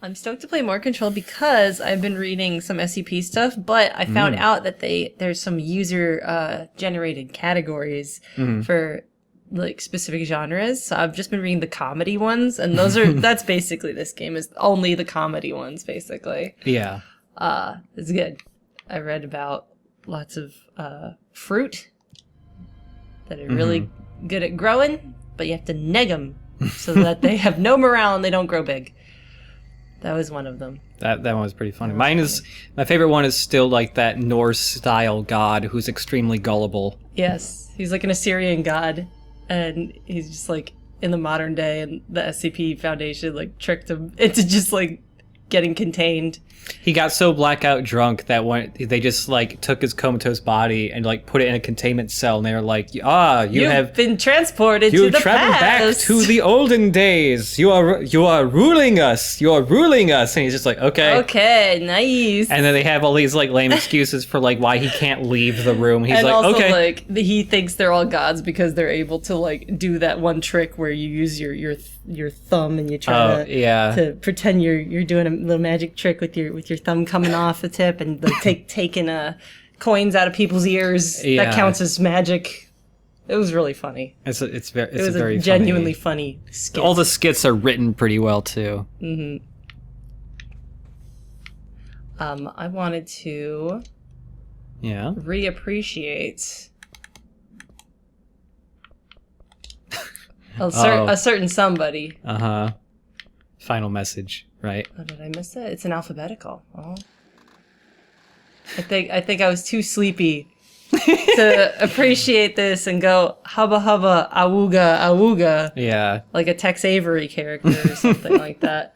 I'm stoked to play more Control because I've been reading some SCP stuff, but I found out that there's some user generated categories for like specific genres. So I've just been reading the comedy ones, and that's basically this game is only the comedy ones, basically. Yeah. It's good. I read about lots of fruit that are really good at growing, but you have to neg them so that they have no morale and they don't grow big. That was one of them. That one was pretty funny. My favorite one is still like that Norse-style god who's extremely gullible. Yes, he's like an Assyrian god, and he's just like in the modern day, and the SCP Foundation like tricked him into just like getting contained. He got so blackout drunk that they just like took his comatose body and like put it in a containment cell, and they were like, you have been transported to the past. You traveled back to the olden days. You are ruling us. You are ruling us. And he's just like, okay, nice. And then they have all these like lame excuses for like why he can't leave the room. He's and like, also, okay. Like he thinks they're all gods because they're able to like do that one trick where you use your thumb and you try to pretend you're doing a little magic trick with your thumb coming off the tip and like taking coins out of people's ears. Yeah. That counts as magic. It was really funny. It was a very genuinely funny skit. All the skits are written pretty well too. Mm-hmm. I wanted to reappreciate a certain somebody. Final message, right? Oh, did I miss it? It's an alphabetical. Oh. I think I was too sleepy to appreciate this and go hubba hubba awooga awooga. Yeah. Like a Tex Avery character or something like that.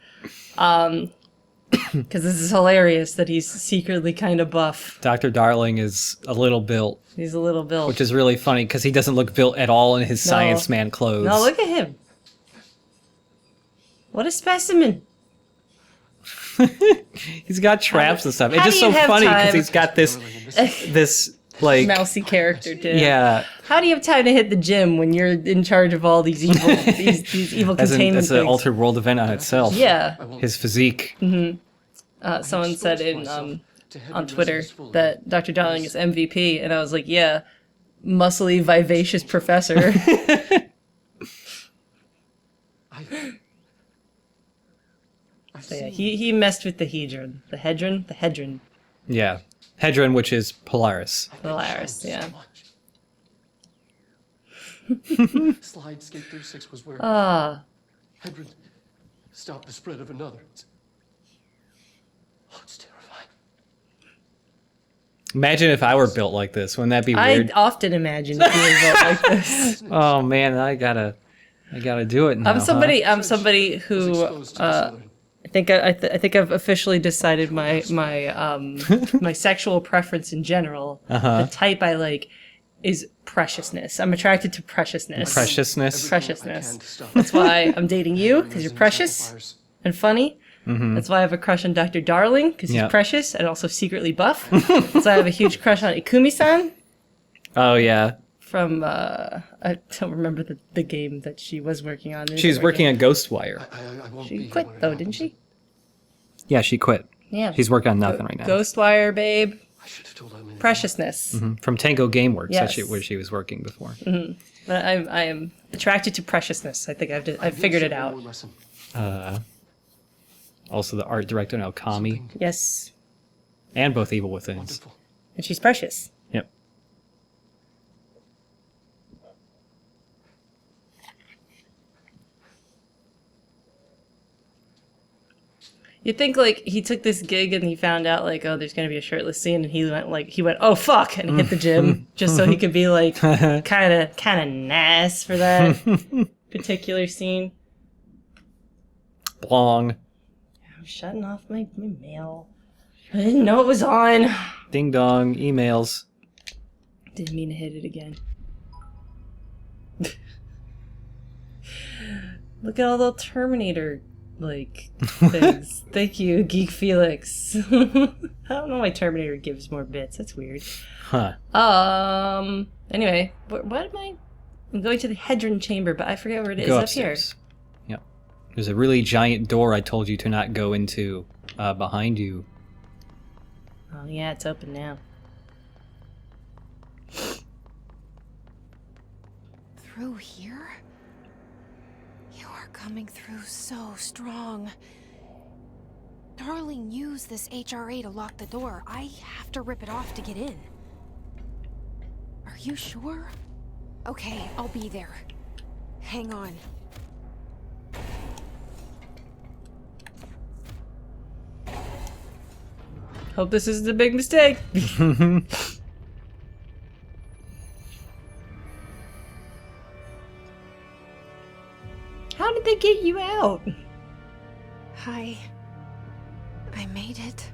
Because this is hilarious that he's secretly kind of buff. Dr. Darling is a little built. He's a little built. Which is really funny because he doesn't look built at all in his science man clothes. No, look at him. What a specimen. He's got traps and stuff. It's just so funny because he's got this like mousy character too. Yeah. How do you have time to hit the gym when you're in charge of all these evil these evil containment things? That's an altered world event on itself. Yeah. His physique. Mm-hmm. Someone said on Twitter that Dr. Darling is MVP, and I was like, yeah, muscly, vivacious professor. So yeah, he messed with the Hedron. The Hedron. Yeah. Hedron, which is Polaris. Polaris, yeah. Slide skate 36 was where Hedron stopped the spread of another. It's terrifying. Imagine if I were built like this. Wouldn't that be weird? I often imagine being built like this. Oh man, I gotta do it now. I'm somebody who I think I've officially decided my my sexual preference in general. The type I like is preciousness. I'm attracted to preciousness. Preciousness. That's why I'm dating you, because you're precious and funny. Mm-hmm. That's why I have a crush on Dr. Darling, because he's precious and also secretly buff. So I have a huge crush on Ikumi-san. Oh yeah. From I don't remember the game that she was working on. She was working on Ghostwire. She quit though, didn't she? Yeah, she quit. Yeah. She's working on nothing right now. Ghostwire, babe. Preciousness. Mm-hmm. From Tango Gameworks, that's where she was working before. Mm-hmm. But I am attracted to preciousness. I think I've figured it out. Also, the art director, Okami. Yes. And both Evil Withins. Wonderful. And she's precious. Yep. You'd think like he took this gig and he found out like, oh, there's gonna be a shirtless scene, and he went oh fuck, and hit the gym just so he could be like kind of nice for that particular scene. Blong. I'm shutting off my mail. I didn't know it was on. Ding dong, emails. Didn't mean to hit it again. Look at all the Terminator things. Thank you, Geek Felix. I don't know why Terminator gives more bits. That's weird. Huh. Anyway, what am I? I'm going to the Hedron chamber, but I forget where it is. Go Up upstairs. here. Yep. There's a really giant door I told you to not go into behind you. Oh yeah, it's open now. Through here? You are coming through so strong. Darling used this HRA to lock the door. I have to rip it off to get in. Are you sure? Okay, I'll be there. Hang on. Hope this isn't a big mistake. How did they get you out? I made it.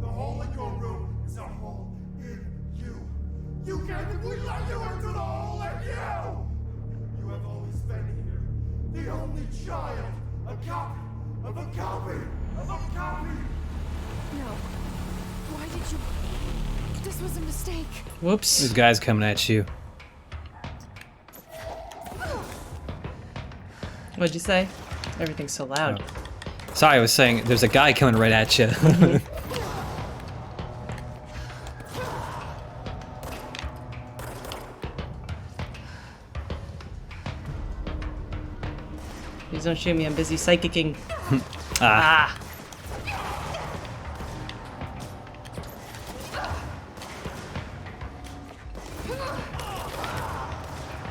The hole in your room is a hole in you. You technically let you into the hole in you! You have always been here. The only child. A copy of a copy of a copy. No. Why did you... This was a mistake. Whoops. This guy's coming at you. What'd you say? Everything's so loud. Oh. Sorry, I was saying there's a guy coming right at you. Please don't shoot me, I'm busy psychicking. Ah.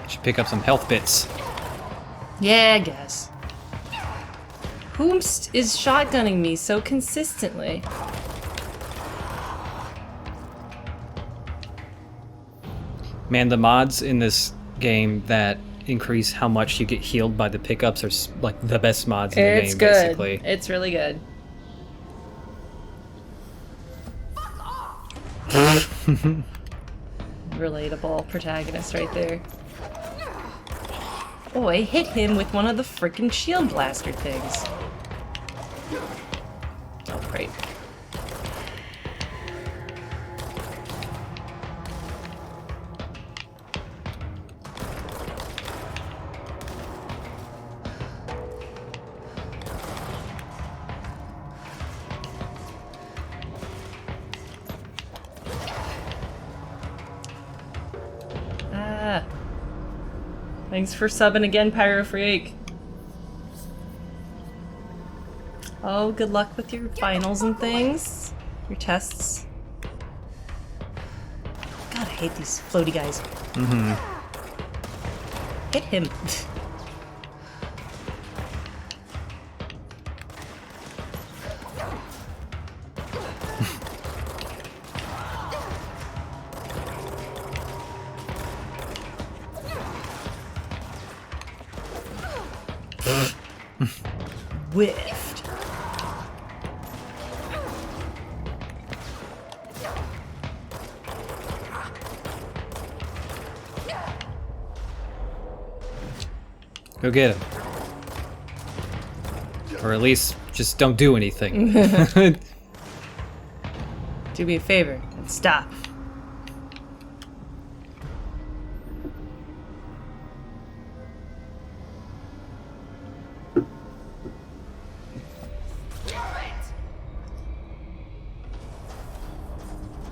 Should pick up some health bits. Yeah, I guess. Whomst is shotgunning me so consistently? Man, the mods in this game that increase how much you get healed by the pickups are like the best mods in the game, basically. It's really good. Relatable protagonist right there. Oh, I hit him with one of the frickin' shield blaster things. Oh, great. Thanks for subbing again, Pyro Freak. Oh, good luck with your finals and things. Your tests. God, I hate these floaty guys. Mm-hmm. Hit him. Whiffed. Go get him. Or at least, just don't do anything. Do me a favor and stop.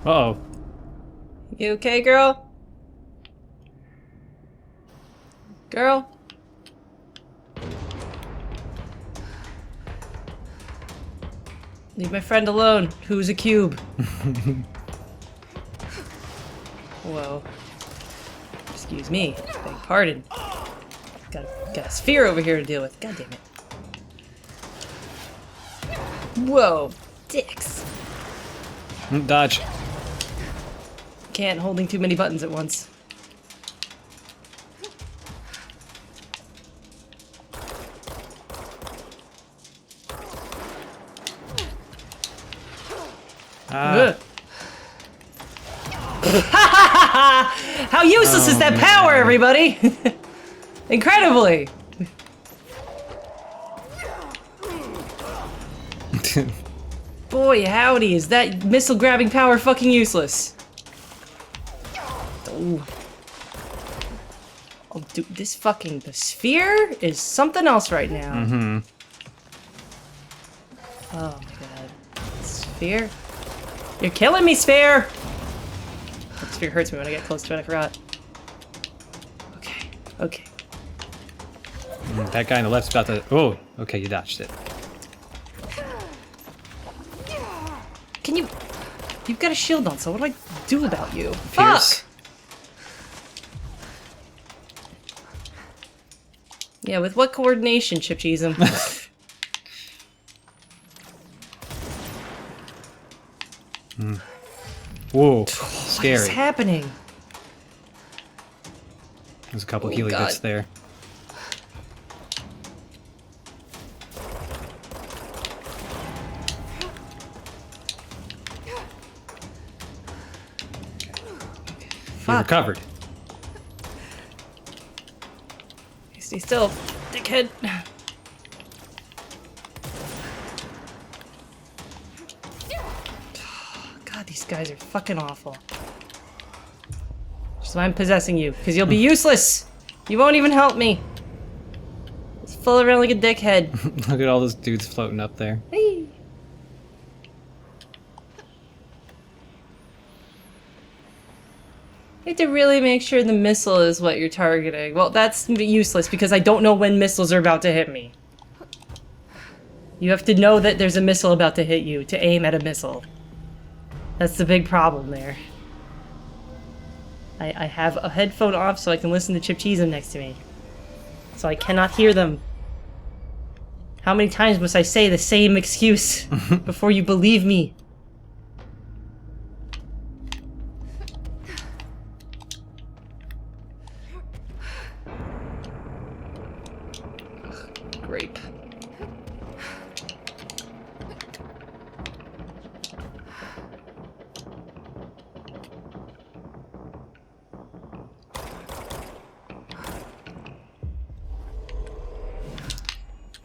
Uh-oh. You okay, girl? Girl? Leave my friend alone. Who's a cube? Whoa. Excuse me. Beg pardon. Got a sphere over here to deal with. God damn it. Whoa. Dicks. Dodge. Can't holding too many buttons at once. How useless is that power, everybody? Incredibly. Boy, howdy, is that missile grabbing power fucking useless. The Ooh. Oh, dude, the sphere is something else right now. Mm-hmm. Oh my god. Sphere? You're killing me, sphere! The sphere hurts me when I get close to it, I forgot. Okay, okay. That guy on the left's about to... Oh, okay, you dodged it. Can you... You've got a shield on, so what do I do about you? Pierce. Fuck! Yeah, with what coordination, Chip Cheese him? Whoa, scary. What is happening? There's a couple healing bits there. You recovered. Stay still, dickhead. God, these guys are fucking awful. That's why I'm possessing you, because you'll be useless. You won't even help me. It's full around like a dickhead. Look at all those dudes floating up there. Hey. You have to really make sure the missile is what you're targeting. Well, that's useless because I don't know when missiles are about to hit me. You have to know that there's a missile about to hit you to aim at a missile. That's the big problem there. I have a headphone off so I can listen to Chip Cheese next to me. So I cannot hear them. How many times must I say the same excuse before you believe me? Grape.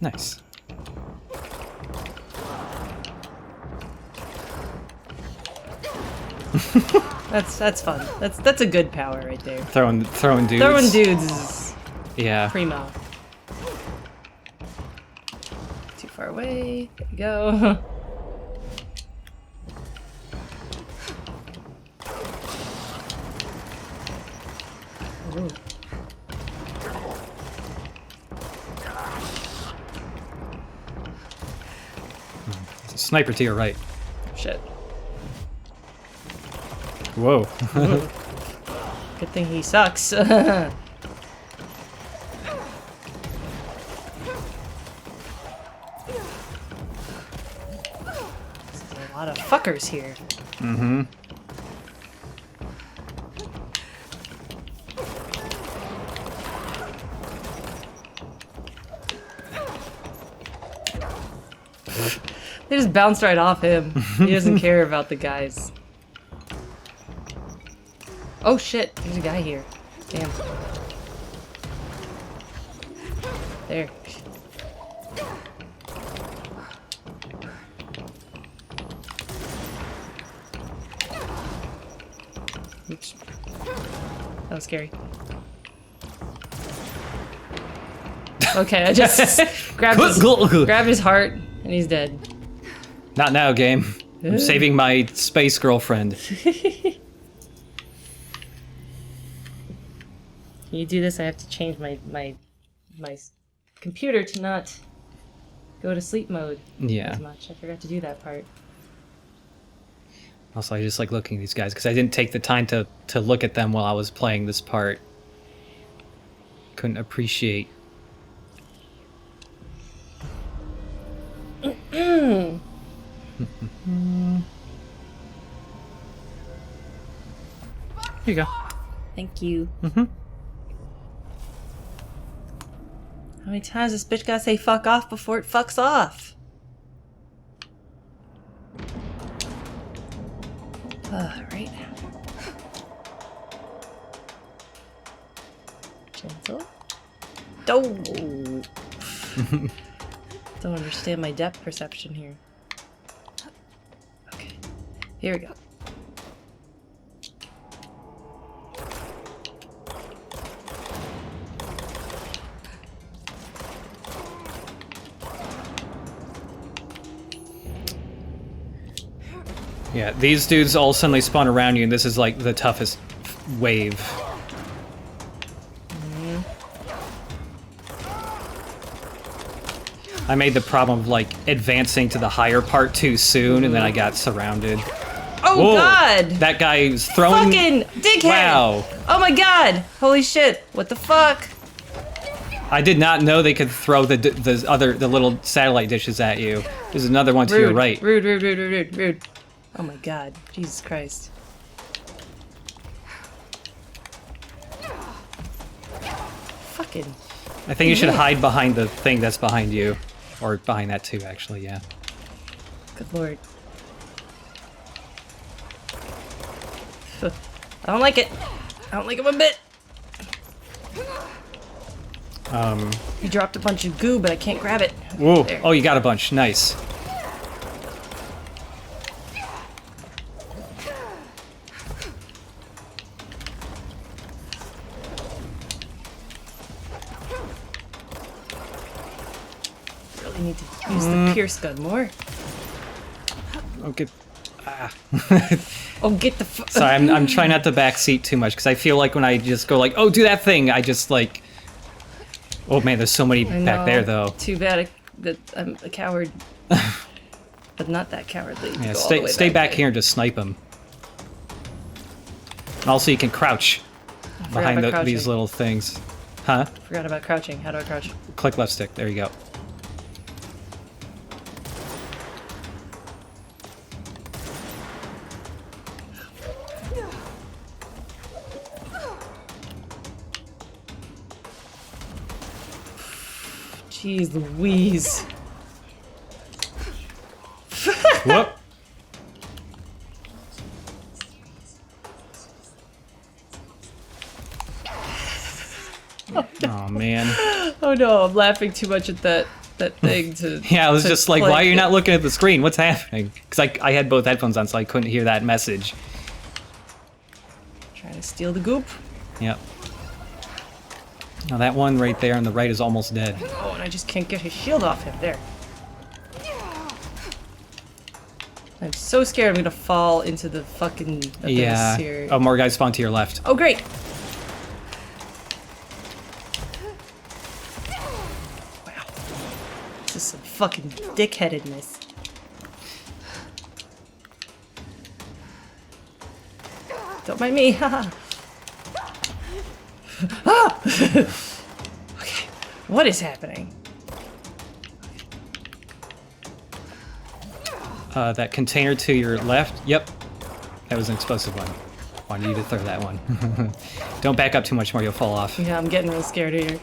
Nice. That's fun. That's a good power right there. Throwing dudes. Throwing dudes is Yeah. primo. Too far away. There we go. Ooh. Sniper to your right. Shit. Whoa. Good thing he sucks. There's a lot of fuckers here. Mm-hmm. They just bounced right off him. He doesn't care about the guys. Oh shit, there's a guy here. Damn. There. Oops. That was scary. Okay, I just grabbed his heart, and he's dead. Not now, game. I'm saving my space girlfriend. Can you do this? I have to change my computer to not go to sleep mode Yeah. as much. I forgot to do that part. Also, I just like looking at these guys because I didn't take the time to look at them while I was playing this part. Couldn't appreciate. Here you go. Thank you. Mm-hmm. How many times does this bitch gotta say fuck off before it fucks off? Right. Gentle. Don't. Don't understand my depth perception here. Okay. Here we go. Yeah, these dudes all suddenly spawn around you, and this is like the toughest wave. I made the problem of like advancing to the higher part too soon, and then I got surrounded. Oh Whoa, God! That guy's throwing. Fucking dickhead! Wow! Oh my God! Holy shit! What the fuck? I did not know they could throw the little satellite dishes at you. There's another one to your right. Rude. Oh my God! Jesus Christ! Fucking. I think you should hide behind the thing that's behind you. Or behind that too, actually, yeah. Good lord. I don't like it. I don't like it one bit. You dropped a bunch of goo, but I can't grab it. Whoa. There. Oh, you got a bunch. Nice. Really need to use the Pierce gun more. Okay. Oh, get the Sorry, I'm trying not to backseat too much, because I feel like when I just go like, oh, do that thing, I just like... Oh man, there's so many back there, though. Too bad that I'm a coward. But not that cowardly. Yeah, stay back here and just snipe them. Also, you can crouch behind these little things. Huh? Forgot about crouching. How do I crouch? Click left stick. There you go. Jeez Louise. Whoop. Oh man. Oh no, I'm laughing too much at that thing to... Yeah, I was just like, why are you not looking at the screen? What's happening? Because I had both headphones on, so I couldn't hear that message. Trying to steal the goop. Yep. Now that one right there on the right is almost dead. Oh, and I just can't get his shield off him. There. I'm so scared I'm gonna fall into the fucking abyss yeah. here. Oh, more guys spawn to your left. Oh, great! Wow. This is some fucking dickheadedness. Don't mind me, haha. Ah! Okay, what is happening? That container to your left. Yep, that was an explosive one. Wanted you to throw that one. Don't back up too much more, you'll fall off. Yeah, I'm getting real scared here.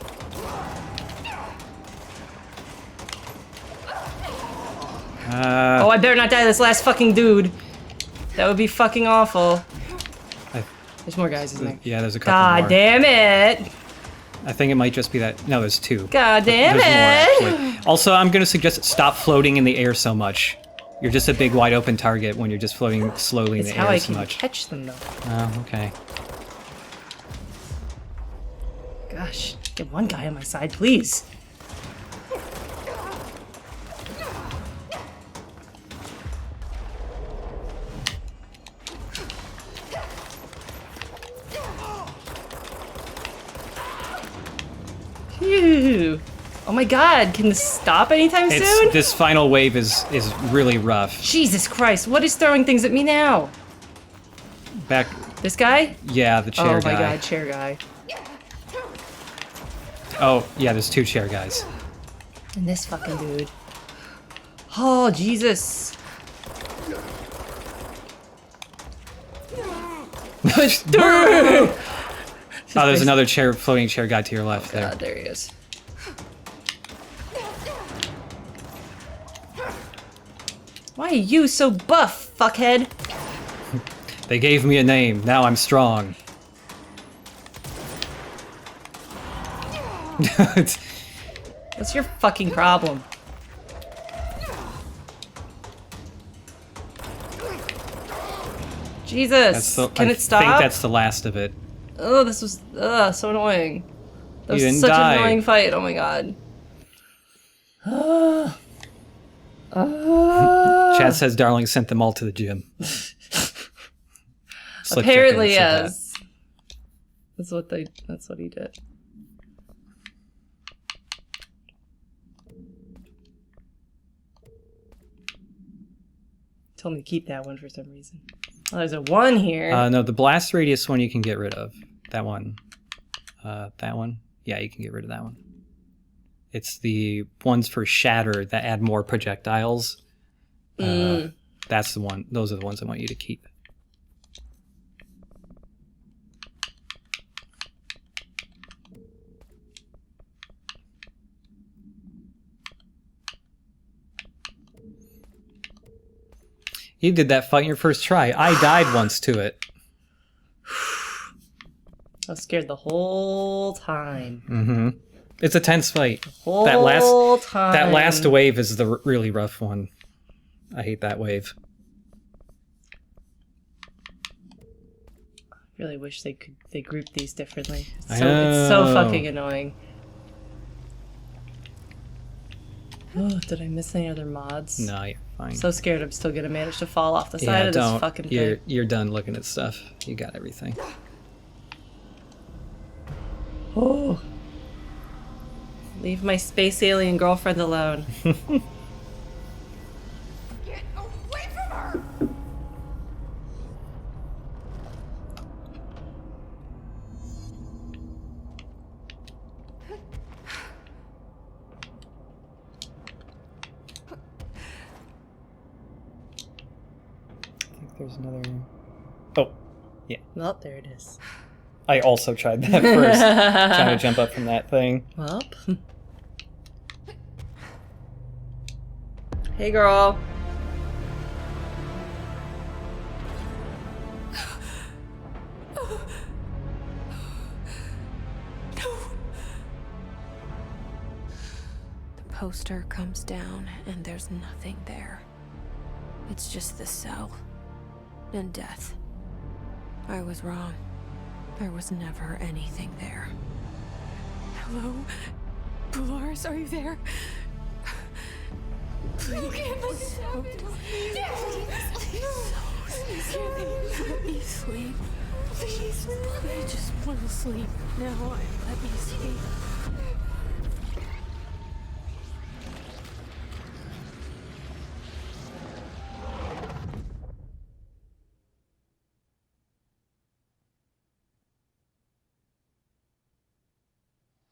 Oh, I better not die to this last fucking dude. That would be fucking awful. There's more guys, isn't there? Yeah, there's a couple more. God damn it! I think it might just be that. No, there's two. God damn there's it! More, actually. Also, I'm going to suggest stop floating in the air so much. You're just a big wide open target when you're just floating slowly in the air so much. It's how I can catch them, though. Oh, okay. Gosh, get one guy on my side, please. Phew. Oh my god, can this stop anytime soon? This final wave is really rough. Jesus Christ, what is throwing things at me now? Back. This guy? Yeah, the chair guy. Oh my god, chair guy. Oh, yeah, there's two chair guys. And this fucking dude. Oh, Jesus. Push through! Oh, there's another floating chair guy to your left there. God, there he is. Why are you so buff, fuckhead? They gave me a name. Now I'm strong. What's your fucking problem? Jesus, can it stop? I think that's the last of it. Oh, this was so annoying. That was didn't such die. an annoying fight. Oh my god. Chad says Darling sent them all to the gym. Apparently, yes. That's what he did. Told me to keep that one for some reason. Oh, there's a 1 here. No, the blast radius one you can get rid of. That one. That one. Yeah, you can get rid of that one. It's the ones for shatter that add more projectiles. That's the one. Those are the ones I want you to keep. You did that fight in your first try. I died once to it. I was scared the whole time. Mm-hmm. It's a tense fight. That last wave is the really rough one. I hate that wave. I really wish they grouped these differently. It's so fucking annoying. Oh, did I miss any other mods? No, you're fine. So scared I'm still gonna manage to fall off the side of this fucking thing. You're done looking at stuff. You got everything. Oh. Leave my space alien girlfriend alone. Get away from her! I think there's another... Oh, yeah. Well, there it is. I also tried that first. Trying to jump up from that thing. Well. Hey, girl. The poster comes down and there's nothing there. It's just the cell. And death. I was wrong. There was never anything there. Hello? Polaris, are you there? Please. You can't let this happen. Please. Let me sleep. Please. I just want to sleep. Now, let me sleep.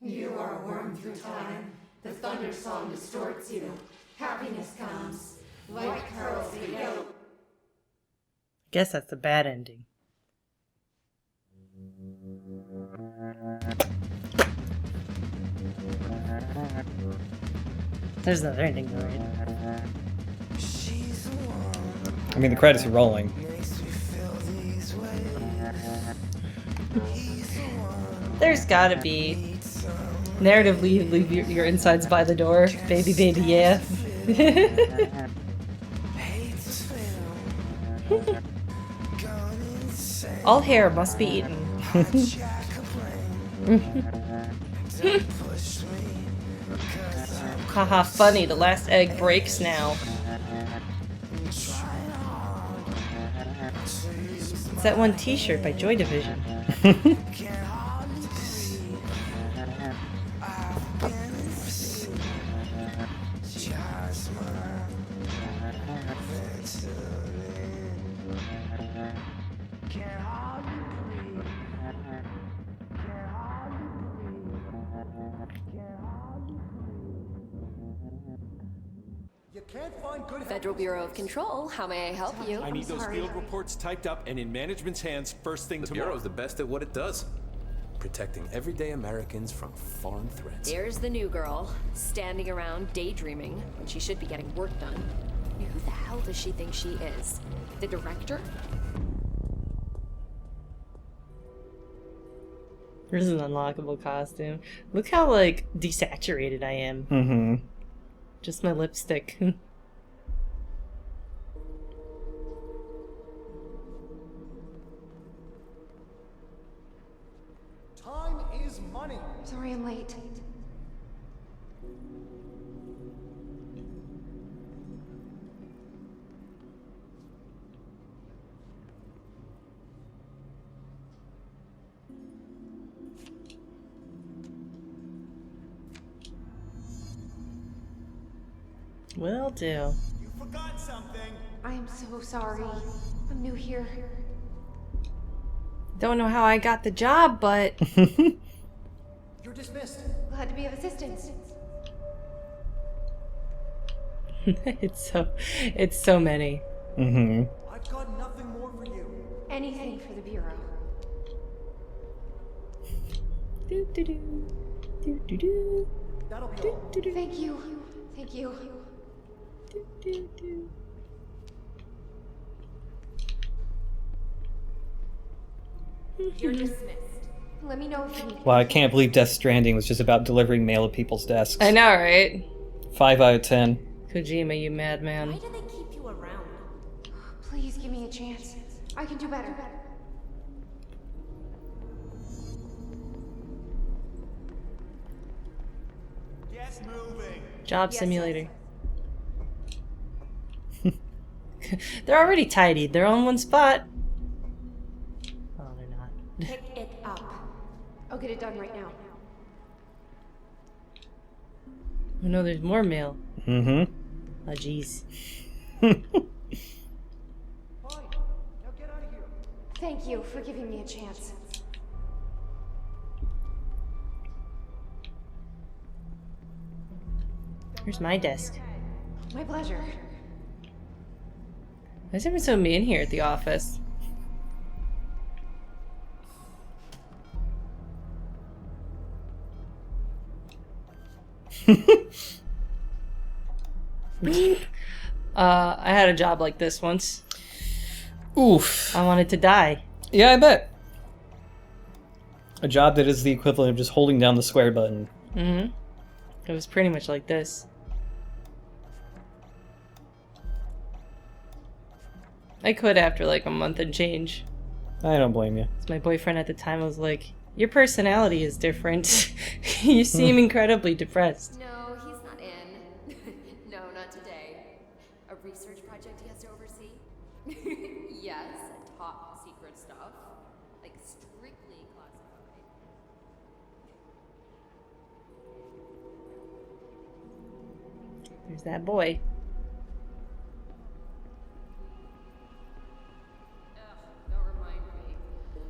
You are a worm through time. The thunder song distorts you. Happiness comes. White curls the yellow. Guess that's a bad ending. There's another ending though, right? I mean, the credits are rolling. There's gotta be. Narratively, leave your insides by the door. Baby, baby, yeah. All hair must be eaten. Haha, funny. The last egg breaks now. It's that one t-shirt by Joy Division. Federal Bureau of Control, how may I help you? I need those field reports typed up and in management's hands first thing tomorrow. The Bureau's the best at what it does. Protecting everyday Americans from foreign threats. Here's the new girl, standing around daydreaming when she should be getting work done. Who the hell does she think she is? The director? This is an unlockable costume. Look how, like, desaturated I am. Mm-hmm. Just my lipstick. Time is money. Sorry I'm late. Will do. You forgot something. I am so sorry. I'm new here. Don't know how I got the job, but You're dismissed. Glad to be of assistance. it's so many. I've got nothing more for you. Anything for the Bureau. Do, do, do. Do, do, do. That'll be all. Do, do, do. Thank you. Thank you. Do, do, do. You're dismissed. Let me know if you need Wow, I can't believe Death Stranding was just about delivering mail at people's desks. I know, right? 5 out of 10. Kojima, you madman. Why do they keep you around? Please give me a chance. I can do better. Get moving. Job Yes, simulator. They're already tidied. They're on one spot. Oh, they're not. Pick it up. I'll get it done right now. Oh no, there's more mail. Mm-hmm. Oh, jeez. Fine. Now get out of here. Thank you for giving me a chance. Here's my desk. My pleasure. Why is everyone so mean here at the office? I had a job like this once. Oof. I wanted to die. Yeah, I bet. A job that is the equivalent of just holding down the square button. Mm-hmm. It was pretty much like this. I quit after like a month and change. I don't blame you. My boyfriend at the time was like, "Your personality is different. You seem incredibly depressed." No, he's not in. No, not today. A research project he has to oversee? Yes, top secret stuff. Like strictly classified. There's that boy. Ugh, don't remind me.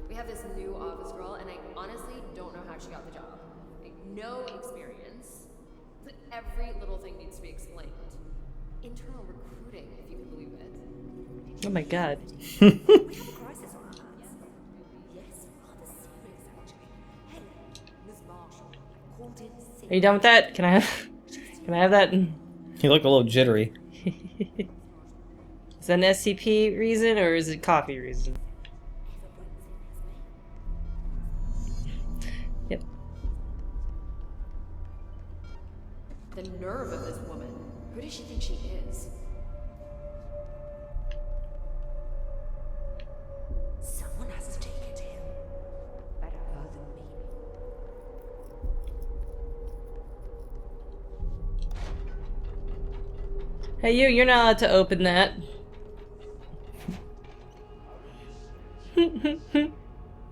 We have this new office girl, and I honestly don't know how she got the job. Like, no experience. Every little thing needs to be explained. Internal recruiting, if you can believe it. Oh my god. We have a crisis on our hands. Yes, rather serious actually. Hey, Miss Marshall, called in sick. Are you done with that? Can I have that? You look a little jittery. Is that an SCP reason or is it coffee reason? Yep. The nerve of this woman. Who does she think she is? Someone has to take it to him. Better her than me. Hey, you're not allowed to open that.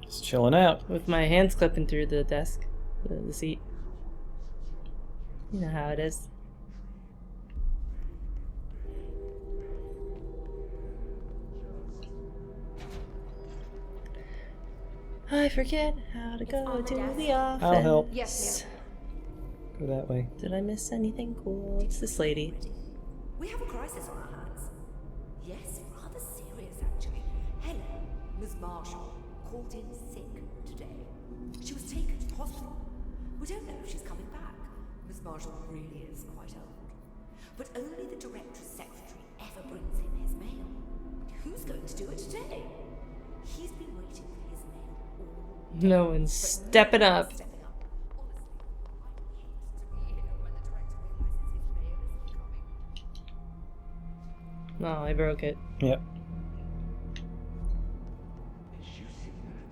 Just chilling out. With my hands clipping through the desk, the seat. You know how it is. I forget how to go to the office. I'll help. Yes, Go that way. Did I miss anything cool? It's this lady. We have a crisis on our hands. Yes, rather serious actually. Helen, Miss Marshall, called in sick today. She was taken to the hospital. We don't know if she's coming back. Miss Marshall really is quite old. But only the director's secretary ever brings him his mail. Who's going to do it today? He's been waiting for his mail all No one's stepping up. stepping up. Honestly, I hate to be here when the director realizes his mail isn't coming. Oh, I broke it. Yep. Did you see that?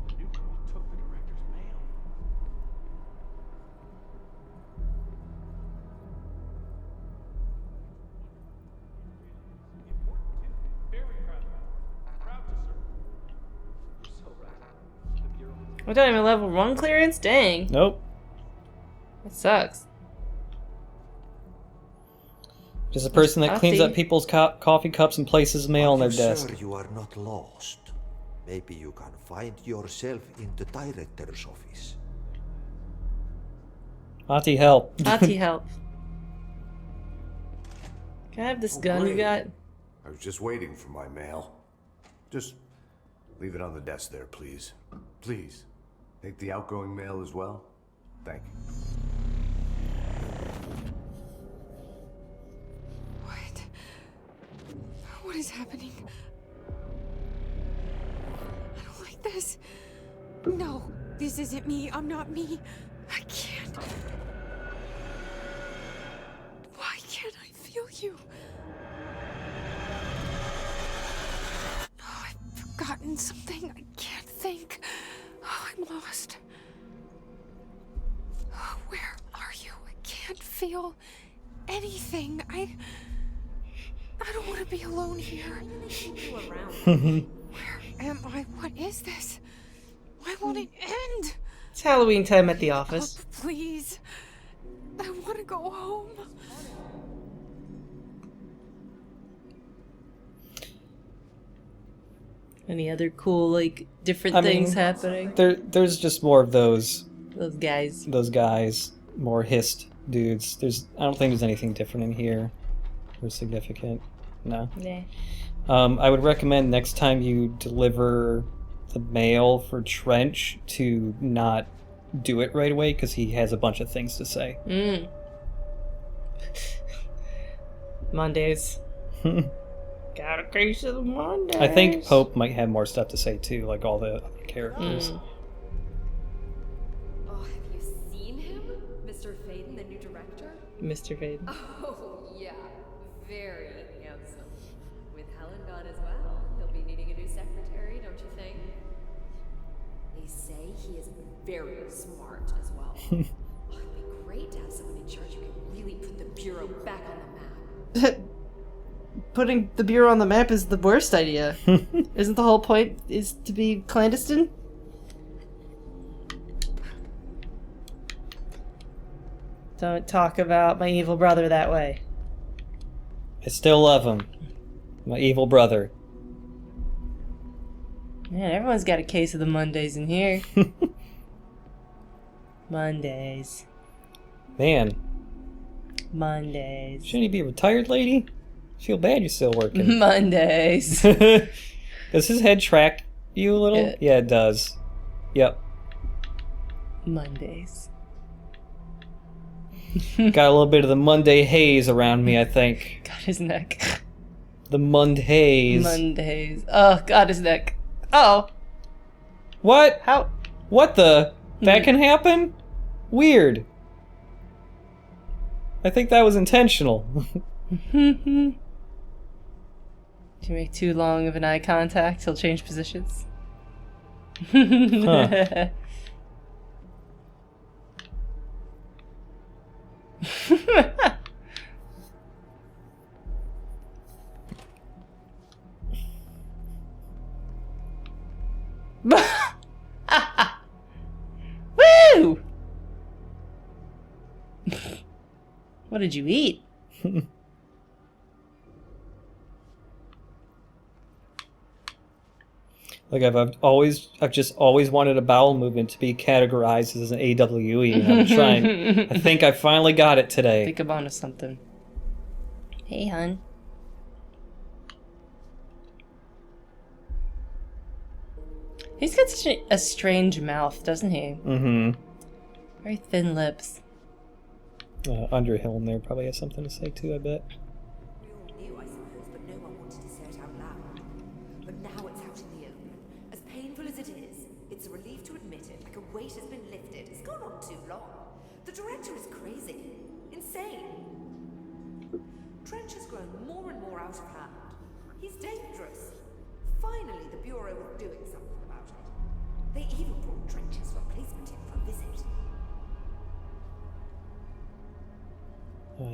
The new girl took the director's mail. Important too. Very proud of it. Proud to serve. You're so right. The Bureau is We're talking about level 1 clearance? Dang. Nope. That sucks. Just a person that cleans up people's coffee cups and places mail on their desk. Sir, you are not lost. Maybe you can find yourself in the director's office. Auntie, help. Auntie, help. Can I have this gun you got? I was just waiting for my mail. Just leave it on the desk there, please. Please. Take the outgoing mail as well. Thank you. What is happening? I don't like this. No, this isn't me. I'm not me. I can't. Why can't I feel you? Oh, I've forgotten something. I can't think. Oh, I'm lost. Oh, where are you? I can't feel anything. I don't want to be alone here. Where am I? What is this? Why won't it end? It's Halloween time at the office. Oh, please. I want to go home. Any other cool, like, different things happening? There's just more of those. Those guys. Those guys. More hissed dudes. I don't think there's anything different in here. Or significant. No. Yeah. I would recommend next time you deliver the mail for Trench to not do it right away because he has a bunch of things to say. Mondays. Got a case of the Mondays. I think Pope might have more stuff to say too, like all the other characters. Oh, have you seen him? Mr. Faden, the new director? Mr. Faden. Oh, yeah. Very handsome. With Helen gone as well, he'll be needing a new secretary, don't you think? They say he is very smart as well. Oh, it'd be great to have someone in charge who can really put the Bureau back on the map. Putting the Bureau on the map is the worst idea. Isn't the whole point is to be clandestine? Don't talk about my evil brother that way. I still love him. My evil brother. Man, everyone's got a case of the Mondays in here. Mondays. Man. Mondays. Shouldn't he be a retired lady? I feel bad you're still working. Mondays. Does his head track you a little? Yeah, it does. Yep. Mondays. Got a little bit of the Monday haze around me, I think. Got his neck. The Mondays. Mondays. Oh, got his neck. Oh. What? How? What the? That can happen? Weird. I think that was intentional. If you make too long of an eye contact, he'll change positions. Huh. Woo! What did you eat? Like I've just always wanted a bowel movement to be categorized as an AWE, and I'm trying. I think I finally got it today. I think I'm onto something. Hey, hun. He's got such a strange mouth, doesn't he? Mm-hmm. Very thin lips. Underhill in there probably has something to say too, I bet. We all knew, I suppose, but no one wanted to say it out loud. But now it's out in the open. As painful as it is, it's a relief to admit it, like a weight has been lifted. It's gone on too long. The director is crazy. Insane. Trench has grown more and more out of hand. He's dangerous. Finally, the Bureau is doing something about it. They even brought Trench's replacement in for a visit.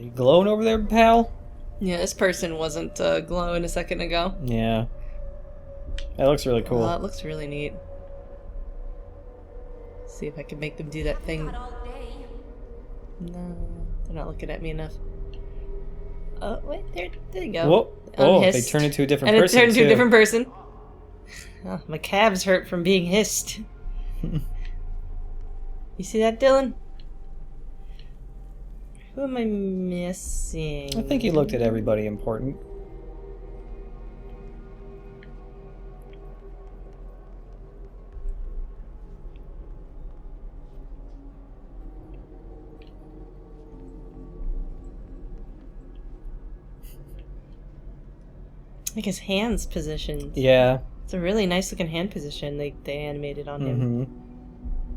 You glowing over there, pal? Yeah, this person wasn't glowing a second ago. Yeah. That looks really cool. Oh, it looks really neat. See if I can make them do that thing. No, they're not looking at me enough. Oh, wait, there you go. Whoa. Oh, they turned into a different person, And it turned into a different person. Oh, my calves hurt from being hissed. You see that, Dylan? Who am I missing? I think he looked at everybody important. Like his hands positioned. Yeah. It's a really nice looking hand position they animated on him.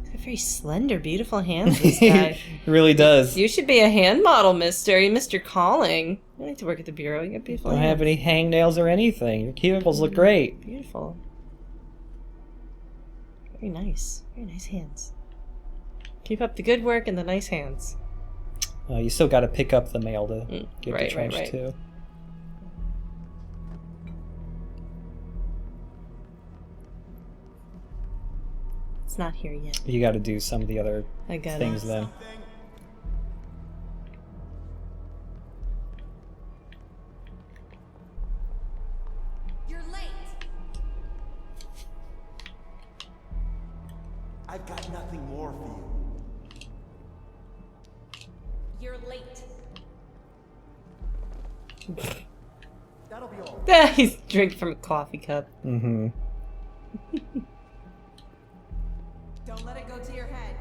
He's got very slender, beautiful hands, this guy. He really does. You should be a hand model, mister. Mr. Calling. You don't need to work at the bureau. You got beautiful Don't hands. have any hangnails or anything. Your cuticles look great. Beautiful. Very nice. Very nice hands. Keep up the good work and the nice hands. You still got to pick up the mail to get the trench right. too. It's not here yet. You got to do some of the other things then. You're late. I've got nothing more for you. You're late. That'll be all. He's drinking from a coffee cup. Mm-hmm. Don't let it go to your head.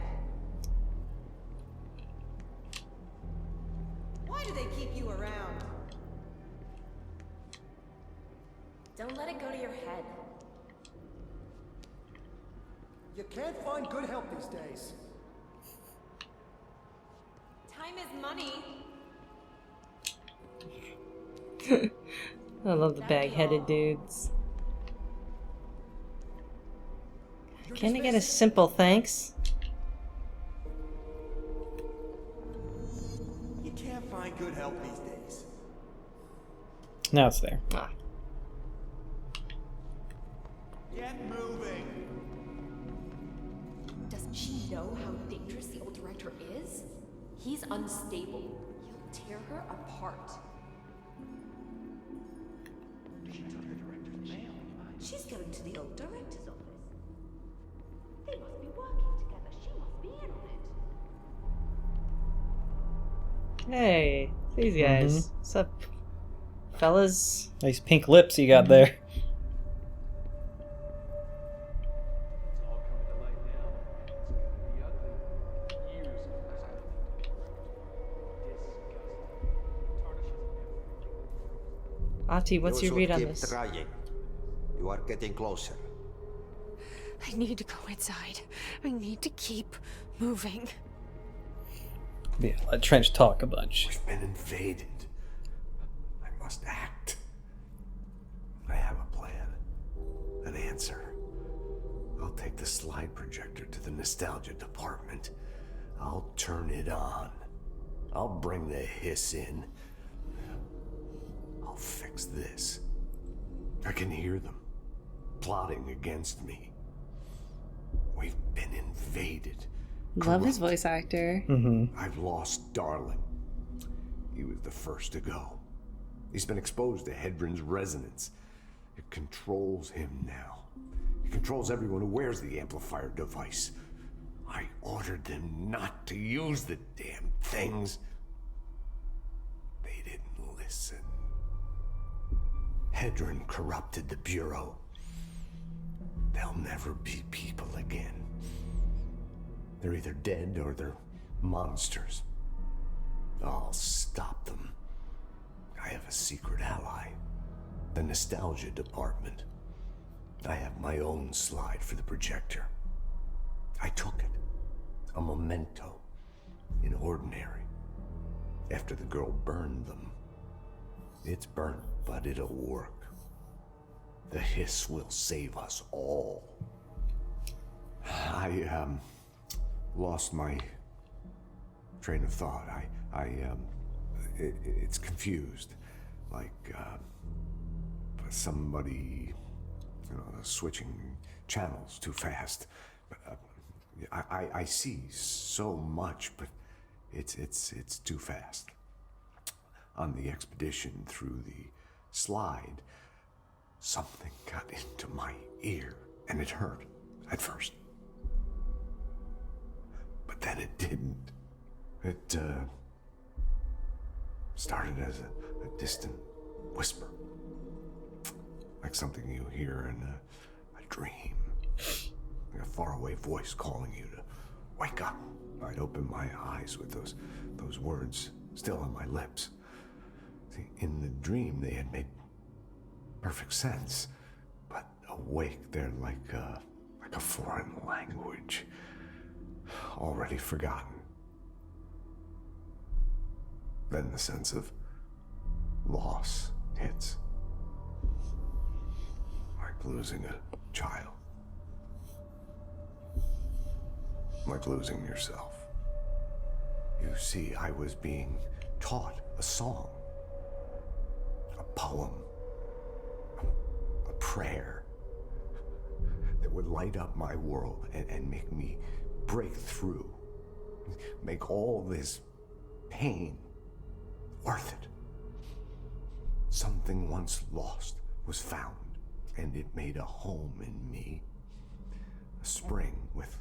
Why do they keep you around? Don't let it go to your head. You can't find good help these days. Time is money. I love the bag-headed dudes. Can I get a simple thanks? You can't find good help these days. Now it's there. Ah. Get moving. Doesn't she know how dangerous the old director is? He's unstable. He'll tear her apart. She took the director's mail. She's going to the old director's office. They must be working together. She must be in on it. Hey, these guys. What's up, fellas? Nice pink lips you got there. Ati, what's your read on keep this? trying. You are getting closer. I need to go inside. I need to keep moving. Yeah, let Trench talk a bunch. We've been invaded. I must act. I have a plan. An answer. I'll take the slide projector to the nostalgia department. I'll turn it on. I'll bring the hiss in. I'll fix this. I can hear them plotting against me. We've been invaded. Love his voice actor. I've lost Darling. He was the first to go. He's been exposed to Hedron's resonance. It controls him now. It controls everyone who wears the amplifier device. I ordered them not to use the damn things. They didn't listen. Hedron corrupted the Bureau. They'll never be people again. They're either dead or they're monsters. I'll stop them. I have a secret ally. The nostalgia department. I have my own slide for the projector. I took it. A memento. In ordinary. After the girl burned them. It's burnt, but it'll work. The hiss will save us all. I lost my train of thought. It's confused. Like, somebody, switching channels too fast. But I see so much, but it's too fast. on the expedition through the slide, something got into my ear, and it hurt at first. But then it didn't. It started as a distant whisper, like something you hear in a dream, like a faraway voice calling you to wake up. I'd open my eyes with those words still on my lips. See, in the dream, they had made perfect sense, but awake, they're like a foreign language, already forgotten. Then the sense of loss hits, like losing a child, like losing yourself. You see, I was being taught a song, a poem, a prayer that would light up my world and make me break through, make all this pain worth it. Something once lost was found, and it made a home in me. A spring with,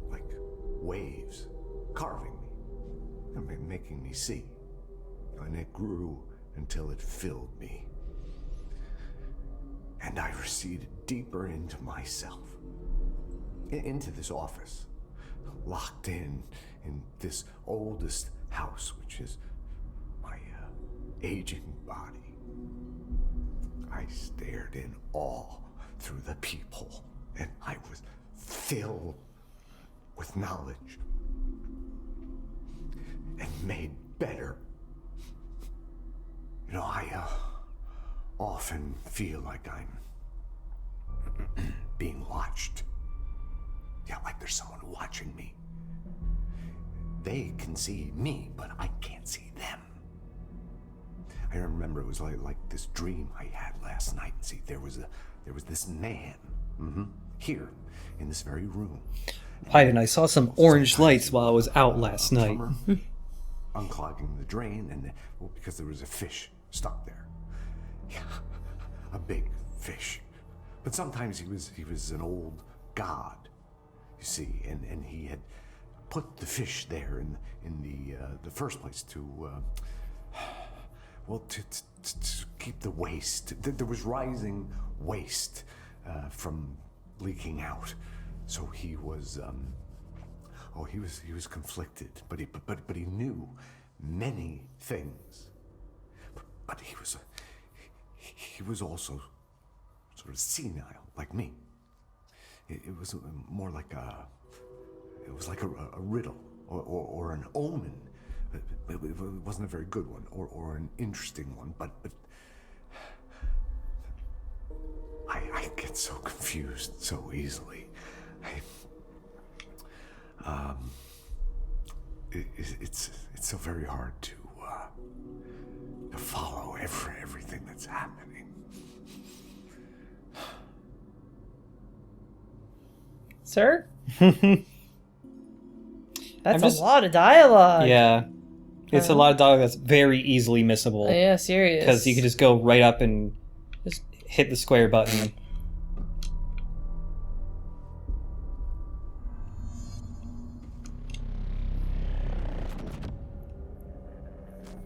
like, waves carving me and making me see. And it grew until it filled me. And I receded deeper into myself, into this office, locked in this oldest house, which is my aging body. I stared in awe through the people, and I was filled with knowledge and made better. You know, I often feel like I'm being watched. Yeah, like there's someone watching me. They can see me, but I can't see them. I remember it was like this dream I had last night. See, there was this man, here, in this very room. And I saw some orange lights while I was out last night. Unclogging the drain, and because there was a fish stuck there. Yeah, a big fish. But sometimes he was an old god, you see, and he had put the fish there in the first place to keep the waste. There was rising waste from leaking out, so he was conflicted, but he knew many things, but he was also sort of senile, like me. It was more like a riddle or an omen. It wasn't a very good one or an interesting one, but I get so confused so easily. It's so very hard to follow everything that's happening. Sir? That's a lot of dialogue. Yeah. It's a lot of dialogue that's very easily missable. Yeah, serious. Because you could just go right up and just hit the square button.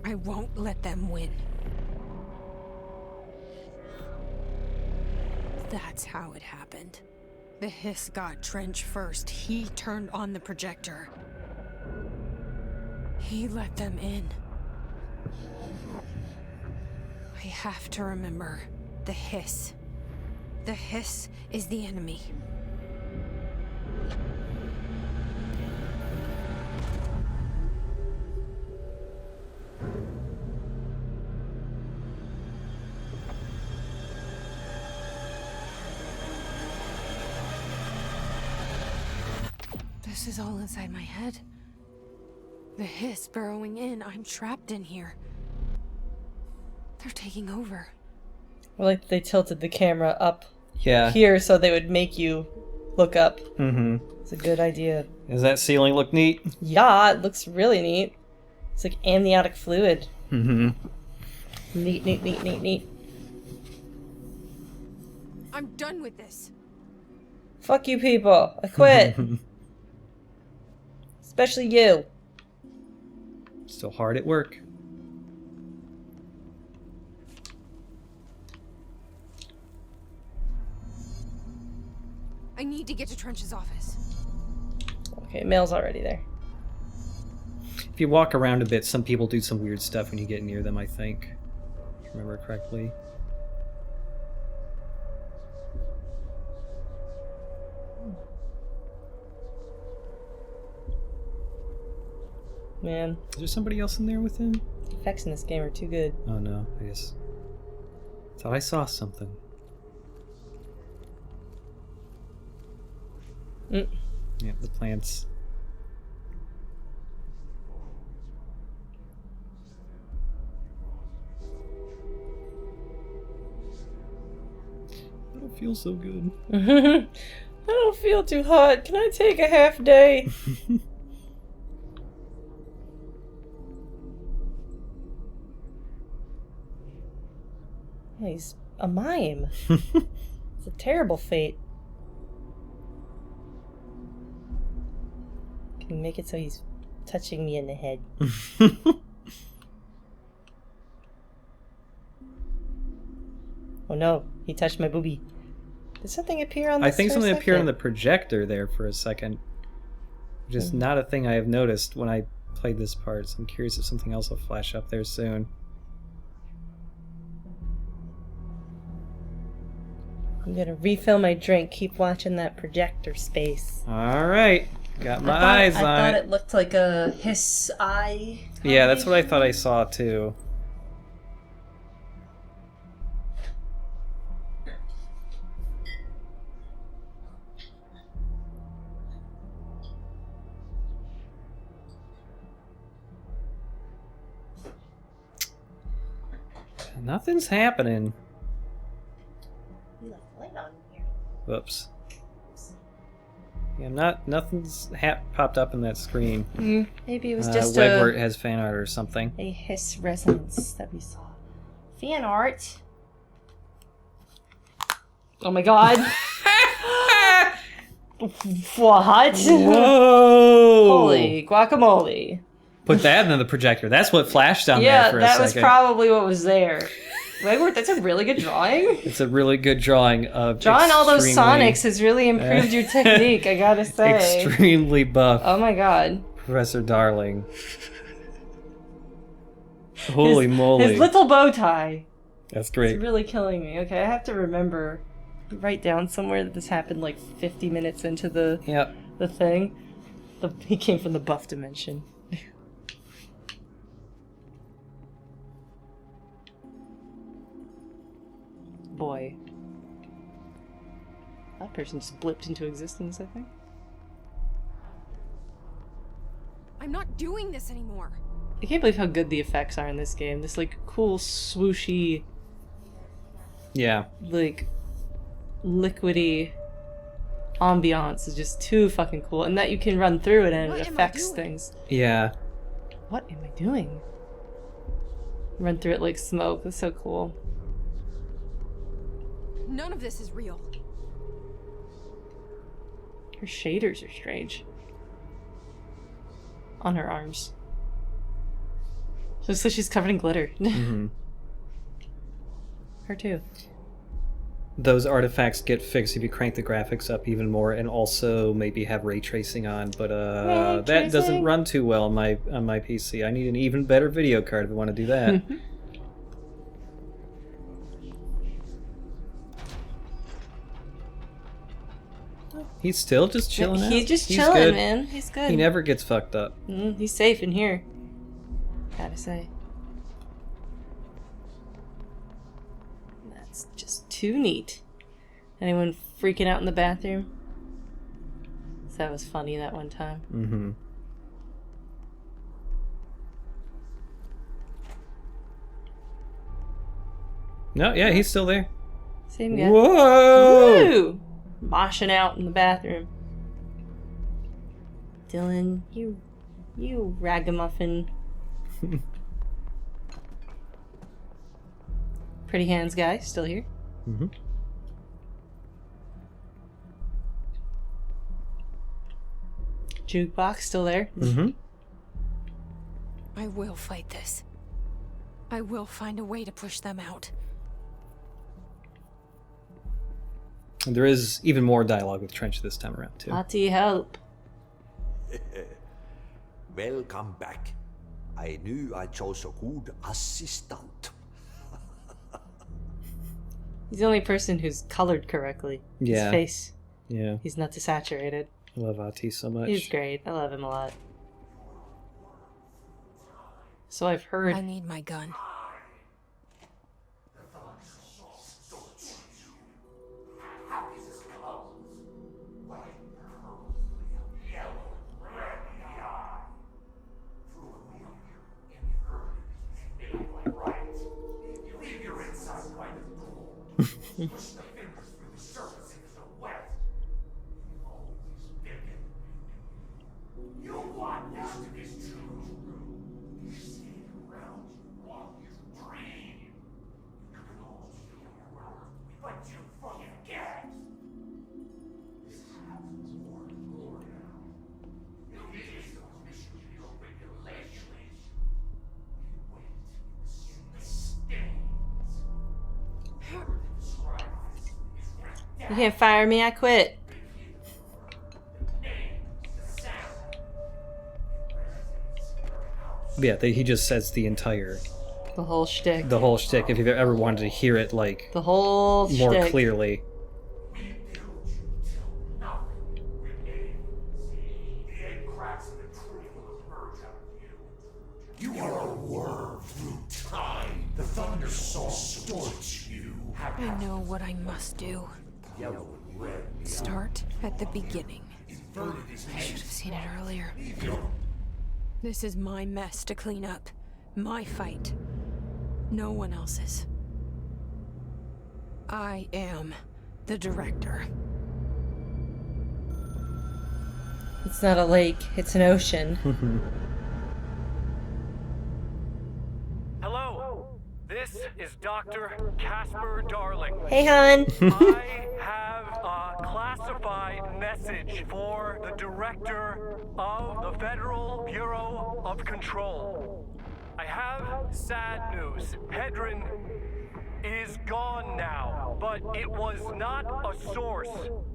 I won't let them win. That's how it happened. The hiss got Trench first. He turned on the projector. He let them in. I have to remember the hiss. The hiss is the enemy. This is all inside my head. The hiss burrowing in. I'm trapped in here. They're taking over. Or like they tilted the camera up Yeah. here so they would make you look up. Mm-hmm. It's a good idea. Does that ceiling look neat? Yeah, it looks really neat. It's like amniotic fluid. Mm-hmm. Neat. I'm done with this. Fuck you people. I quit. Especially you. Still hard at work. I need to get to Trench's office. Okay, mail's already there. If you walk around a bit, some people do some weird stuff when you get near them, I think. If I remember correctly. Man. Is there somebody else in there with him? The effects in this game are too good. Oh no, I just thought I saw something. Mm. Yeah, the plants. I don't feel so good. I don't feel too hot. Can I take a half day? He's a mime. It's a terrible fate. Can you make it so he's touching me in the head? Oh no, he touched my boobie. Did something appear on this? I think something appeared on the projector there for a second. Which is not a thing I have noticed when I played this part, so I'm curious if something else will flash up there soon. I'm gonna refill my drink. Keep watching that projector space. Alright. Got my eyes on it. I thought it looked like a hiss eye. Yeah, that's what I thought I saw too. Nothing's happening. Whoops. Yeah, nothing's popped up in that screen. Maybe it was just where it has fan art or something. A hiss resonance that we saw. Fan art. Oh my god. What? Whoa! Holy guacamole. Put that in the projector. That's what flashed on there for a second. Yeah, that was probably what was there. Wegward, that's a really good drawing. It's a really good drawing of drawing all those Sonics has really improved your technique, I gotta say. Extremely buff. Oh my god. Professor Darling. Holy moly. His little bow tie. That's great. It's really killing me. Okay, I have to remember, write down somewhere that this happened like 50 minutes into the thing. He came from the buff dimension. Boy. That person just blipped into existence, I think. I'm not doing this anymore. I can't believe how good the effects are in this game. This like cool swooshy, like liquidy ambiance is just too fucking cool, and that you can run through it and it affects things. Yeah. What am I doing? Run through it like smoke. That's so cool. None of this is real. Her shaders are strange. On her arms. Looks like she's covered in glitter. Mm-hmm. Her too. Those artifacts get fixed if you crank the graphics up even more, and also maybe have ray tracing on. But that doesn't run too well on my PC. I need an even better video card if I want to do that. He's still just chilling out. He's just chilling, good. Man. He's good. He never gets fucked up. He's safe in here. Gotta say. That's just too neat. Anyone freaking out in the bathroom? That was funny that one time. Mm-hmm. No, yeah, he's still there. Same guy. Whoa! Woo! Moshing out in the bathroom. Dylan, you ragamuffin. Pretty Hands guy, still here. Mm-hmm. Jukebox, still there. Mm-hmm. I will fight this. I will find a way to push them out. And there is even more dialogue with Trench this time around, too. Lottie, help. Welcome back. I knew I chose a good assistant. He's the only person who's colored correctly. Yeah. His face. Yeah. He's not desaturated. I love Ati so much. He's great. I love him a lot. So I've heard. I need my gun. You can't fire me, I quit. Yeah, he just says the whole shtick. The whole shtick, if you've ever wanted to hear it, like, the whole more shtick. clearly. You are a worm through time. The thunder saw scorch you. I know what I must do. Start at the beginning. I should have seen it earlier. This is my mess to clean up. My fight. No one else's. I am the director. It's not a lake, it's an ocean. Hello, this is Dr. Casper Darling. Hey, hon. I have a classified message for the director of the Federal Bureau of Control. I have sad news. Hedron is gone now, but it was not a source.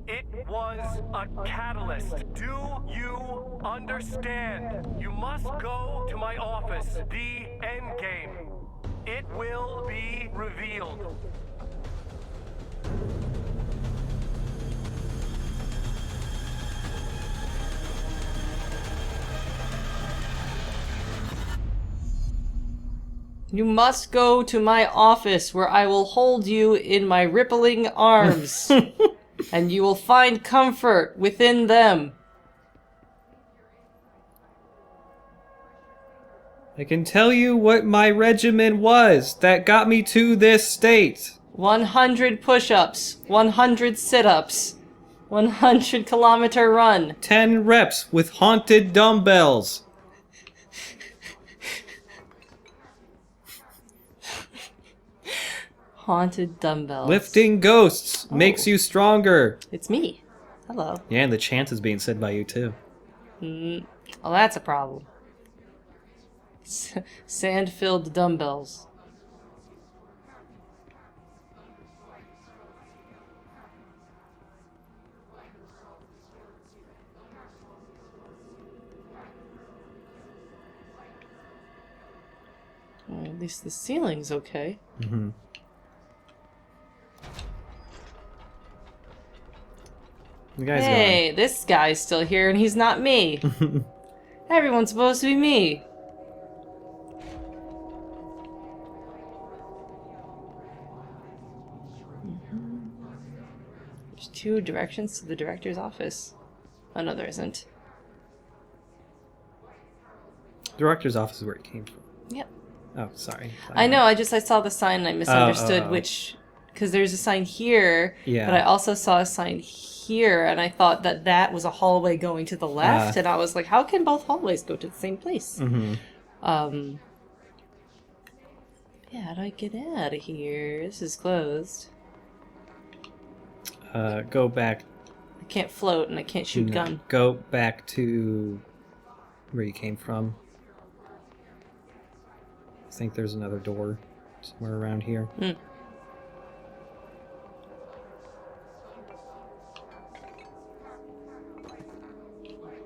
It was a catalyst. Do you understand? You must go to my office, the Endgame. It will be revealed. You must go to my office where I will hold you in my rippling arms. And you will find comfort within them. I can tell you what my regimen was that got me to this state. 100 push-ups, 100 sit-ups, 100-kilometer run. 10 reps with haunted dumbbells. Haunted dumbbells. Lifting ghosts makes you stronger. It's me. Hello. Yeah, and the chant is being said by you too. Oh, that's a problem. Sand-filled dumbbells. Well, at least the ceiling's okay. Mm-hmm. The guy's Hey, this guy's still here and he's not me. Everyone's supposed to be me. There's 2 directions to the director's office. Oh, no, there isn't. Director's office is where it came from. Yep. Oh, sorry. I know, I saw the sign and I misunderstood which... Because there's a sign here, but I also saw a sign here, and I thought that that was a hallway going to the left, and I was like, how can both hallways go to the same place? Mm-hmm. Yeah, how do I get out of here? This is closed. Go back. I can't float and I can't shoot gun. Go back to where you came from. I think there's another door somewhere around here.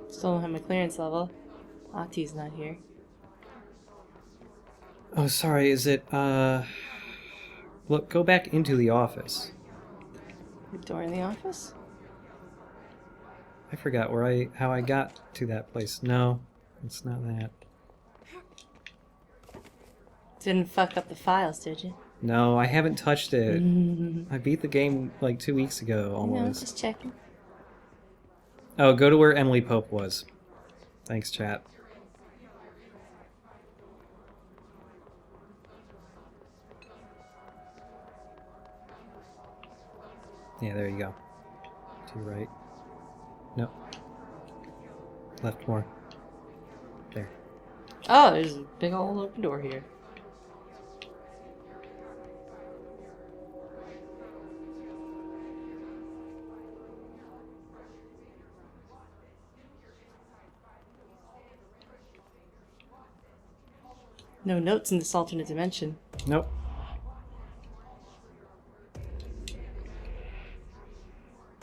Still don't have my clearance level. Ati's not here. Oh, sorry, is it, Look, go back into the office. The door in the office? I forgot how I got to that place. No, it's not that. Didn't fuck up the files, did you? No, I haven't touched it. I beat the game like 2 weeks ago, almost. No, just checking. Oh, go to where Emily Pope was. Thanks, chat. Yeah, there you go. To your right. No. Left more. There. Oh, there's a big old open door here. No notes in this alternate dimension. Nope.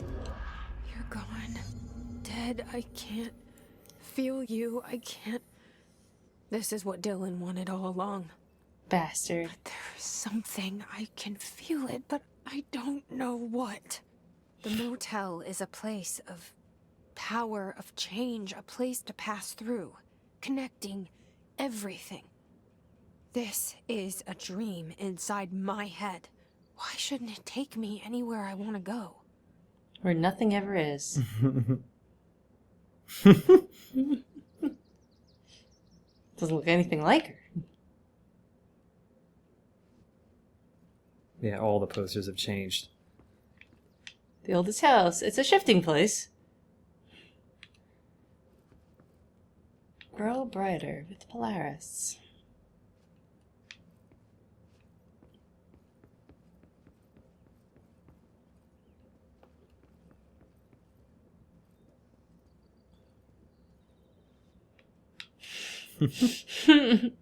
You're gone. Dead. I can't feel you. I can't. This is what Dylan wanted all along. Bastard. But there's something. I can feel it, but I don't know what. The motel is a place of power, of change, a place to pass through, connecting everything. This is a dream inside my head. Why shouldn't it take me anywhere I want to go? Where nothing ever is. Doesn't look anything like her. Yeah, all the posters have changed. The oldest house. It's a shifting place. Grow brighter with Polaris. I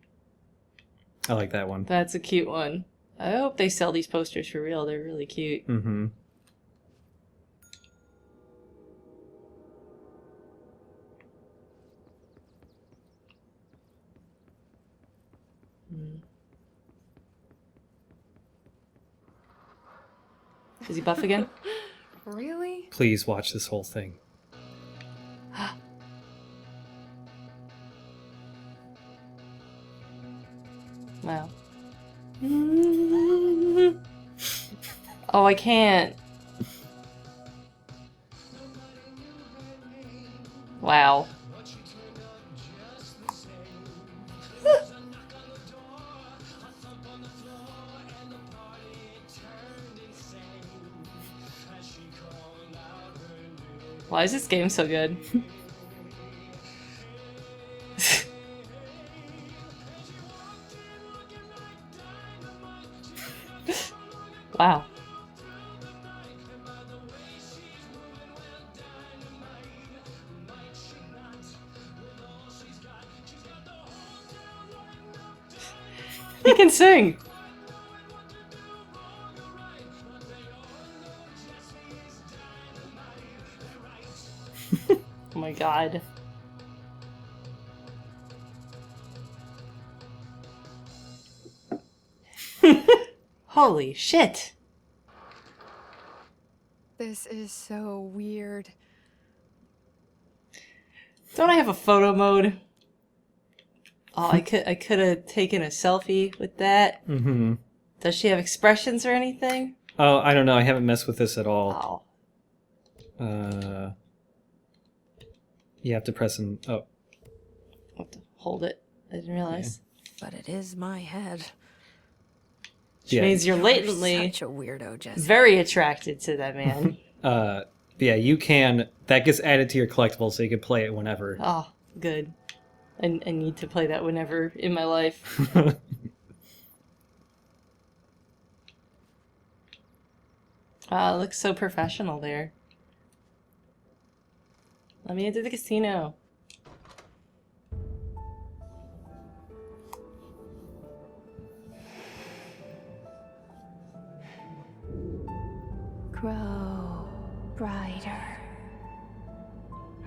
like that one. That's a cute one. I hope they sell these posters for real. They're really cute. Mm-hmm. Is he buff again? Really? Please watch this whole thing. Wow. Oh, I can't. Wow. Why is this game so good? Wow. He can sing. Oh my god. Holy shit. This is so weird. Don't I have a photo mode? Oh, I could have taken a selfie with that. Mm-hmm. Does she have expressions or anything? Oh, I don't know. I haven't messed with this at all. Oh. You have to press and... Oh. I'll have to hold it. I didn't realize. But it is my head. Which means you're latently such a weirdo, Jesse. very attracted to that man. Yeah, you can... That gets added to your collectible so you can play it whenever. Oh, good. I need to play that whenever in my life. Wow, it looks so professional there. Let me into the casino. Grow brighter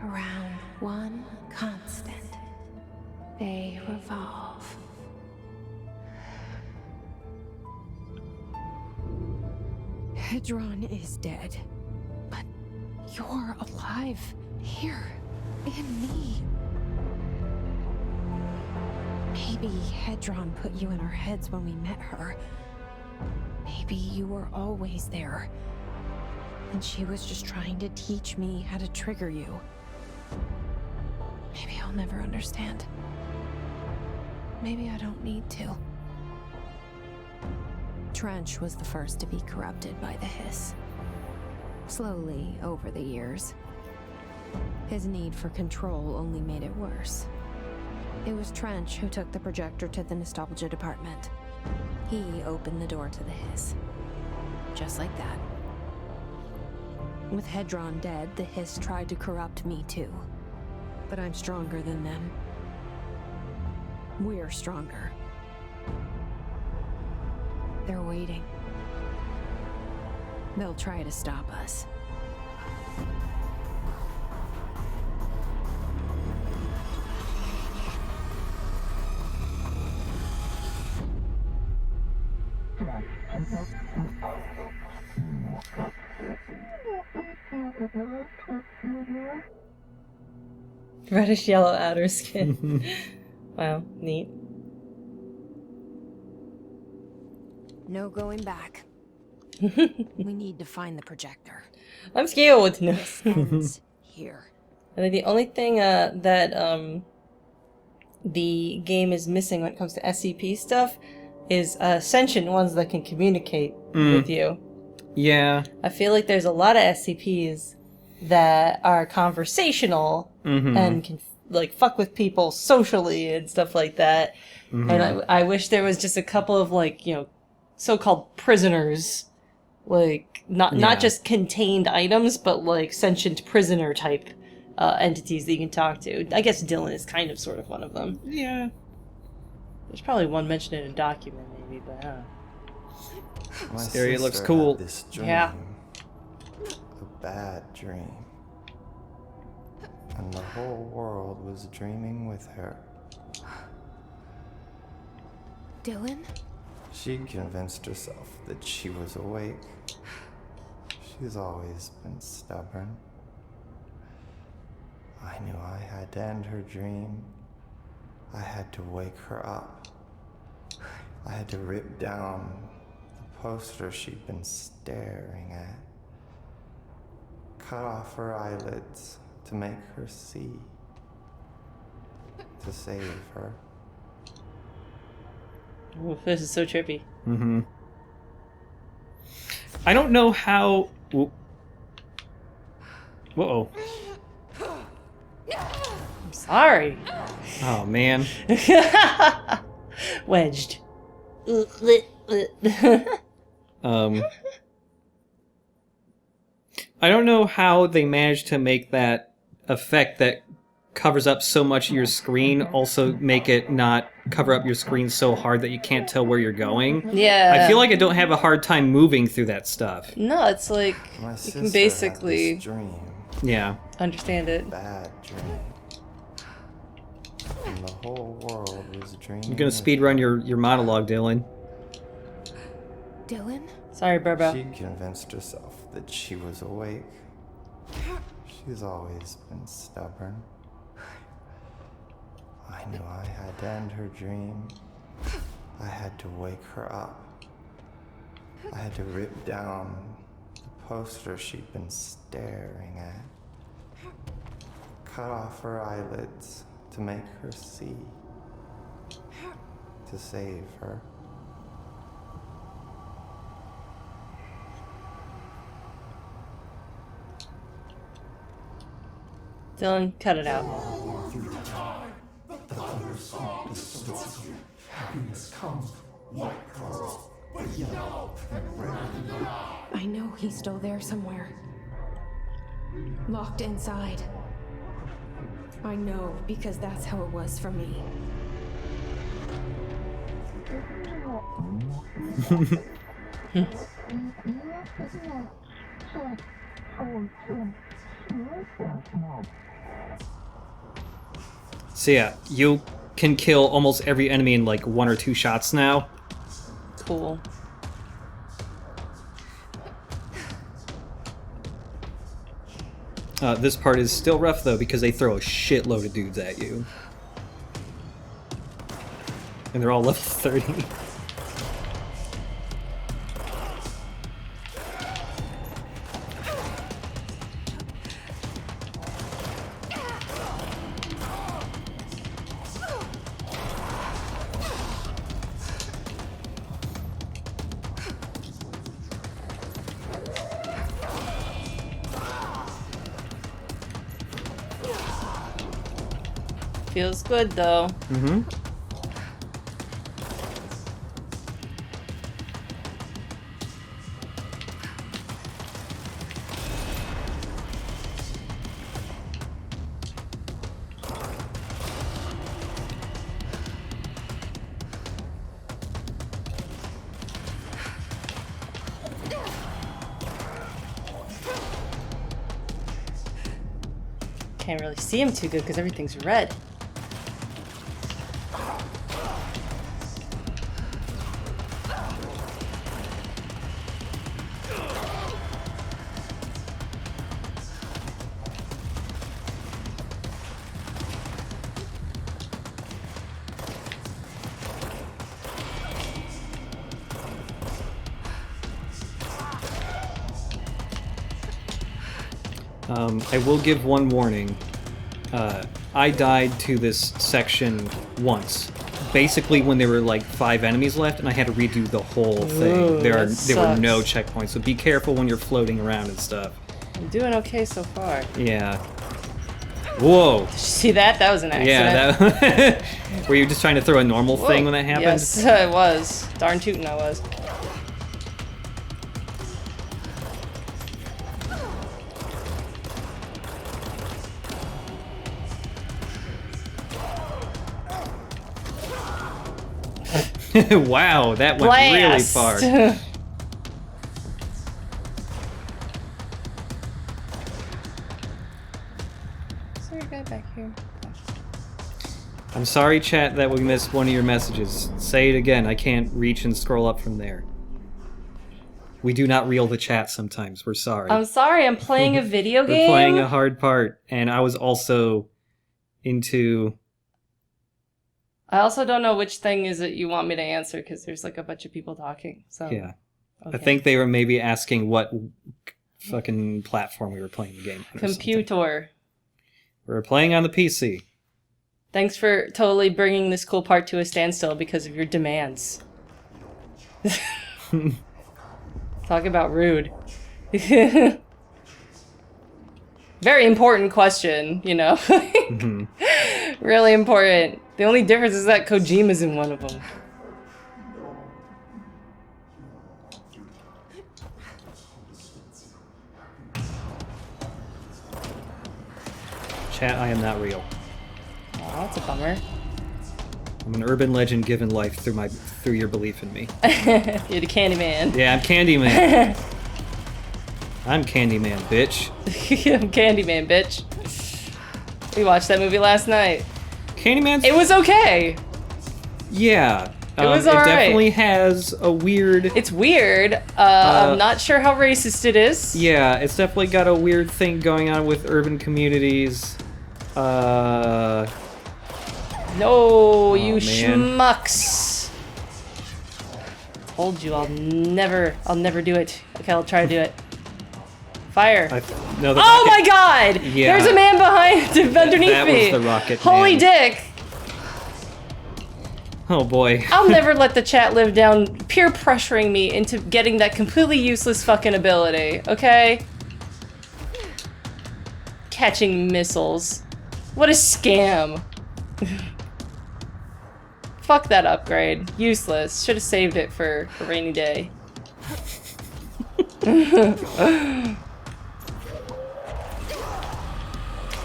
around one constant. They revolve. Hedron is dead, but you're alive here in me. Maybe Hedron put you in our heads when we met her. Maybe you were always there, and she was just trying to teach me how to trigger you. Maybe I'll never understand. Maybe I don't need to. Trench was the first to be corrupted by the hiss. Slowly, over the years. His need for control only made it worse. It was Trench who took the projector to the nostalgia department. He opened the door to the hiss. Just like that. With Hedron dead, the hiss tried to corrupt me too. But I'm stronger than them. We're stronger. They're waiting. They'll try to stop us. Reddish yellow outer skin. Wow, neat. No going back. We need to find the projector. I'm scared. No. This ends here. I think the only thing that the game is missing when it comes to SCP stuff is sentient ones that can communicate with you. Yeah. I feel like there's a lot of SCPs that are conversational and can like fuck with people socially and stuff like that. And I wish there was just a couple of like, you know, so-called prisoners, like not just contained items, but like sentient prisoner type entities that you can talk to. I guess Dylan is kind of sort of one of them. Yeah. There's probably one mentioned in a document, maybe, but My area looks sister cool. had this dream, Yeah. a bad dream. And the whole world was dreaming with her. Dylan? She convinced herself that she was awake. She's always been stubborn. I knew I had to end her dream. I had to wake her up. I had to rip down the poster she'd been staring at. Cut off her eyelids to make her see. To save her. ooh, this is so trippy. I don't know how... Whoa. I'm sorry. Oh, man. Wedged. I don't know how they managed to make that effect that covers up so much of your screen also make it not cover up your screen so hard that you can't tell where you're going. Yeah. I feel like I don't have a hard time moving through that stuff. No, it's like My you sister can basically had this dream, Yeah. understand it. bad dream. And the whole world was dreaming. You're gonna with speedrun your monologue, Dylan. Dylan? Sorry, Burbo. She convinced herself that she was awake. She's always been stubborn. I knew I had to end her dream. I had to wake her up. I had to rip down the poster she'd been staring at. Cut off her eyelids to make her see. To save her. Dylan, cut it out. The thunder song distorts you. Happiness comes, what comes? I know he's still there somewhere. Locked inside. I know, because that's how it was for me. So yeah, you can kill almost every enemy in like 1 or 2 shots now. Cool. This part is still rough though because they throw a shitload of dudes at you. And they're all level 30. Feels good though. Mm-hmm. Can't really see him too good because everything's red. I will give one warning. I died to this section once. Basically when there were like 5 enemies left and I had to redo the whole thing. Ooh, there were no sucks. checkpoints, so be careful when you're floating around and stuff. I'm doing okay so far. Yeah. Whoa. Did you see that? That was an accident. Yeah, that were you just trying to throw a normal thing when that happened? Yes, I was. Darn tootin' I was. Wow, that went really far. Blast! Is there a guy back here? I'm sorry, chat, that we missed one of your messages. Say it again. I can't reach and scroll up from there. We do not reel the chat sometimes. We're sorry. I'm sorry, I'm playing a video game. We're playing a hard part, and I was also into... I also don't know which thing is it you want me to answer because there's like a bunch of people talking. So Yeah. Okay. I think they were maybe asking what fucking platform we were playing the game on. Computer. We were playing on the PC. Thanks for totally bringing this cool part to a standstill because of your demands. Talk about rude. Very important question, you know? Really important. The only difference is that Kojima's in one of them. Chat, I am not real. Oh, that's a bummer. I'm an urban legend given life through your belief in me. You're the Candyman. Yeah, I'm Candyman. I'm Candyman, bitch. I'm Candyman, bitch. We watched that movie last night. Candyman's... It was okay. Yeah. It was It alright. definitely has a weird... It's weird. I'm not sure how racist it is. Yeah, it's definitely got a weird thing going on with urban communities. No, you man. schmucks. Told you I'll never do it. Okay, I'll try to do it. Fire. No, the oh rocket- my god! Yeah. There's a man behind, underneath that me. was the rocket Holy man. dick! Oh boy. I'll never let the chat live down peer pressuring me into getting that completely useless fucking ability, okay? Catching missiles. What a scam. Fuck that upgrade. Useless. Should have saved it for a rainy day.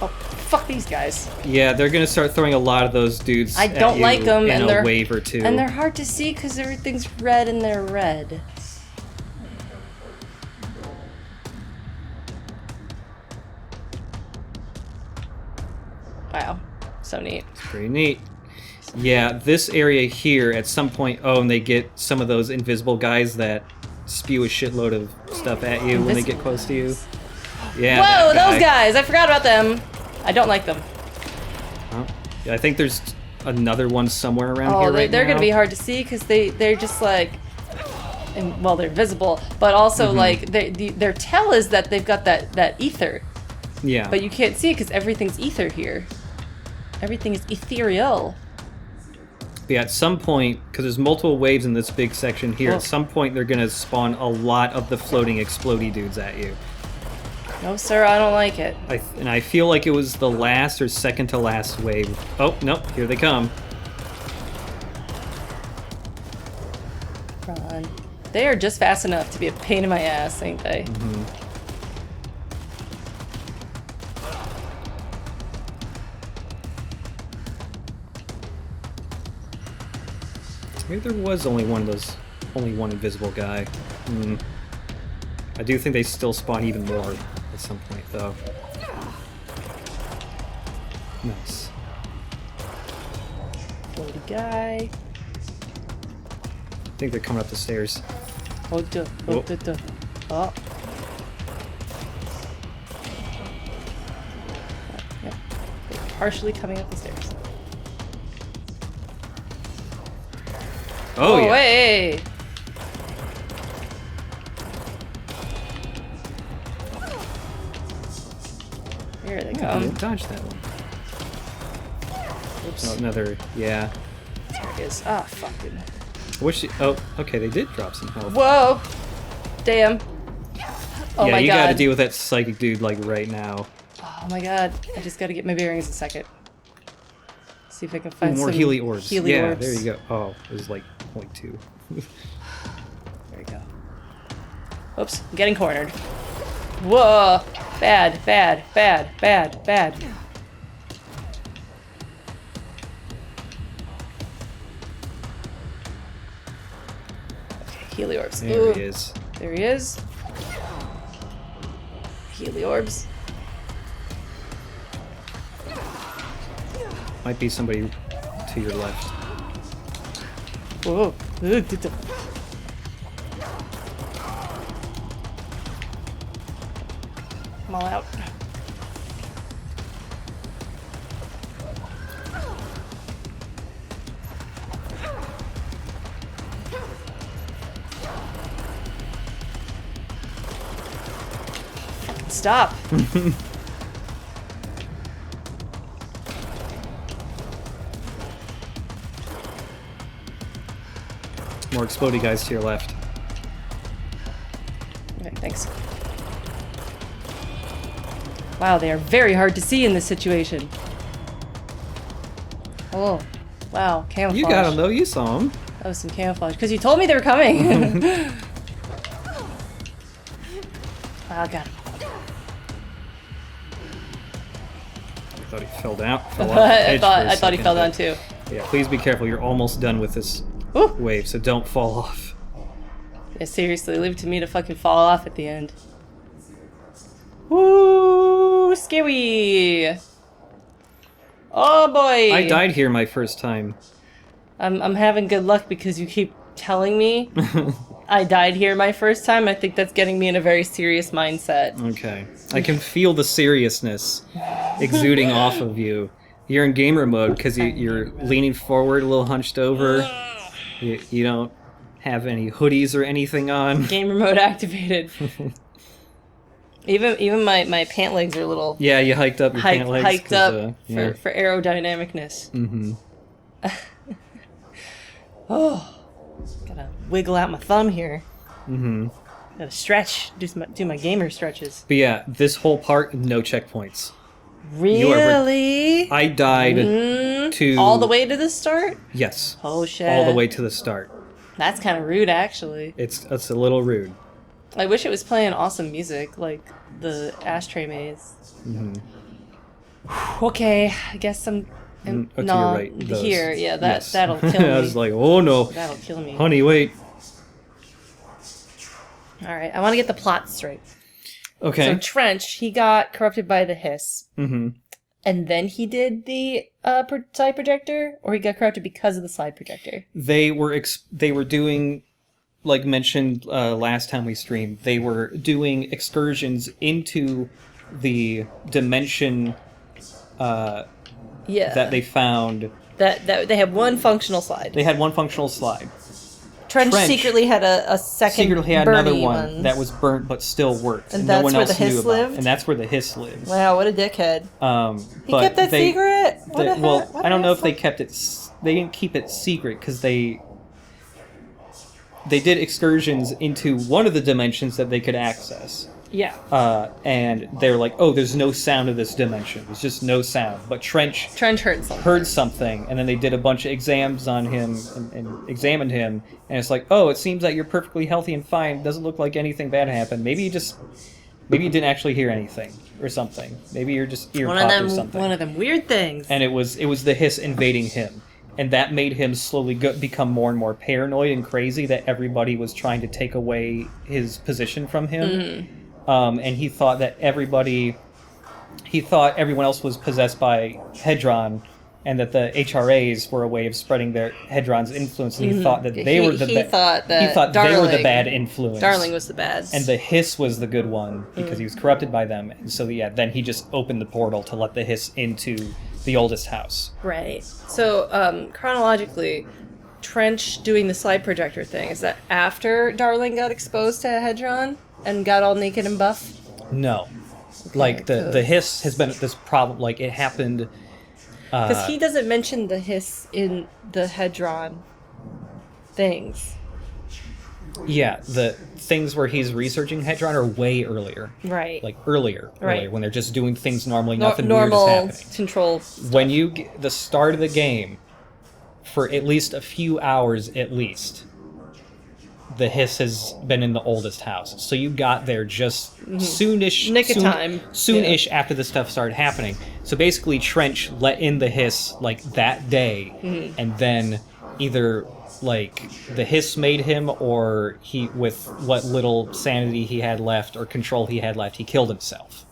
Oh, fuck these guys. Yeah, they're gonna start throwing a lot of those dudes I don't like them, in and a wave or two. And they're hard to see because everything's red and they're red. Wow. So neat. It's pretty neat. Yeah, this area here, at some point, oh, and they get some of those invisible guys that spew a shitload of stuff at you when they get close to you. Yeah. Whoa, those guys! I forgot about them. I don't like them. Oh, yeah, I think there's another one somewhere around here right they're now. gonna be hard to see because they're just like, and, well, they're visible, but also like their tell is that they've got that ether. Yeah. But you can't see it because everything's ether here. Everything is ethereal. Yeah, at some point, because there's multiple waves in this big section here, at some point they're gonna spawn a lot of the floating explodey dudes at you. No, sir, I don't like it. And I feel like it was the last or second to last wave. Oh, nope, here they come. Run. They are just fast enough to be a pain in my ass, ain't they? Maybe there was only one invisible guy. I do think they still spawn even more at some point, though. Nice. Floaty guy. I think they're coming up the stairs. Oh. Yep. They're partially coming up the stairs. Oh, yeah. Hey! Here they come. Dodge that one. Oops. Oh, another, yeah. There it is. Ah, fucking. Oh, okay, they did drop some health. Whoa! Damn. Oh yeah, my you god. gotta deal with that psychic dude, like, right now. Oh my god. I just gotta get my bearings a second. See if I can find more some Healy orbs. Healy yeah, orbs. there you go. Oh, it was like 0.2. There you go. Oops, I'm getting cornered. Whoa! Bad, bad, bad, bad, bad. Okay, Healy orbs. There he is. There he is. Healy orbs. Might be somebody to your left. Whoa. I'm all out. Stop. More explodey guys to your left. Okay, thanks. Wow, they are very hard to see in this situation. Oh, wow, camouflage. You got them though, you saw them. That was some camouflage, because you told me they were coming. I got him. I thought he fell down. I thought he fell down too. Yeah, please be careful. You're almost done with this wave, so don't fall off. Yeah, seriously, leave it to me to fucking fall off at the end. Woo, scary! Oh boy! I died here my first time. I'm having good luck because you keep telling me I died here my first time. I think that's getting me in a very serious mindset. Okay. I can feel the seriousness exuding off of you. You're in gamer mode because you're leaning forward, a little hunched over. You don't have any hoodies or anything on. Gamer mode activated. Even my pant legs are a little... Yeah, you hiked up your pant legs. Hiked up for aerodynamicness. Mm-hmm. Oh, gotta wiggle out my thumb here. Mm-hmm. Gotta stretch, do my gamer stretches. But yeah, this whole part, no checkpoints. Really? I died to all the way to the start. Yes. Oh shit! All the way to the start. That's kind of rude, actually. It's a little rude. I wish it was playing awesome music like the Ashtray Maze. Okay, I guess I'm. To your right. Here, yeah, Yes. that'll kill me. I was like, oh no. That'll kill me. Honey, wait. All right, I want to get the plot straight. Okay. So Trench, he got corrupted by the hiss. Mm-hmm. And then he did the side projector, or he got corrupted because of the side projector? They were doing, like mentioned last time we streamed, they were doing excursions into the dimension that they found. That they had one functional slide. They had one functional slide. Trench secretly had a second. Secretly had another one that was burnt but still worked, and no that's one where else the hiss knew about. lived. And that's where the hiss lived. Wow, what a dickhead! He But kept that secret. Well, I don't know if they kept it. They didn't keep it secret because they did excursions into one of the dimensions that they could access. Yeah. And they're like, oh, there's no sound of this dimension. There's just no sound. But Trench heard something, and then they did a bunch of exams on him and examined him, and it's like, oh, it seems that you're perfectly healthy and fine. Doesn't look like anything bad happened. Maybe you didn't actually hear anything or something. Maybe you're just ear popped or something. One of them weird things. And it was the hiss invading him. And that made him slowly become more and more paranoid and crazy that everybody was trying to take away his position from him. Mm-hmm. And he thought everyone else was possessed by Hedron, and that the HRAs were a way of spreading their Hedron's influence. And he thought that they were they were the bad influence. Darling was the bad, and the hiss was the good one because he was corrupted by them. And so then he just opened the portal to let the hiss into the oldest house. Right. So chronologically, Trench doing the slide projector thing, is that after Darling got exposed to Hedron and got all naked and buff? No. Okay, like the hiss has been this problem, like it happened because he doesn't mention the hiss in the Hedron things. Yeah, the things where he's researching Hedron are way earlier. Right. Like earlier when they're just doing things normally, nothing normal weird is happening. Control. When you get the start of the game, for at least a few hours at least, the hiss has been in the oldest house. So you got there just soonish after the stuff started happening. So basically Trench let in the hiss like that day, and then either like the hiss made him, or he, with what little sanity he had left or control he had left, he killed himself.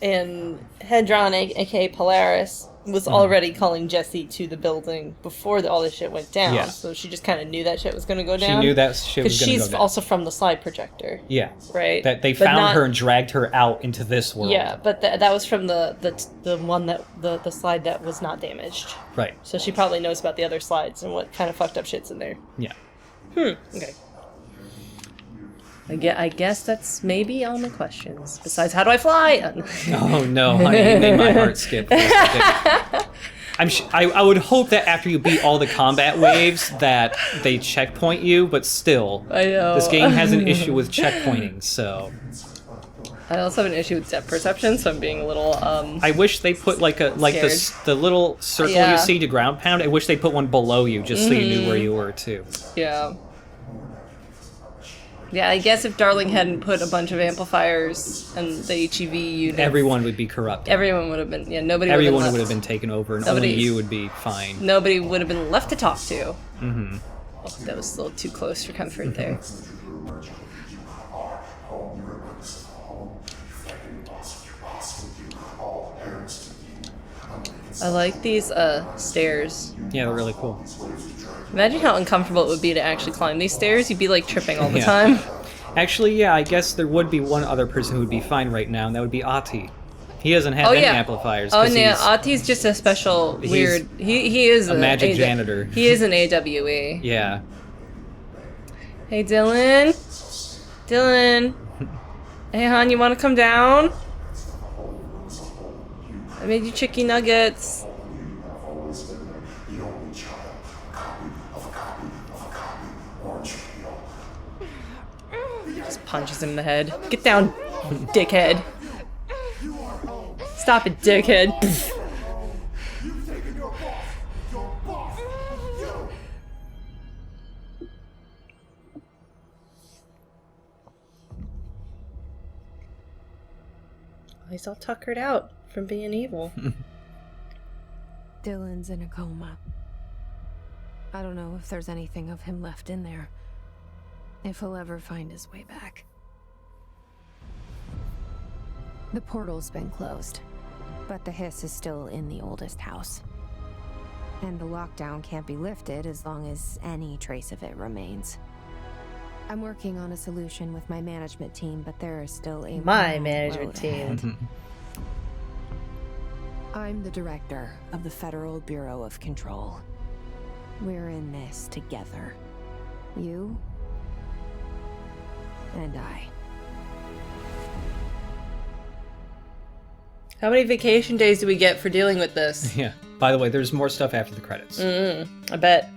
And Hedron, aka Polaris, was already calling Jesse to the building before all this shit went down. Yeah. So she just kind of knew that shit was going to go down. She knew that shit was going to go down. Because she's also from the slide projector. Yeah. Right? That they found her and dragged her out into this world. Yeah, but that was from the one that the slide that was not damaged. Right. So she probably knows about the other slides and what kind of fucked up shit's in there. Yeah. Okay. I guess that's maybe all my questions. Besides, how do I fly? Oh no, honey, you made my heart skip. I would hope that after you beat all the combat waves that they checkpoint you, but still, I know. This game has an issue with checkpointing, so. I also have an issue with depth perception, so I'm being a little I wish they put like the little circle you see to ground pound. I wish they put one below you just so you knew where you were too. Yeah. Yeah, I guess if Darling hadn't put a bunch of amplifiers and the HEV units, everyone would be corrupted. Everyone would have been, everyone would have been taken over, and only you would be fine. Nobody would have been left to talk to. Mm-hmm. Oh, that was a little too close for comfort there. I like these stairs. Yeah, they're really cool. Imagine how uncomfortable it would be to actually climb these stairs. You'd be like tripping all the time. Actually, yeah, I guess there would be one other person who would be fine right now, and that would be Ati. He doesn't have any amplifiers. Oh, yeah, Ati's just a special weird... He is a magic janitor. He is an AWE. Yeah. Hey, Dylan. Dylan. Hey, hon, you want to come down? I made you chicken nuggets. Just punches him in the head. Get down, dickhead. Stop it, dickhead. He's all tuckered out from being evil. Dylan's in a coma. I don't know if there's anything of him left in there. If he'll ever find his way back. The portal's been closed, but the hiss is still in the oldest house. And the lockdown can't be lifted as long as any trace of it remains. I'm working on a solution with my management team, but there is still a My management team. I'm the director of the Federal Bureau of Control. We're in this together. You and I. How many vacation days do we get for dealing with this? Yeah. By the way, there's more stuff after the credits. I bet.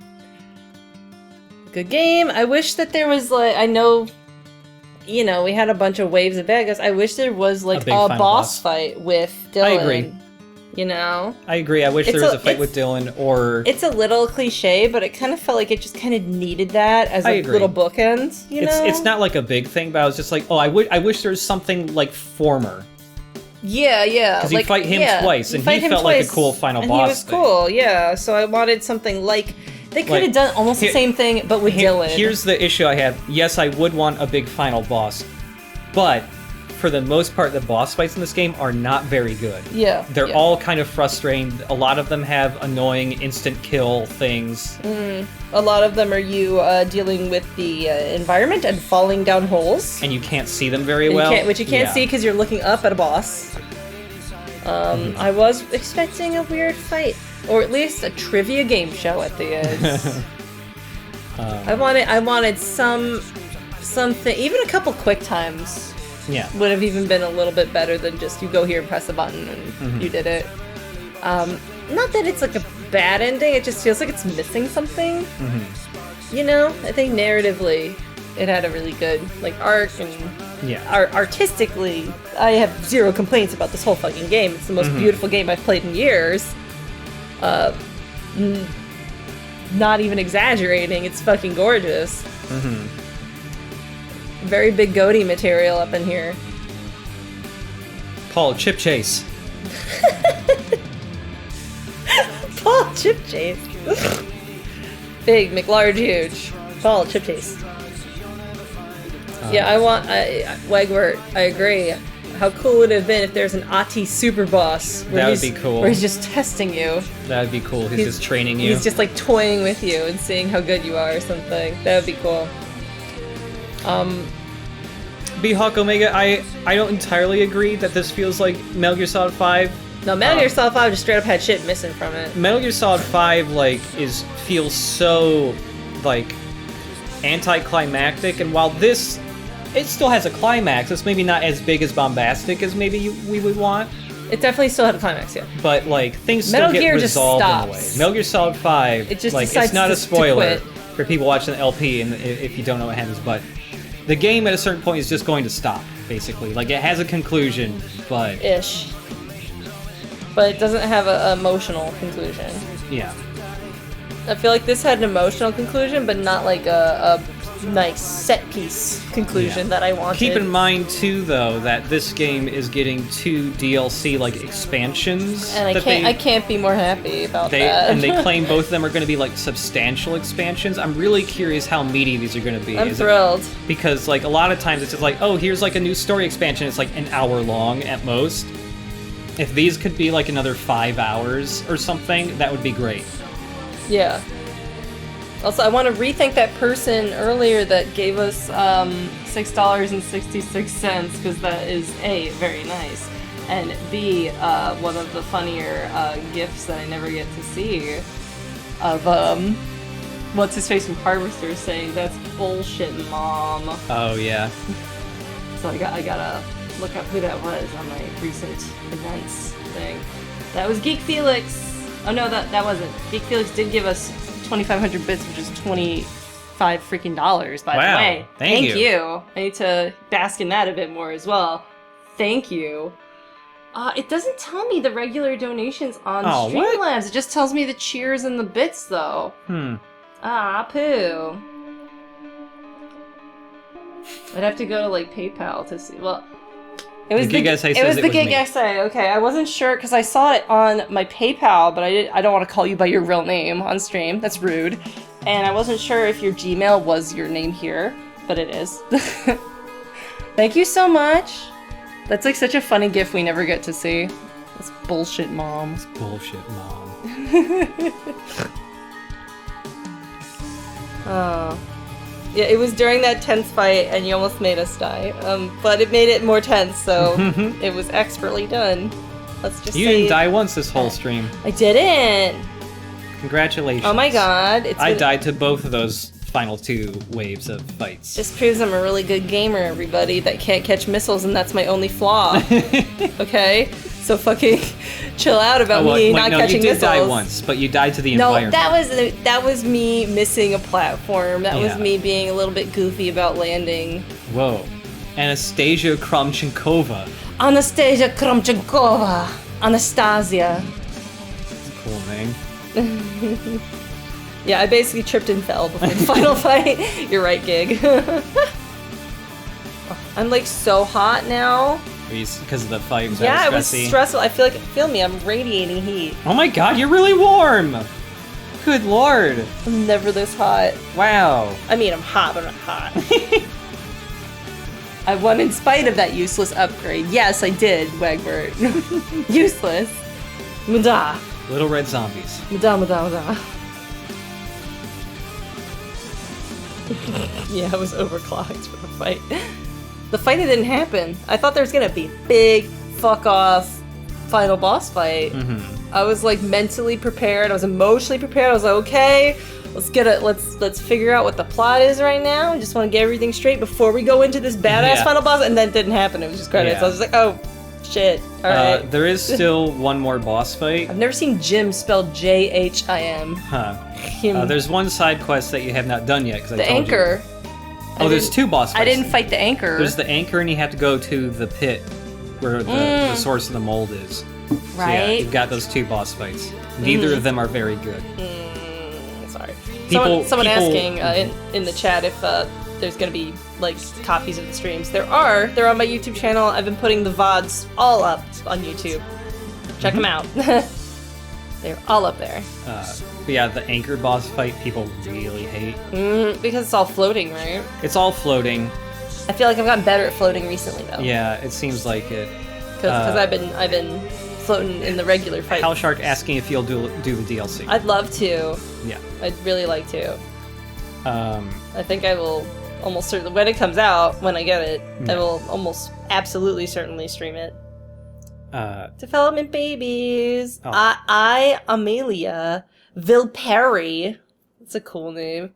Good game. I wish that there was like, I know, you know, we had a bunch of waves of bad guys. I wish there was like a boss fight with Dylan. I agree. You know? I agree. I wish there was a fight with Dylan or... It's a little cliche, but it kind of felt like it just kind of needed that as a little bookend, you know? It's not like a big thing, but I was just like, oh, I wish there was something like Former. Yeah. Because you fight him twice, and he felt like a cool final boss. He was cool, yeah. So I wanted something like... They could have done almost the same thing, but with Dylan. Here's the issue I have. Yes, I would want a big final boss, but for the most part, the boss fights in this game are not very good. Yeah. They're all kind of frustrating. A lot of them have annoying instant kill things. A lot of them are you dealing with the environment and falling down holes. And you can't see them very well. Which you can't see because you're looking up at a boss. I was expecting a weird fight. Or at least a trivia game show at the end. I wanted something, even a couple quick times. Yeah. Would have even been a little bit better than just you go here and press a button and you did it. Not that it's like a bad ending, it just feels like it's missing something. You know? I think narratively it had a really good like arc and artistically I have zero complaints about this whole fucking game. It's the most beautiful game I've played in years. Not even exaggerating, it's fucking gorgeous. Very big goatee material up in here. Paul, chip chase. Paul, chip chase. Big, McLarge, huge. Paul, chip chase. Yeah, Wegwert, I agree. How cool would it have been if there's an Ati super boss? That would be cool. Where he's just testing you. That would be cool. He's just training you. He's just like toying with you and seeing how good you are or something. That would be cool. B-Hawk Omega, I don't entirely agree that this feels like Metal Gear Solid 5. No, Metal Gear Solid 5 just straight up had shit missing from it. Metal Gear Solid 5 like feels so like anticlimactic, and while this it still has a climax, it's maybe not as big as bombastic as maybe we would want. It definitely still had a climax, yeah. But like things still get resolved in a way. Metal Gear Solid 5, it just like it's not a spoiler for people watching the LP, and if you don't know what happens, but the game at a certain point is just going to stop, basically. Like it has a conclusion, but ish. But it doesn't have an emotional conclusion. Yeah. I feel like this had an emotional conclusion, but not like a nice set piece conclusion that I wanted. Keep in mind too, though, that this game is getting 2 DLC like expansions, and I can't be more happy about that. And they claim both of them are going to be like substantial expansions. I'm really curious how meaty these are going to be. I'm thrilled because like a lot of times it's just like, oh, here's like a new story expansion. It's like an hour long at most. If these could be like another 5 hours or something, that would be great. Yeah. Also, I want to rethank that person earlier that gave us $6.66 because that is A, very nice, and B, one of the funnier gifts that I never get to see of what's his face from Harvester saying that's bullshit, Mom. Oh yeah. So I gotta look up who that was on my recent events thing. That was Geek Felix. Oh no, that wasn't. Geek Felix did give us 2,500 bits, which is $25 freaking dollars, by the way. Thank you. I need to bask in that a bit more as well. Thank you. It doesn't tell me the regular donations on Streamlabs. It just tells me the cheers and the bits, though. Ah, poo. I'd have to go to, like, PayPal to see. Well, It was the gig essay. Okay, I wasn't sure because I saw it on my PayPal, but I don't want to call you by your real name on stream. That's rude. And I wasn't sure if your Gmail was your name here, but it is. Thank you so much. That's like such a funny gif we never get to see. That's bullshit, Mom. It's bullshit, Mom. Oh. Yeah, it was during that tense fight, and you almost made us die. But it made it more tense, so it was expertly done. Let's just You didn't die once this whole stream. I didn't! Congratulations. Oh my god. I died to both of those final 2 waves of fights. Just proves I'm a really good gamer, everybody, that can't catch missiles, and that's my only flaw. Okay? So fucking chill out about me not catching missiles. You did die once, but you died to the environment. No, that was me missing a platform. That was me being a little bit goofy about landing. Whoa. Anastasia Kromchenkova. Anastasia Kromchenkova. Anastasia. That's a cool name. Yeah, I basically tripped and fell before the final fight. You're right, Gig. I'm like so hot now. Because of the fight was it was stressful. Feel me, I'm radiating heat. Oh my god, you're really warm! Good lord. I'm never this hot. Wow. I mean, I'm hot, but I'm not hot. I won in spite of that useless upgrade. Yes, I did, Wagbert. Useless. Muda. Little red zombies. Muda. Yeah, I was overclocked for the fight. The fight didn't happen. I thought there was gonna be a big fuck off final boss fight. I was like mentally prepared. I was emotionally prepared. I was like, okay, let's figure out what the plot is right now. I just want to get everything straight before we go into this badass final boss. And then it didn't happen. It was just credits. I was just like, oh shit. All right. There is still one more boss fight. I've never seen Jim spelled Jhim. Huh. There's one side quest that you have not done yet. The anchor. Oh, there's 2 boss fights. I didn't fight the anchor. There's the anchor, and you have to go to the pit where the source of the mold is. Right. So yeah, you've got those 2 boss fights. Neither of them are very good. Sorry. Someone asking in the chat if there's gonna be like copies of the streams. They're on my YouTube channel. I've been putting the VODs all up on YouTube. Check them out. They're all up there. But yeah, the anchor boss fight people really hate. Because it's all floating, right? It's all floating. I feel like I've gotten better at floating recently, though. Yeah, it seems like it. Because I've been floating in the regular fight. Hal Shark asking if you'll do the DLC. I'd love to. Yeah. I'd really like to. I think I will almost certainly, when it comes out, when I get it, I will almost absolutely certainly stream it. Development babies. Oh. I Amelia Vilperi. That's a cool name.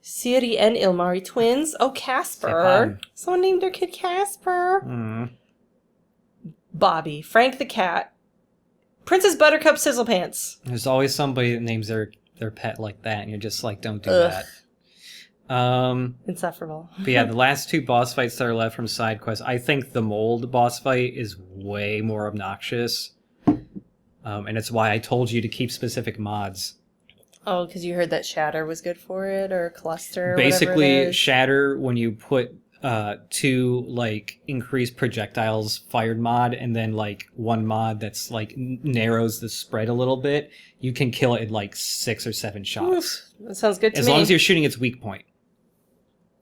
Siri and Ilmari twins. Oh, Casper. Someone named their kid Casper. Bobby. Frank the cat. Princess Buttercup Sizzlepants. There's always somebody that names their pet like that, and you're just like, don't do that. Insufferable. But yeah, the last 2 boss fights that are left from side quests, I think the mold boss fight is way more obnoxious. And it's why I told you to keep specific mods. Oh, because you heard that Shatter was good for it, or Cluster, or basically, Shatter, when you put 2 like increased projectiles fired mod, and then like 1 mod that's like narrows the spread a little bit, you can kill it in like 6 or 7 shots. That sounds good to me. As long as you're shooting its weak point.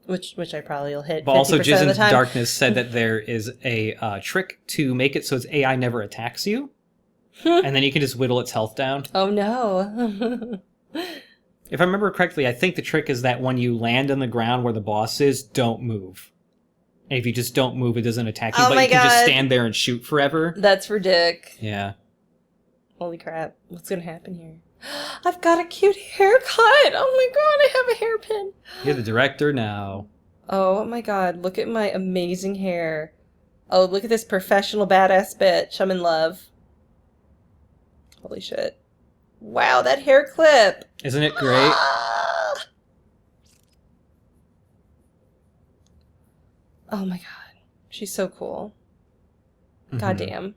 Which I probably will hit. But also, Jizz into Darkness said that there is a trick to make it so its AI never attacks you, and then you can just whittle its health down. Oh no. If I remember correctly, I think the trick is that when you land on the ground where the boss is, don't move. And if you just don't move, it doesn't attack you, but you can just stand there and shoot forever. That's for dick. Yeah. Holy crap. What's gonna happen here? I've got a cute haircut! Oh my god, I have a hairpin! You're the director now. Oh my god, look at my amazing hair. Oh, look at this professional badass bitch. I'm in love. Holy shit. Wow, that hair clip! Isn't it great? Oh my god. She's so cool. Goddamn.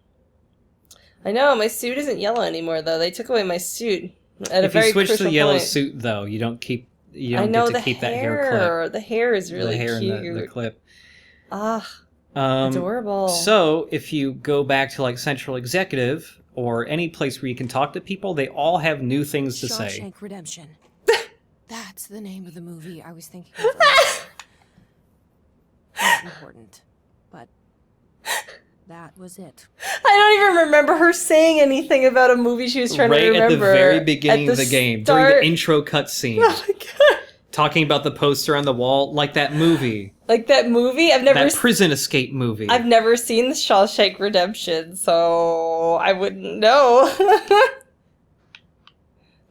I know, my suit isn't yellow anymore, though. They took away my suit at a very crucial point. If you switch to the yellow suit, though, you don't get to keep that hair clip. The hair is really cute. The hair and the clip. Ah. Adorable. So if you go back to like Central Executive or any place where you can talk to people, they all have new things to say. Shawshank Redemption. That's the name of the movie I was thinking of. Not important, but that was it. I don't even remember her saying anything about a movie she was trying to remember. Right at the very beginning of the game, during the intro cutscene. Oh my god. Talking about the poster on the wall, like that movie. Like that movie? That prison escape movie. I've never seen the Shawshank Redemption, so I wouldn't know.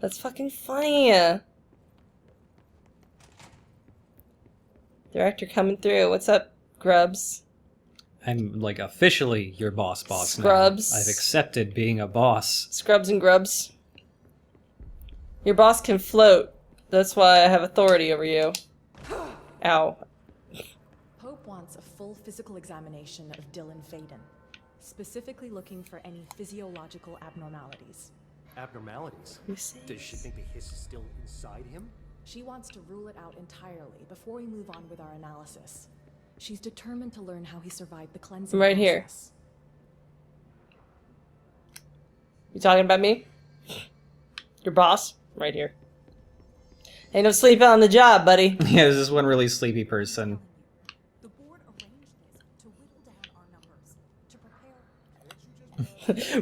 That's fucking funny. Director coming through. What's up, Grubs? I'm like officially your boss Scrubs. now. I've accepted being a boss. Scrubs and Grubs. Your boss can float. That's why I have authority over you. Ow. Pope wants a full physical examination of Dylan Faden, specifically looking for any physiological abnormalities. Abnormalities? Does she think the hiss is still inside him? She wants to rule it out entirely before we move on with our analysis. She's determined to learn how he survived the cleansing right process. Here. You talking about me? Your boss? Right here. Ain't no sleeping on the job, buddy. Yeah, this is one really sleepy person. The board arranged this to whittle down our numbers, to prepare.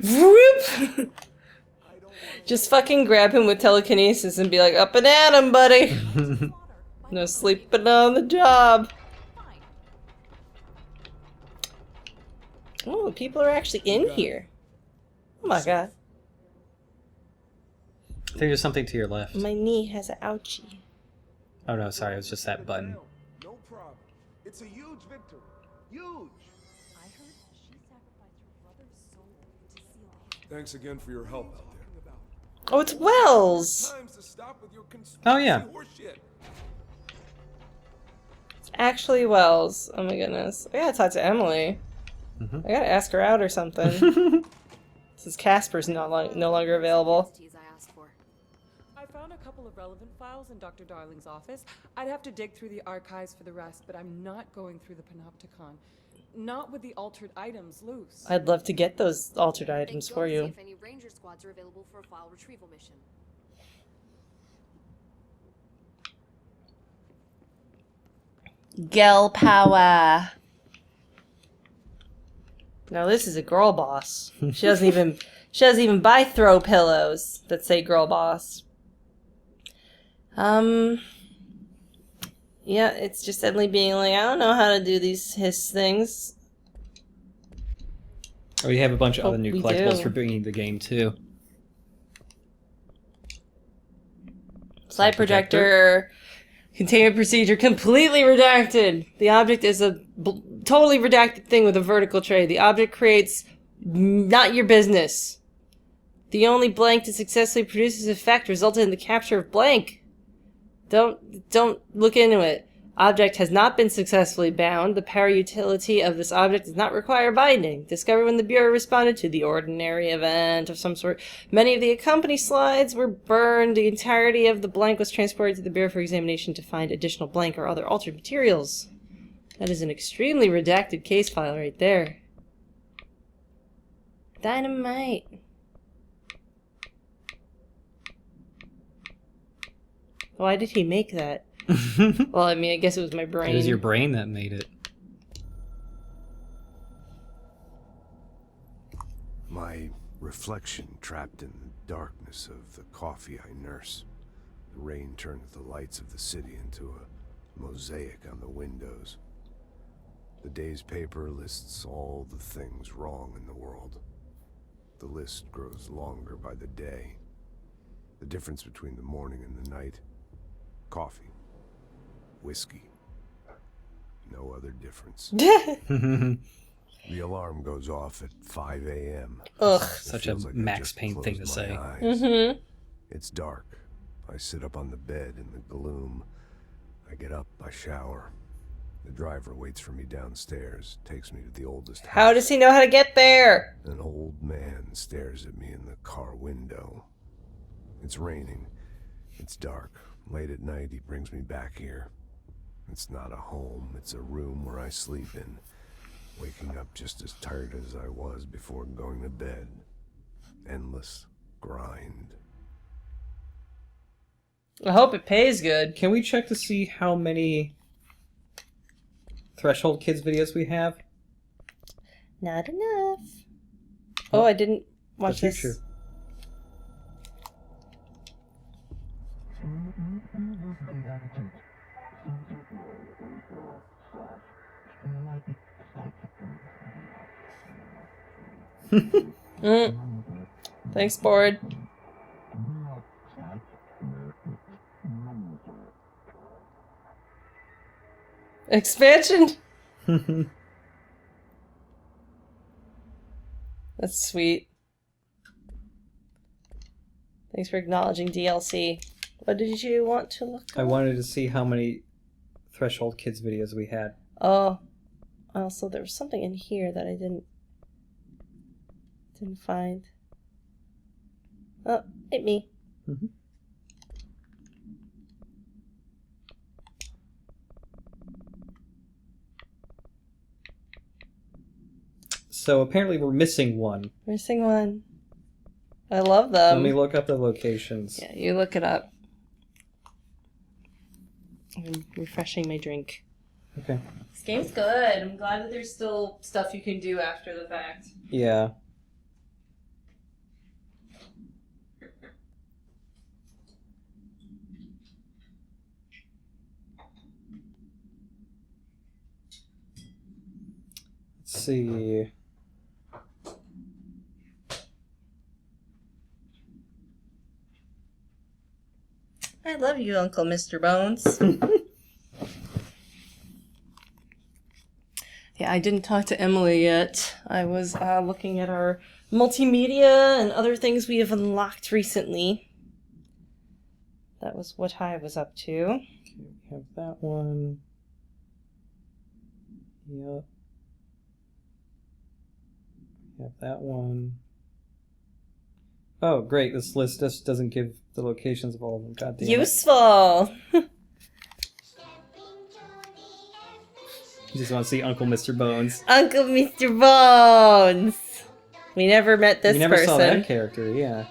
Whoop! Just fucking grab him with telekinesis and be like, up and at him, buddy. No sleeping on the job. Oh, people are actually in here. Oh my god. I think there's something to your left. My knee has an ouchie. Oh no, sorry, it was just that button. No problem. It's a huge victory. Huge. I heard she sacrificed her brother's soul to seal it. Thanks again for your help out there. Oh, it's Wells. Oh yeah. It's actually Wells. Oh my goodness. I gotta talk to Emily. I gotta ask her out or something. Since Casper's no longer available. I found a couple of relevant files in Dr. Darling's office. I'd have to dig through the archives for the rest, but I'm not going through the Panopticon. Not with the altered items loose. I'd love to get those altered items for you. See if any ranger squads are available for a file retrieval mission. Girl power. Now this is a girl boss. She doesn't even buy throw pillows that say girl boss. Yeah, it's just Emily being like, I don't know how to do these hiss things. Oh, we have a bunch of other new collectibles for bringing the game too. Slide projector. Containment procedure completely redacted. The object is a totally redacted thing with a vertical tray. The object creates not your business. The only blank to successfully produce this effect resulted in the capture of blank. Don't look into it. Object has not been successfully bound. The power utility of this object does not require binding. Discovered when the Bureau responded to the ordinary event of some sort. Many of the accompanying slides were burned. The entirety of the blank was transported to the Bureau for examination to find additional blank or other altered materials. That is an extremely redacted case file right there. Dynamite. Why did he make that? Well, I mean, I guess it was my brain. It was your brain that made it. My reflection trapped in the darkness of the coffee I nurse. The rain turns the lights of the city into a mosaic on the windows. The day's paper lists all the things wrong in the world. The list grows longer by the day. The difference between the morning and the night. Coffee. Whiskey. No other difference. The alarm goes off at 5 a.m. Ugh. Such a Max Payne thing to say. It's dark. I sit up on the bed in the gloom. I get up, I shower. The driver waits for me downstairs, takes me to the oldest house. How does he know how to get there? An old man stares at me in the car window. It's raining. It's dark. Late at night, he brings me back here. It's not a home. It's a room where I sleep in. Waking up just as tired as I was before going to bed. Endless grind. I hope it pays good. Can we check to see how many Threshold Kids videos we have? Not enough. Oh, I didn't watch this. Future. Thanks, board. Expansion? That's sweet. Thanks for acknowledging DLC. What did you want to look up? I wanted to see how many Threshold Kids videos we had. Oh. Also, there was something in here that I didn't find. Oh, hit me. Mm-hmm. So apparently we're missing one. Missing one. I love them. Let me look up the locations. Yeah, you look it up. I'm refreshing my drink. Okay. This game's good. I'm glad that there's still stuff you can do after the fact. Yeah. Let's see. I love you, Uncle Mr. Bones. Yeah, I didn't talk to Emily yet. I was looking at our multimedia and other things we have unlocked recently. That was what I was up to. Okay, we have that one. Yep. We have that one. Oh, great. This list just doesn't give the locations of all of them. God damn it. Useful! You just want to see Uncle Mr. Bones. Uncle Mr. Bones! We never met this person. We never saw that character, yeah.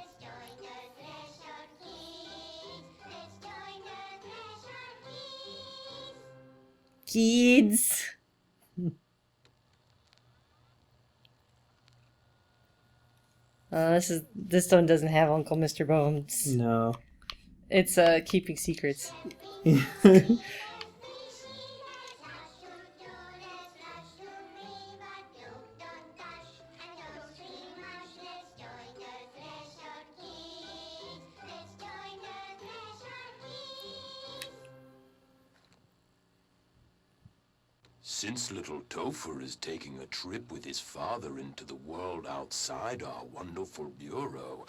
Kids. This one doesn't have Uncle Mr. Bones. No. It's keeping secrets. Since little Topher is taking a trip with his father into the world outside our wonderful bureau,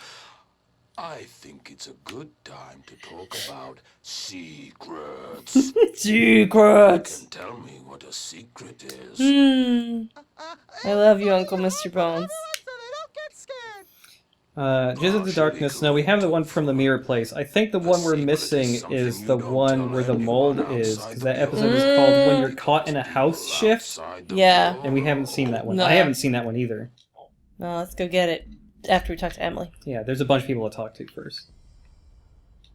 I think it's a good time to talk about secrets. Secrets! You can tell me what a secret is. I love you, Uncle Mr. Bones. Jizz of the Darkness. No, we have the one from the Mirror Place. I think the one we're missing is the one where the mold is, because that episode is called When You're Caught in a House Shift. Yeah. And we haven't seen that one. No. I haven't seen that one either. No, let's go get it after we talk to Emily. Yeah, there's a bunch of people to talk to first.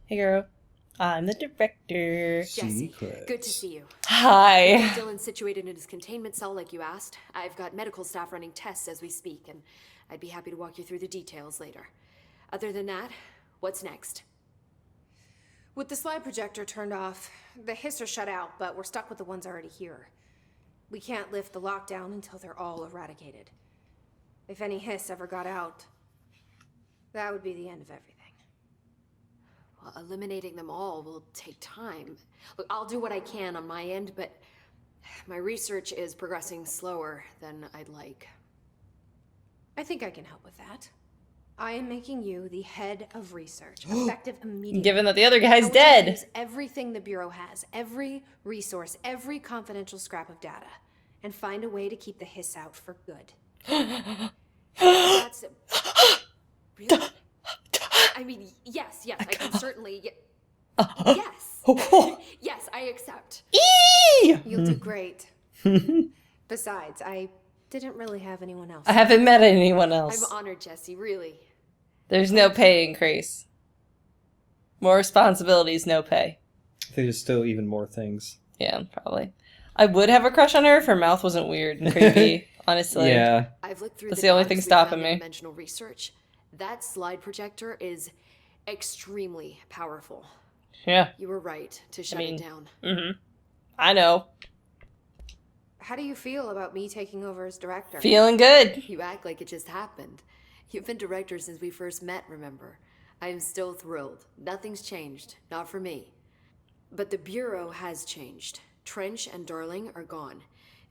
Hey, girl. I'm the director. Jesse, good to see you. Hi. Dylan's situated in his containment cell like you asked. I've got medical staff running tests as we speak, and I'd be happy to walk you through the details later. Other than that, what's next? With the slide projector turned off, the hiss are shut out, but we're stuck with the ones already here. We can't lift the lockdown until they're all eradicated. If any hiss ever got out, that would be the end of everything. Well, eliminating them all will take time. Look, I'll do what I can on my end, but my research is progressing slower than I'd like. I think I can help with that. I am making you the head of research, effective immediately. Given that the other guy's I want dead. you to use everything the Bureau has, every resource, every confidential scrap of data, and find a way to keep the hiss out for good. That's really? I mean, yes, I can certainly. Yes, yes, I accept. You'll do great. Besides, I didn't really have anyone else. I haven't met anyone else. I'm honored, Jesse, really. There's no pay increase. More responsibilities, no pay. I think there's still even more things. Yeah, probably. I would have a crush on her if her mouth wasn't weird and creepy, honestly. Yeah. I've looked through That's the only thing stopping me. Dimensional research. That slide projector is extremely powerful. Yeah. You were right to shut it down. Mm-hmm. I know. How do you feel about me taking over as director? Feeling good. You act like it just happened. You've been director since we first met, remember? I am still thrilled. Nothing's changed. Not for me. But the Bureau has changed. Trench and Darling are gone.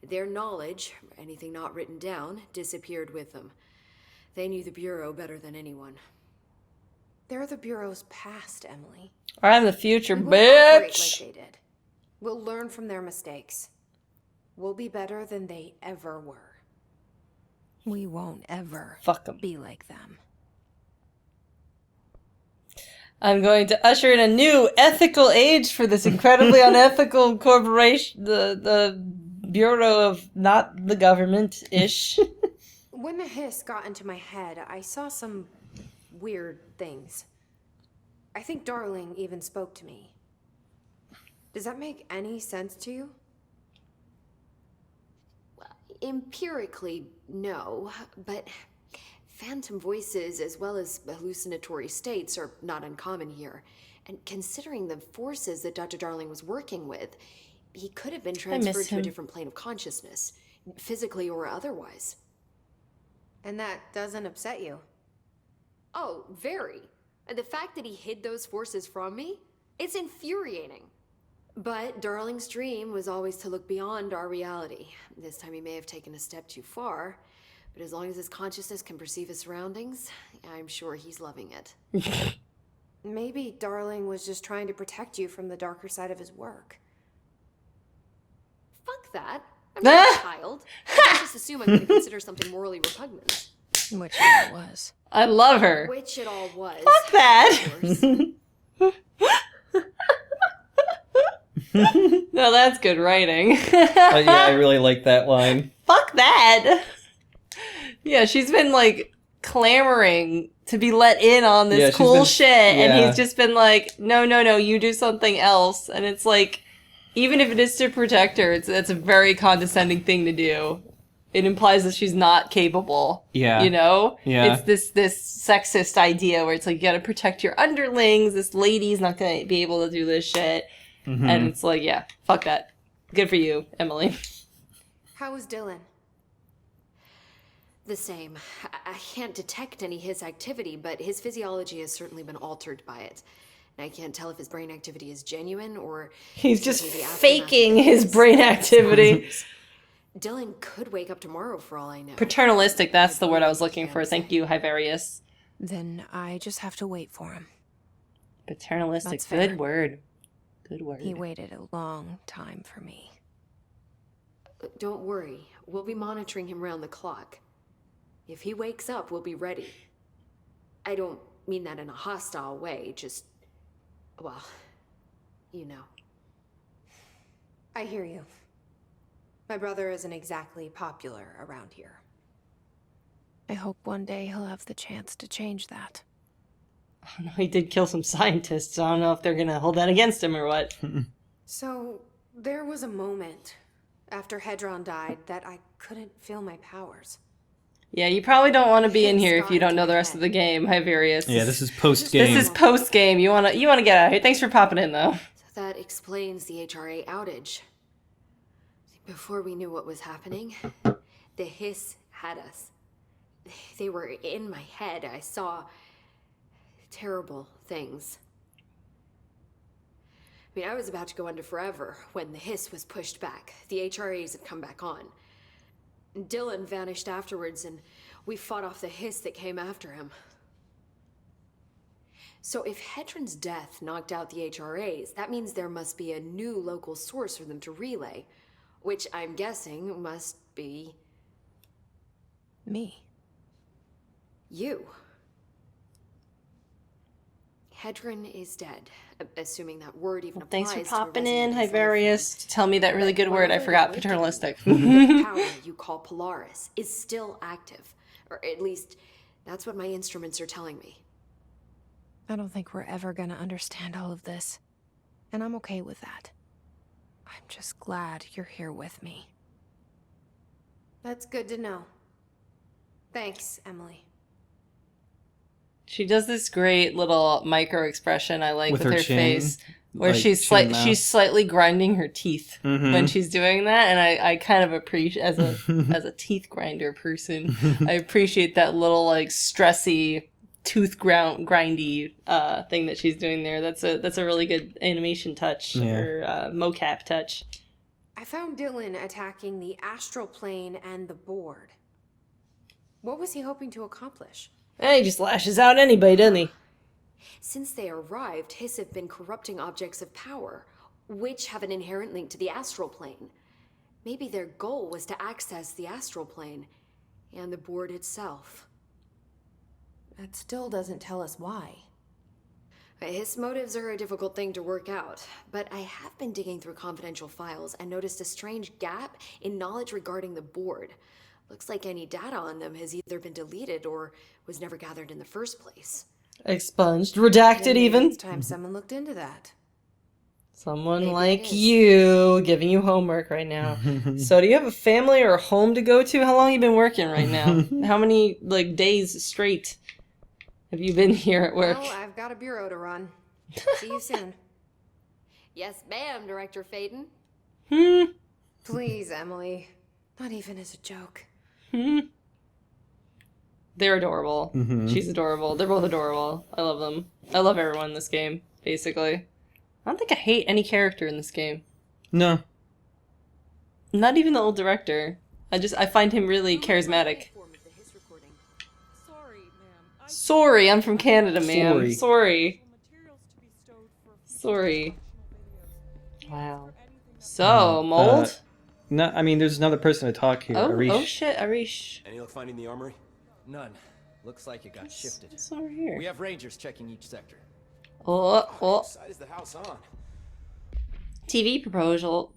Their knowledge, anything not written down, disappeared with them. They knew the Bureau better than anyone. They're the Bureau's past, Emily. I'm the future, We won't operate bitch. like they did. We'll learn from their mistakes. We'll be better than they ever were. We won't ever be like them. I'm going to usher in a new ethical age for this incredibly unethical corporation, the Bureau of not the government-ish. When the hiss got into my head, I saw some weird things. I think Darling even spoke to me. Does that make any sense to you? Empirically, no, but phantom voices as well as hallucinatory states are not uncommon here. And considering the forces that Dr. Darling was working with, he could have been transferred to a different plane of consciousness, physically or otherwise. And that doesn't upset you? Oh, very. The fact that he hid those forces from me, it's infuriating. But Darling's dream was always to look beyond our reality. This time he may have taken a step too far, but as long as his consciousness can perceive his surroundings, I'm sure he's loving it. Maybe Darling was just trying to protect you from the darker side of his work. Fuck that. I'm not a child. I can't just assume I'm going to consider something morally repugnant. Which it was. I love her. Which it all was. Fuck that. No, that's good writing. Yeah, I really like that line. Fuck that. Yeah, she's been like clamoring to be let in on this cool shit, and he's just been like, no, you do something else. And it's like, even if it is to protect her, it's a very condescending thing to do. It implies that she's not capable. Yeah. You know? Yeah. It's this sexist idea where it's like, you gotta protect your underlings. This lady's not gonna be able to do this shit. Mm-hmm. And it's like, yeah, fuck that. Good for you, Emily. How was Dylan? The same. I can't detect any his activity, but his physiology has certainly been altered by it. And I can't tell if his brain activity is genuine or... He's just faking his brain activity. Dylan could wake up tomorrow for all I know. Paternalistic, that's the word I was looking for. Thank you, Hivarius. Then I just have to wait for him. Paternalistic, That's fair. good word. Good word. He waited a long time for me. Don't worry. We'll be monitoring him round the clock. If he wakes up, we'll be ready. I don't mean that in a hostile way, just... well, you know. I hear you. My brother isn't exactly popular around here. I hope one day he'll have the chance to change that. Oh, no, he did kill some scientists. I don't know if they're gonna hold that against him or what. So, there was a moment after Hedron died that I couldn't feel my powers. Yeah, you probably don't want to be in here if you don't know the rest of the game, Hivarius. Yeah, this is post-game. This is post-game. You wanna get out of here. Thanks for popping in, though. So that explains the HRA outage. Before we knew what was happening, the hiss had us. They were in my head. I saw terrible things. I mean, I was about to go under forever when the hiss was pushed back. The HRAs had come back on. Dylan vanished afterwards, and we fought off the hiss that came after him. So if Hedron's death knocked out the HRAs, that means there must be a new local source for them to relay, which I'm guessing must be... me. You. Hedron is dead, assuming that word even Thanks applies for to a popping in, resident of his Hivarius, to tell me that really good word I whatever forgot, awakened paternalistic. the power you call Polaris is still active. Or at least, that's what my instruments are telling me. I don't think we're ever gonna understand all of this. And I'm okay with that. I'm just glad you're here with me. That's good to know. Thanks, Emily. She does this great little micro expression I like with her chin, face, where like she's slightly grinding her teeth when she's doing that, and I kind of appreciate as a teeth grinder person, I appreciate that little like stressy tooth grindy thing that she's doing there. That's a really good animation touch or mocap touch. I found Dylan attacking the astral plane and the board. What was he hoping to accomplish? He just lashes out anybody, doesn't he? Since they arrived, Hiss have been corrupting objects of power, which have an inherent link to the astral plane. Maybe their goal was to access the astral plane and the board itself. That still doesn't tell us why. His motives are a difficult thing to work out, but I have been digging through confidential files and noticed a strange gap in knowledge regarding the board. Looks like any data on them has either been deleted or was never gathered in the first place. Expunged, redacted even. It's time someone looked into that. Someone Maybe like you giving you homework right now. So do you have a family or a home to go to? How long have you been working right now? How many days straight have you been here at work? Well, I've got a bureau to run. See you soon. Yes, ma'am, Director Faden. Please, Emily. Not even as a joke. They're adorable. She's adorable. They're both adorable. I love them. I love everyone in this game, basically. I don't think I hate any character in this game. No. Not even the old director. I find him really charismatic. Sorry, I'm from Canada, ma'am. Sorry. Wow. So, mold? No, I mean, there's another person to talk here. Oh shit, Arish. Any luck finding the armory? None. Looks like it got shifted. It's over here. We have rangers checking each sector. What side is the house on? TV proposal.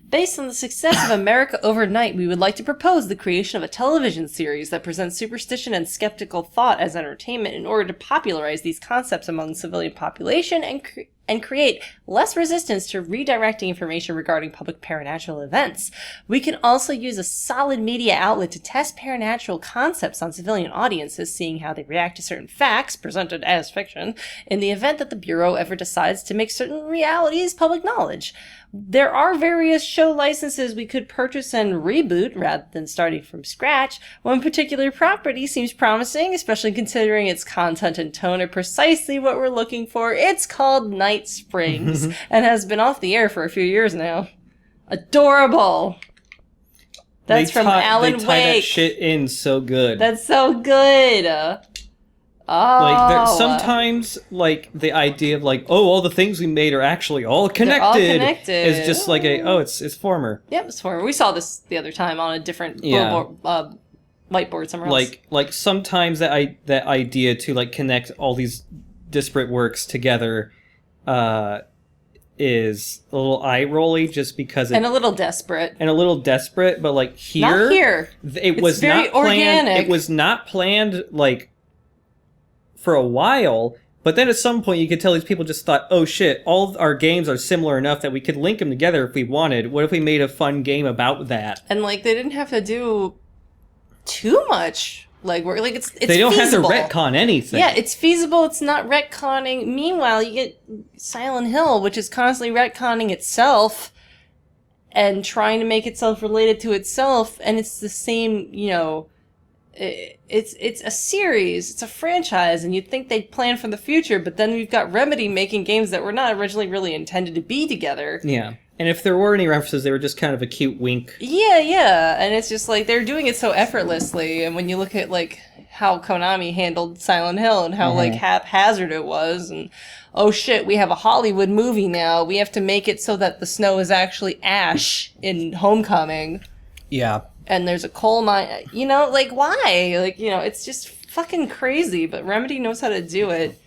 Based on the success of America Overnight, we would like to propose the creation of a television series that presents superstition and skeptical thought as entertainment in order to popularize these concepts among the civilian population and create less resistance to redirecting information regarding public paranatural events. We can also use a solid media outlet to test paranatural concepts on civilian audiences, seeing how they react to certain facts presented as fiction, in the event that the Bureau ever decides to make certain realities public knowledge. There are various show licenses we could purchase and reboot rather than starting from scratch. One particular property seems promising, especially considering its content and tone are precisely what we're looking for. It's called Night Springs and has been off the air for a few years now. Adorable! That's from Alan Wake. They tie that shit in so good. That's so good! Sometimes the idea of all the things we made are actually all connected. All connected. Is just it's former. Yep, it's former. We saw this the other time on a different whiteboard somewhere else. Like sometimes that idea to connect all these disparate works together is a little eye-rolly just because and a little desperate. But here, not here. It was not planned. It was not planned for a while, but then at some point you could tell these people just thought, oh shit, all of our games are similar enough that we could link them together if we wanted. What if we made a fun game about that? And they didn't have to do too much legwork. It's they don't feasible. have to retcon anything. Yeah, it's feasible. It's not retconning. Meanwhile, you get Silent Hill, which is constantly retconning itself and trying to make itself related to itself, and it's the same, it's a series, it's a franchise, and you'd think they'd plan for the future, but then we've got Remedy making games that were not originally really intended to be together. Yeah. And if there were any references, they were just kind of a cute wink. Yeah. And it's just they're doing it so effortlessly, and when you look at how Konami handled Silent Hill and how haphazard it was, and oh shit, we have a Hollywood movie now, we have to make it so that the snow is actually ash in Homecoming. Yeah. And there's a coal mine, why? It's just fucking crazy, but Remedy knows how to do it.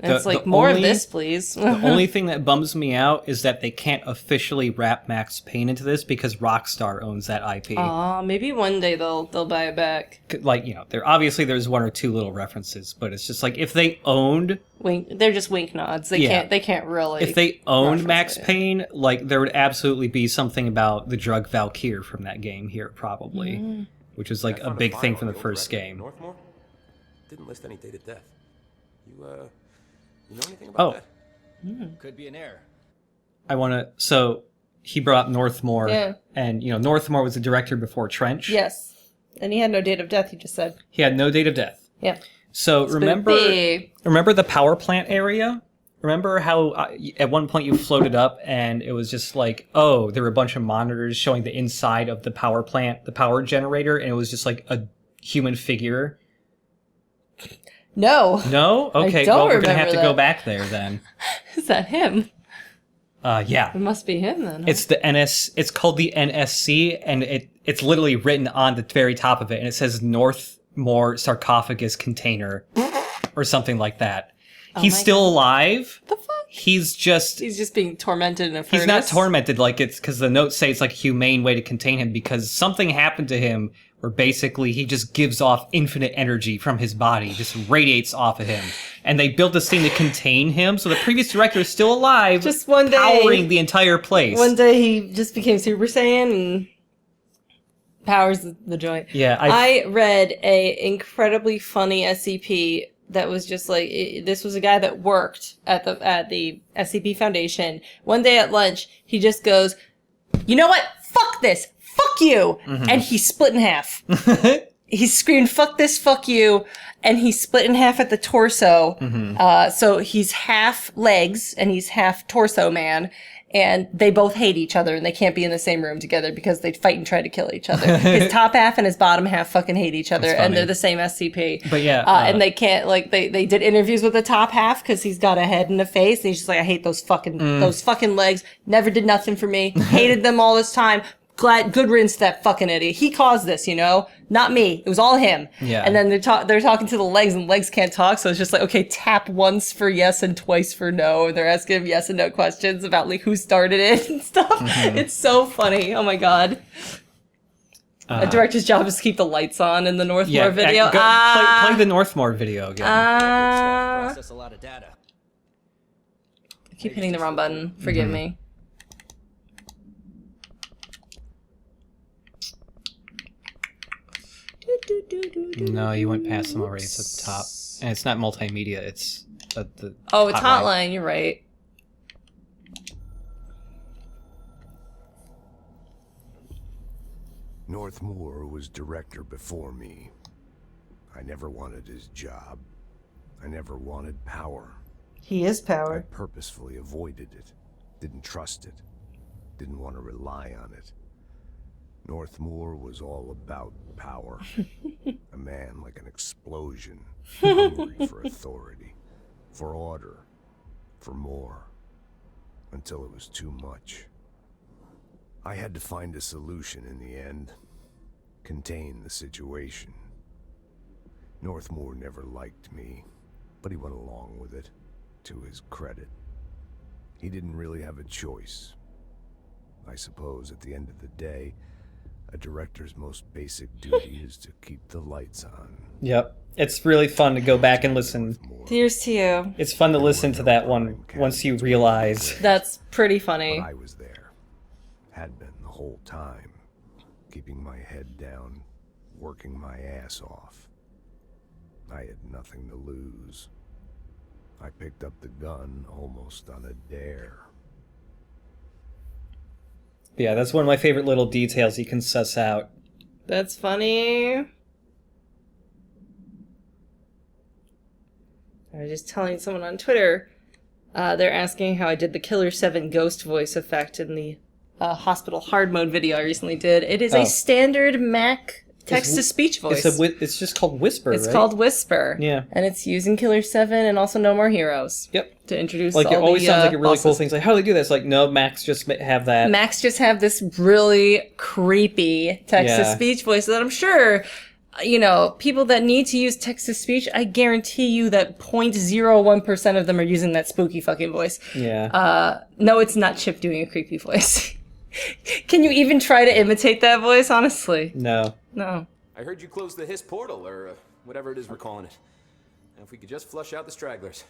And it's like, more of this, please. The only thing that bums me out is that they can't officially wrap Max Payne into this because Rockstar owns that IP. Maybe one day they'll buy it back. Like, there's one or two little references, but it's just like if they owned they're just wink nods. They can't really. If they owned Max Payne, like there would absolutely be something about the drug Valkyr from that game here, probably, which was like a big thing from the first game. Northmore didn't list any dated death. You know anything about that? Could be an error. So he brought up Northmore, and Northmore was the director before Trench. Yes, and he had no date of death. He just said he had no date of death. Yeah. So remember the power plant area? Remember how at one point you floated up and it was just like, oh, there were a bunch of monitors showing the inside of the power plant, the power generator, and it was just like a human figure. No. No? Okay, well, we're going to have to go back there then. Is that him? Yeah. It must be him then. Huh? It's called the NSC, and it's literally written on the very top of it, and it says Northmore Sarcophagus Container, or something like that. He's still alive. The fuck? He's just being tormented in a furnace. He's not tormented, like it's because the notes say it's like a humane way to contain him because something happened to him where basically he just gives off infinite energy from his body, just radiates off of him. And they built this thing to contain him, so the previous director is still alive, just one day, powering the entire place. One day he just became Super Saiyan and powers the joint. Yeah, I read a incredibly funny SCP that was just like, this was a guy that worked at the SCP Foundation. One day at lunch, he just goes, you know what? Fuck this. Fuck you. Mm-hmm. And he split in half. He screamed, fuck this, fuck you. And he split in half at the torso. Mm-hmm. So he's half legs and he's half torso man. And they both hate each other and they can't be in the same room together because they fight and try to kill each other. His top half and his bottom half fucking hate each other and they're the same SCP. But yeah. And they can't, like, they did interviews with the top half because he's got a head and a face. And he's just like, I hate those fucking legs. Never did nothing for me. Hated them all this time. Good riddance to that fucking idiot. He caused this, not me. It was all him. Yeah. And then they're talking to the legs and legs can't talk. So it's just like, okay, tap once for yes and twice for no. And they're asking him yes and no questions about like who started it and stuff. Mm-hmm. It's so funny. Oh my God. A director's job is to keep the lights on in the Northmore video. Play the Northmore video again. Process a lot of data. I keep hitting the wrong button. Forgive me. No, you went past them already. It's at the top. And it's not multimedia, it's at the it's hotline. You're right. Northmore was director before me. I never wanted his job. I never wanted power. He is power. I purposefully avoided it. Didn't trust it. Didn't want to rely on it. Northmore was all about power. A man like an explosion, hungry for authority, for order, for more, until it was too much. I had to find a solution in the end, contain the situation. Northmore never liked me, but he went along with it, to his credit. He didn't really have a choice. I suppose at the end of the day, a director's most basic duty is to keep the lights on. Yep. It's really fun to go back and listen. Here's to you. It's fun to listen to that one once you realize. That's pretty funny. But I was there. Had been the whole time. Keeping my head down, working my ass off. I had nothing to lose. I picked up the gun almost on a dare. Yeah, that's one of my favorite little details you can suss out. That's funny. I was just telling someone on Twitter, they're asking how I did the Killer 7 ghost voice effect in the hospital hard mode video I recently did. It is a standard Mac text-to-speech voice. It's just called Whisper, It's called Whisper. Yeah. And it's using Killer 7 and also No More Heroes. Yep. To introduce like, all it always sounds like a really bosses. cool thing. It's like, how do they do this? Like, no, Macs just have that. Macs just have this really creepy text-to-speech voice that I'm sure you know, people that need to use text-to-speech, I guarantee you that 0.01% of them are using that spooky fucking voice. Yeah. No, it's not Chip doing a creepy voice. Can you even try to imitate that voice, honestly? No. No. I heard you closed the Hiss portal, or whatever it is we're calling it. And if we could just flush out the stragglers.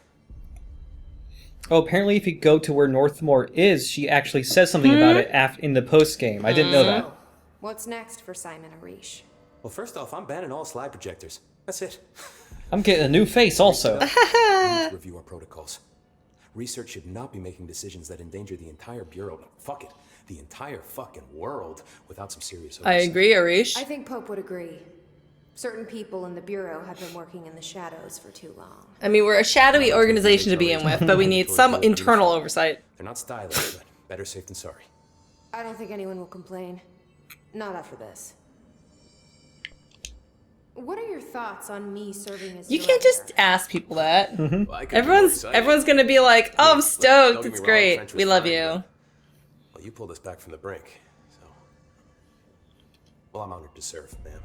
Oh, apparently if you go to where Northmore is, she actually says something about it in the post-game. I didn't know that. What's next for Simon Arish? Well, first off, I'm banning all slide projectors. That's it. I'm getting a new face also. We need to review our protocols. Research should not be making decisions that endanger the entire Bureau. No, fuck it. The entire fucking world without some serious oversight. I agree, Arish. I think Pope would agree. Certain people in the Bureau have been working in the shadows for too long. I mean, we're a shadowy organization to begin with, but we need some internal oversight. They're not stylish, but better safe than sorry. I don't think anyone will complain. Not after this. What are your thoughts on me serving as You can't just ask people that. Mm-hmm. Well, Everyone's gonna be like, "Oh, I'm stoked. It's great. We love you." Well, you pulled us back from the brink, so. Well, I'm honored to serve, ma'am.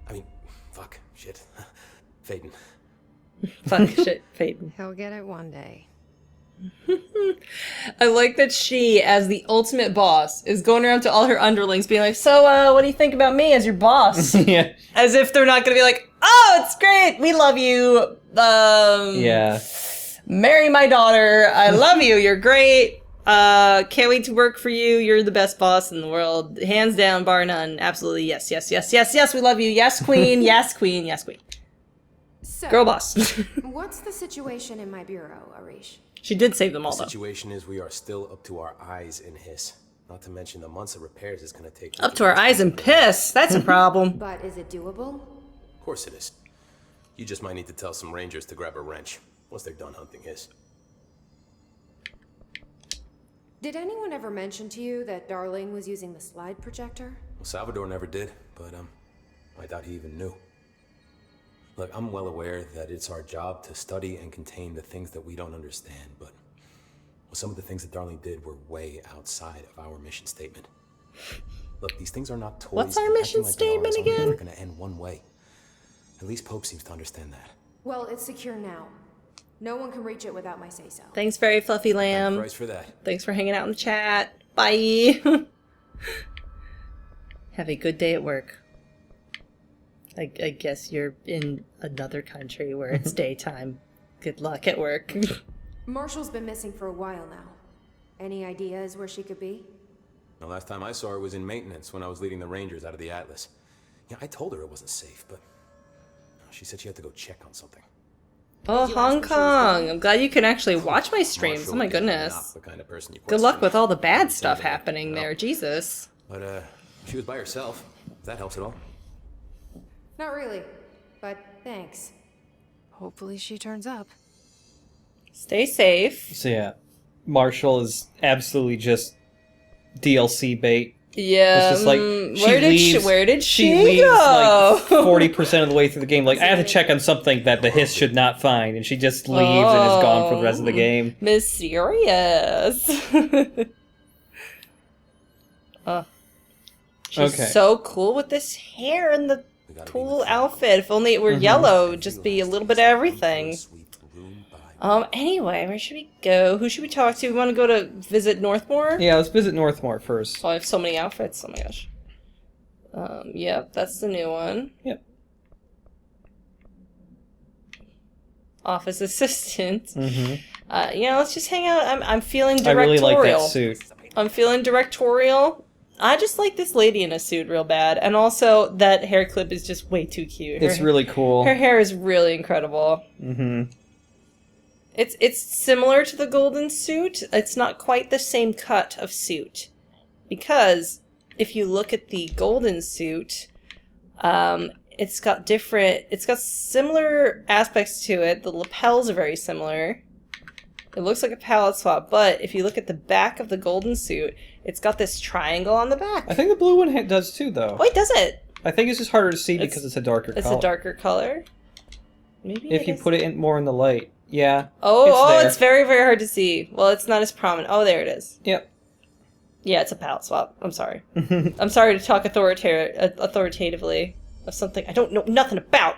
I mean, fuck, shit. Faden. Fuck, shit, Faden. He'll get it one day. I like that she, as the ultimate boss, is going around to all her underlings being like, "So, what do you think about me as your boss?" Yeah. As if they're not gonna be like, "Oh, it's great. We love you. Yeah. Marry my daughter. I love you. You're great. Can't wait to work for you. You're the best boss in the world. Hands down, bar none. Absolutely. Yes, yes, yes, yes, yes. We love you. Yes, queen. Yes, queen. Yes, queen." So, Girl boss. What's the situation in my bureau, Arish? She did save them all, The though. situation is we are still up to our eyes in Hiss. Not to mention the months of repairs it's going to take. Up to our eyes and piss. That's a problem. But is it doable? Of course it is. You just might need to tell some rangers to grab a wrench once they're done hunting Hiss. Did anyone ever mention to you that Darling was using the slide projector? Well, Salvador never did, but I doubt he even knew. Look, I'm well aware that it's our job to study and contain the things that we don't understand, but some of the things that Darling did were way outside of our mission statement. Look, these things are not toys. What's our mission statement again? They're going to end one way. At least Pope seems to understand that. Well, it's secure now. No one can reach it without my say-so. Thanks, very fluffy lamb. Thanks for that. Thanks for hanging out in the chat. Bye. Have a good day at work. I guess you're in another country where it's daytime. Good luck at work. Marshall's been missing for a while now. Any ideas where she could be? The last time I saw her was in maintenance when I was leading the Rangers out of the Atlas. Yeah, I told her it wasn't safe, but she said she had to go check on something. Oh, Hong Kong. I'm glad you can actually watch my streams. Oh my goodness. Good luck with all the bad stuff happening there. Jesus. But, she was by herself. If that helps at all. Not really, but thanks. Hopefully she turns up. Stay safe. So yeah, Marshall is absolutely just DLC bait. Yeah. It's just like where did she leaves go? like 40% of the way through the game. Like I have to check on something that the Hiss should not find, and she just leaves and is gone for the rest of the game. Mysterious. She's so cool with this hair and the cool outfit. If only it were yellow, it'd just be a little bit of everything. Anyway, where should we go? Who should we talk to? We want to go to visit Northmore? Yeah, let's visit Northmore first. Oh, I have so many outfits. Oh my gosh. Yep, that's the new one. Yep. Office assistant. Mm-hmm. Let's just hang out. I'm feeling directorial. I really like that suit. I'm feeling directorial. I just like this lady in a suit real bad. And also, that hair clip is just way too cute. It's really cool. Her hair is really incredible. Mm-hmm. It's similar to the golden suit. It's not quite the same cut of suit. Because if you look at the golden suit, it's got similar aspects to it. The lapels are very similar. It looks like a palette swap, but if you look at the back of the golden suit, it's got this triangle on the back. I think the blue one does too, though. Wait, does it? I think it's just harder to see because it's a darker color. It's a darker color? Maybe. If you put it more in the light. Yeah. It's very, very hard to see. Well, it's not as prominent. Oh, there it is. Yep. Yeah, it's a palette swap. I'm sorry. I'm sorry to talk authoritatively. of something I don't know nothing about.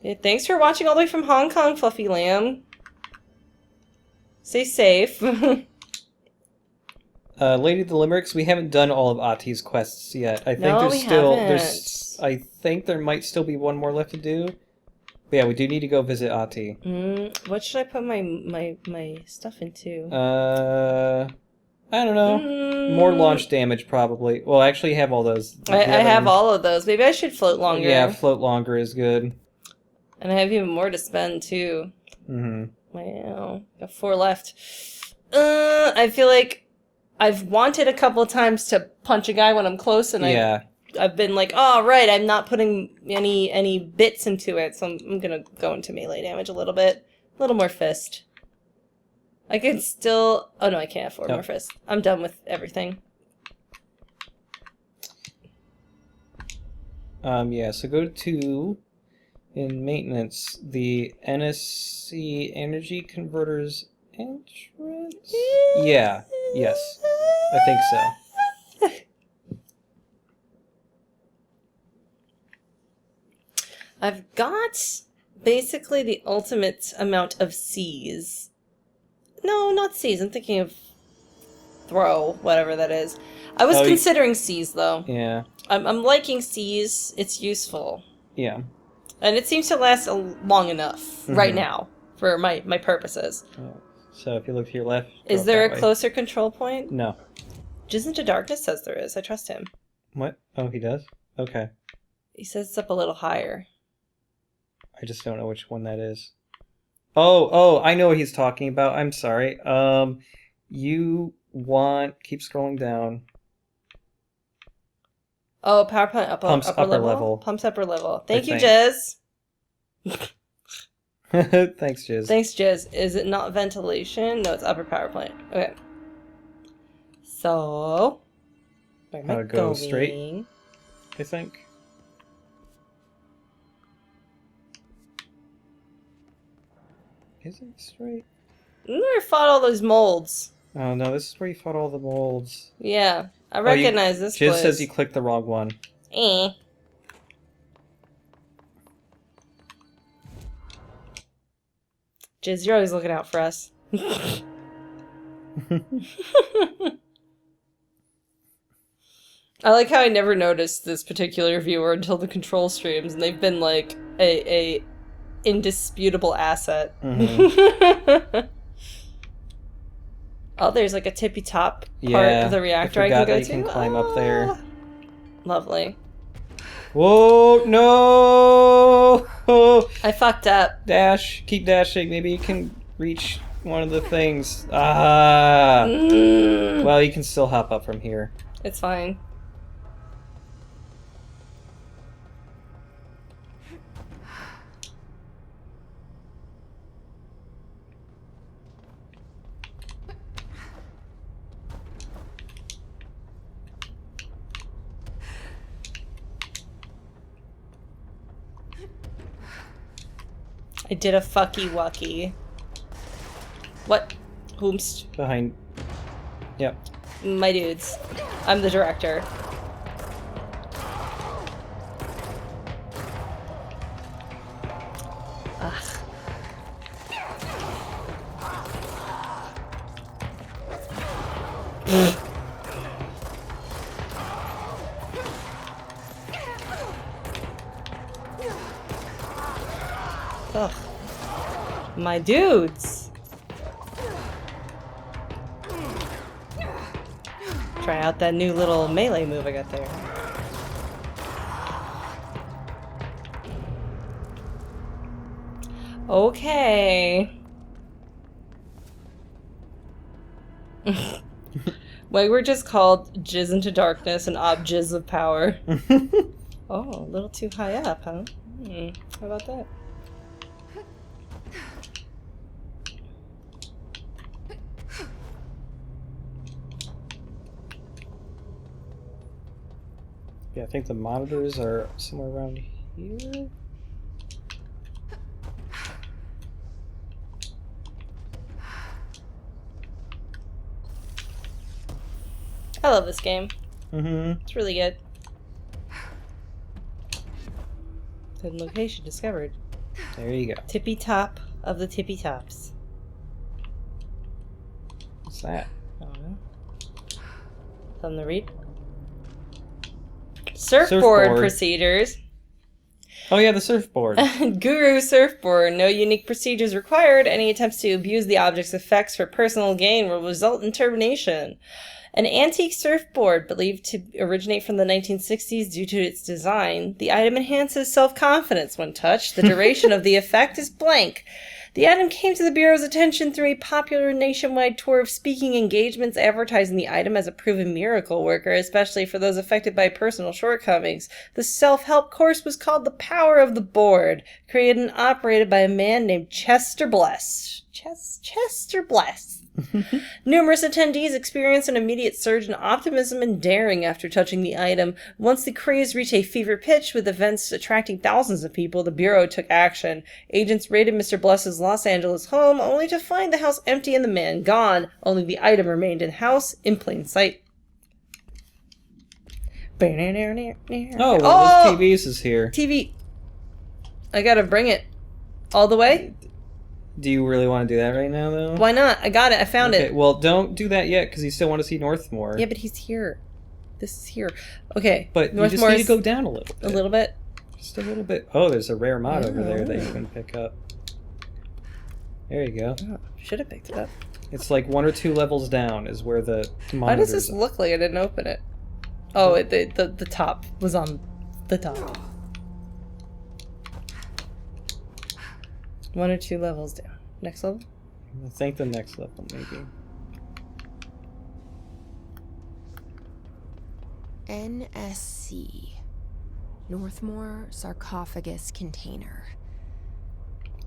Yeah, thanks for watching all the way from Hong Kong, Fluffy Lamb. Stay safe. Lady of the Limericks, we haven't done all of Ati's quests yet. I think I think there might still be one more left to do. But yeah, we do need to go visit Ati. What should I put my stuff into? I don't know. More launch damage, probably. Well, actually, you have all those. I have all of those. Maybe I should float longer. Yeah, float longer is good. And I have even more to spend, too. Wow. Got 4 left. I feel like I've wanted a couple of times to punch a guy when I'm close, and I've been like, oh, right, I'm not putting any bits into it, so I'm gonna go into melee damage a little bit. A little more fist. I can still... Oh, no, I can't afford more fist. I'm done with everything. Yeah, so go to... In maintenance, the NSC energy converters entrance? Yeah. Yes. I think so. I've got basically the ultimate amount of C's. No, not C's. I'm thinking of throw, whatever that is. I was considering C's, though. Yeah. I'm liking C's. It's useful. Yeah. And it seems to last long enough right now for my purposes. So if you look to your left... Is there a closer control point? No. Just Into Darkness says there is. I trust him. What? Oh, he does? Okay. He says it's up a little higher. I just don't know which one that is. Oh, I know what he's talking about. I'm sorry. You want... Keep scrolling down. Oh, power plant upper level? Pumps upper level. Thank you, Jizz. Thanks, Jizz. Thanks, Jizz. Is it not ventilation? No, it's upper power plant. Okay. So... Where am I go going? Straight, I think. Is it straight? I fought all those molds. Oh, no, this is where you fought all the molds. Yeah, I recognize this place. Jizz says you clicked the wrong one. Jizz, you're always looking out for us. I like how I never noticed this particular viewer until the control streams, and they've been like a indisputable asset. Oh, there's like a tippy top part of the reactor I can go to. You can climb up there. Lovely. Whoa, no! I fucked up. Dash. Keep dashing. Maybe you can reach one of the things. Well, you can still hop up from here. It's fine. I did a fucky wucky. What? Whomst? Behind. Yep. My dudes. I'm the director. Ugh. Ugh. My dudes. Try out that new little melee move I got there. Okay. Like we're just called Jizz Into Darkness and Ob-Jizz of Power. Oh, a little too high up, huh? How about that? Yeah, I think the monitors are somewhere around here. I love this game. Mm-hmm. It's really good. Hidden location discovered. There you go. Tippy top of the tippy tops. What's that? I don't know. Something to read? Surfboard procedures. Oh yeah, the surfboard. Guru surfboard. No unique procedures required. Any attempts to abuse the object's effects for personal gain will result in termination. An antique surfboard believed to originate from the 1960s due to its design. The item enhances self-confidence when touched. The duration of the effect is blank. The item came to the Bureau's attention through a popular nationwide tour of speaking engagements advertising the item as a proven miracle worker, especially for those affected by personal shortcomings. The self-help course was called The Power of the Board, created and operated by a man named Chester Bless. Chester Bless. Numerous attendees experienced an immediate surge in optimism and daring after touching the item. Once the craze reached a fever pitch, with events attracting thousands of people, the Bureau took action. Agents raided Mr. Bless's Los Angeles home, only to find the house empty and the man gone. Only the item remained in house, in plain sight. Oh, one of those TVs is here. TV. I gotta bring it. All the way? Do you really want to do that right now, though? Why not? I got it. I found it. Well, don't do that yet, because you still want to see Northmore. Yeah, but he's here. This is here. Okay. But you just need to go down a little bit. A little bit? Just a little bit. Oh, there's a rare mod over there that you can pick up. There you go. Oh, should have picked it up. It's like 1 or 2 levels down is where the monitors. Why does this look like I didn't open it? Oh, the top was on the top. 1 or 2 levels down. Next level? I think the next level, maybe. NSC. Northmore Sarcophagus Container.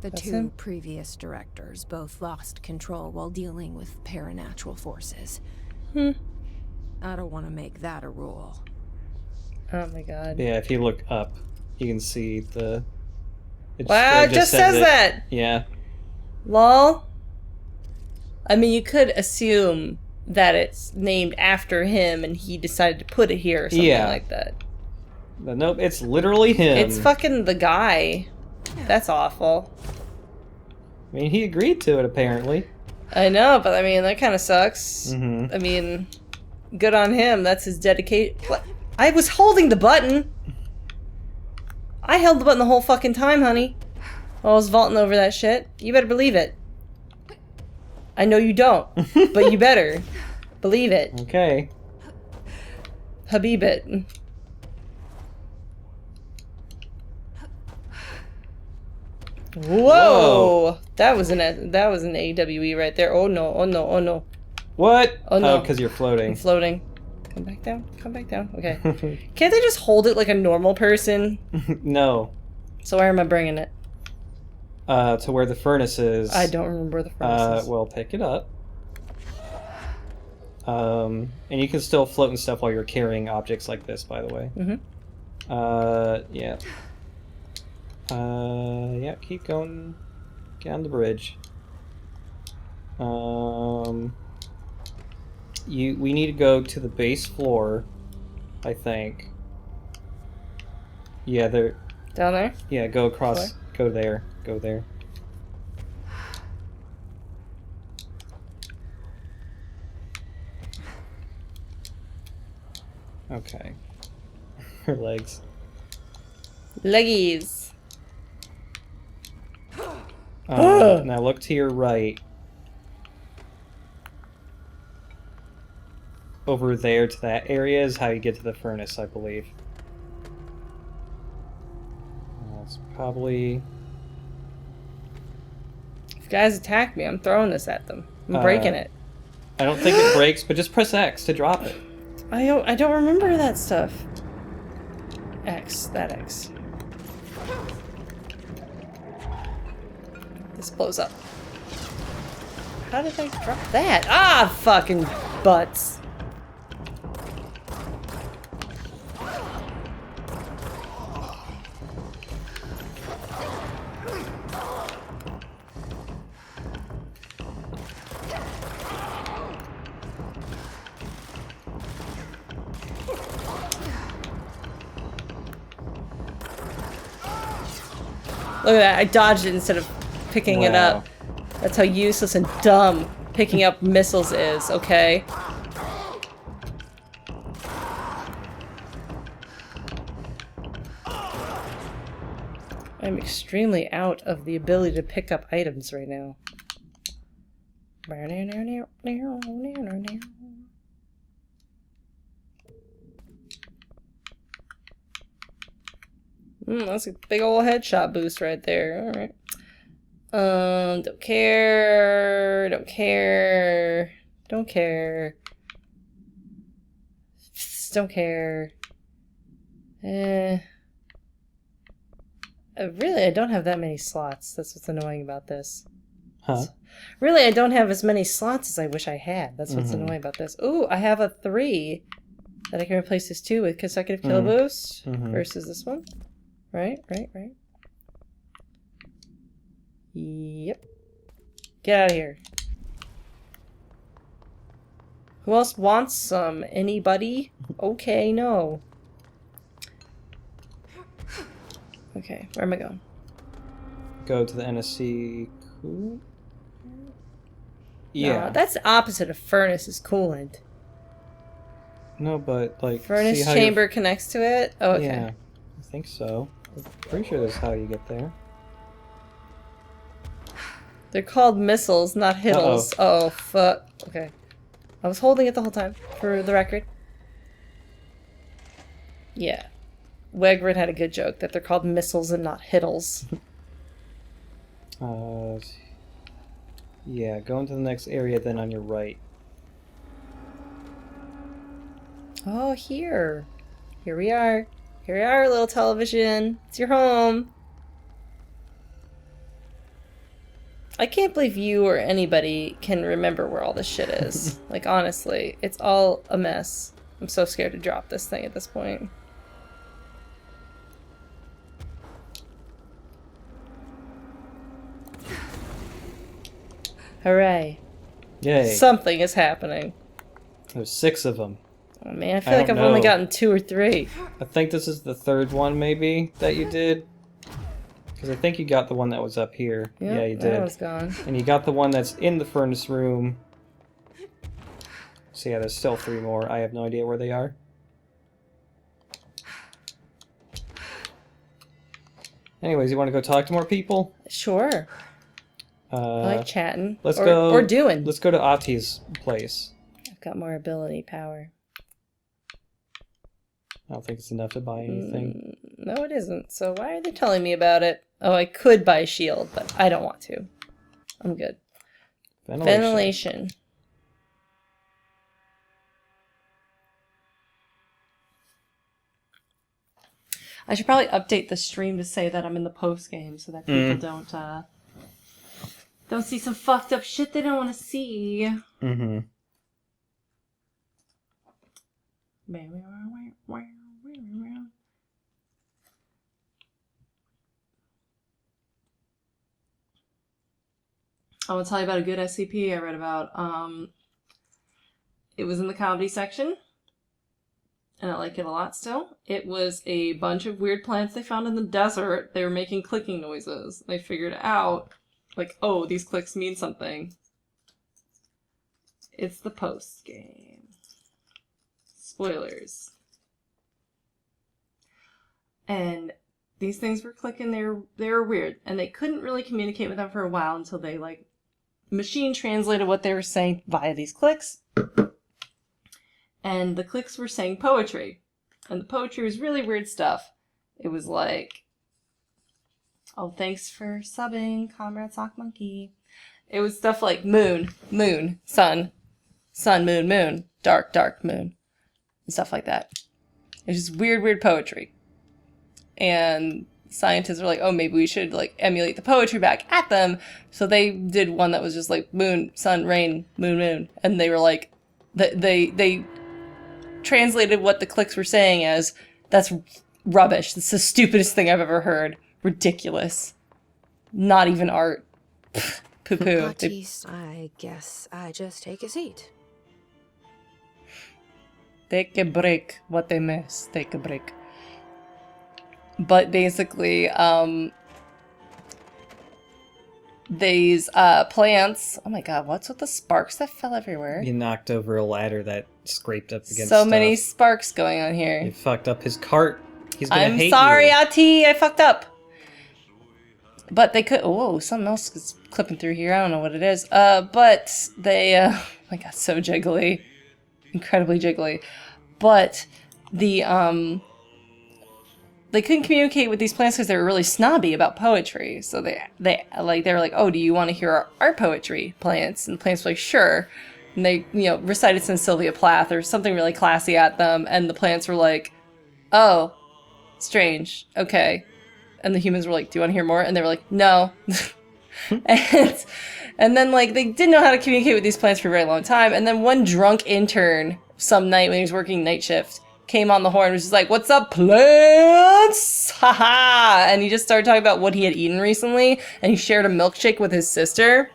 The two previous directors both lost control while dealing with paranatural forces. I don't want to make that a rule. Oh my god. Yeah, if you look up, you can see the... Wow, it just says that! Yeah. Lol. I mean, you could assume that it's named after him and he decided to put it here or something like that. But nope, it's literally him. It's fucking the guy. That's awful. I mean, he agreed to it, apparently. I know, but I mean, that kind of sucks. Mm-hmm. I mean, good on him. That's his dedication. What? I was holding the button. I held the button the whole fucking time, honey. While I was vaulting over that shit. You better believe it. I know you don't, but you better. Believe it. Okay. Habib it. Whoa! That was an AWE right there. Oh no! Oh no! Oh no! What? Oh no! Because you're floating. I'm floating. Come back down. Come back down. Okay. Can't they just hold it like a normal person? No. So where am I bringing it? To where the furnace is. I don't remember where the furnace is. Well, pick it up. And you can still float and stuff while you're carrying objects like this, by the way. Yeah. Yeah, keep going. Get on the bridge. We need to go to the base floor, I think. Yeah, there. Down there? Yeah, go across. Go there. Go there. Okay. Her legs. Leggies. Now look to your right. Over there to that area is how you get to the furnace, I believe. That's probably... If guys attack me, I'm throwing this at them. I'm breaking it. I don't think it breaks, but just press X to drop it. I don't remember that stuff. X. That X. This blows up. How did I drop that? Ah, fucking butts. Look at that. I dodged it instead of picking it up. That's how useless and dumb picking up missiles is, okay? I'm extremely out of the ability to pick up items right now. That's a big old headshot boost right there. Alright. Don't care. Don't care. Don't care. Just don't care. Really, I don't have that many slots. That's what's annoying about this. Huh? Really, I don't have as many slots as I wish I had. That's what's annoying about this. Ooh, I have a 3 that I can replace this 2 with consecutive kill boost versus this one. Right. Yep. Get out of here. Who else wants some? Anybody? Okay, no. Okay, where am I going? Go to the NSC. Cool. Yeah. No, that's the opposite of furnace is coolant. No, but like furnace chamber connects to it? Oh, okay. Yeah, I think so. I'm pretty sure that's how you get there. They're called missiles, not hiddles. Oh, fuck. Okay. I was holding it the whole time, for the record. Yeah. Wegrid had a good joke that they're called missiles and not hiddles. Yeah, go into the next area, then on your right. Oh, here. Here we are. Here we are, little television. It's your home. I can't believe you or anybody can remember where all this shit is. Like, honestly, it's all a mess. I'm so scared to drop this thing at this point. Hooray. Yay. Something is happening. There's 6 of them. Oh man, I feel like I've only gotten 2 or 3. I think this is the 3rd one, maybe, that you did. Because I think you got the one that was up here. Yep, yeah, you did. That was gone. And you got the one that's in the furnace room. So yeah, there's still 3 more. I have no idea where they are. Anyways, you want to go talk to more people? Sure. I like chatting. Let's go. Or doing. Let's go to Ati's place. I've got more ability power. I don't think it's enough to buy anything. No, it isn't. So why are they telling me about it? Oh, I could buy a shield, but I don't want to. I'm good. Ventilation. I should probably update the stream to say that I'm in the post game so that people don't see some fucked up shit they don't want to see. Mm-hmm. I want to tell you about a good SCP I read about. It was in the comedy section, and I like it a lot still. It was a bunch of weird plants they found in the desert. They were making clicking noises. They figured out, like, oh, these clicks mean something. It's the post game. Spoilers. And these things were clicking. They were weird, and they couldn't really communicate with them for a while until they like machine translated what they were saying via these clicks. And the clicks were saying poetry, and the poetry was really weird stuff. It was like, oh, thanks for subbing, Comrade Sock Monkey. It was stuff like moon, moon, sun, sun, moon, moon, dark, dark, moon, and stuff like that. It was just weird, weird poetry. And scientists were like, oh, maybe we should like emulate the poetry back at them. So they did one that was just like moon, sun, rain, moon, moon. And they were like, they translated what the clicks were saying as, that's rubbish. That's the stupidest thing I've ever heard. Ridiculous. Not even art. Poo-poo. I guess I just take a seat. Take a break. What they miss. Take a break. But basically, these plants. Oh my god, what's with the sparks that fell everywhere? He knocked over a ladder that scraped up against so many sparks going on here. He fucked up his cart. He's gonna hate I'm sorry, you. Ati, I fucked up. But they could. Oh, something else is clipping through here. I don't know what it is. But they. Oh my god, so jiggly, incredibly jiggly. But the they couldn't communicate with these plants because they were really snobby about poetry. So they were like, oh, do you want to hear our poetry, plants? And the plants were like, sure. And they, recited some Sylvia Plath or something really classy at them. And the plants were like, oh, strange. Okay. And the humans were like, do you want to hear more? And they were like, no. and then, like, they didn't know how to communicate with these plants for a very long time. And then one drunk intern some night when he was working night shift came on the horn and was just like, what's up, plants? Haha. And he just started talking about what he had eaten recently. And he shared a milkshake with his sister.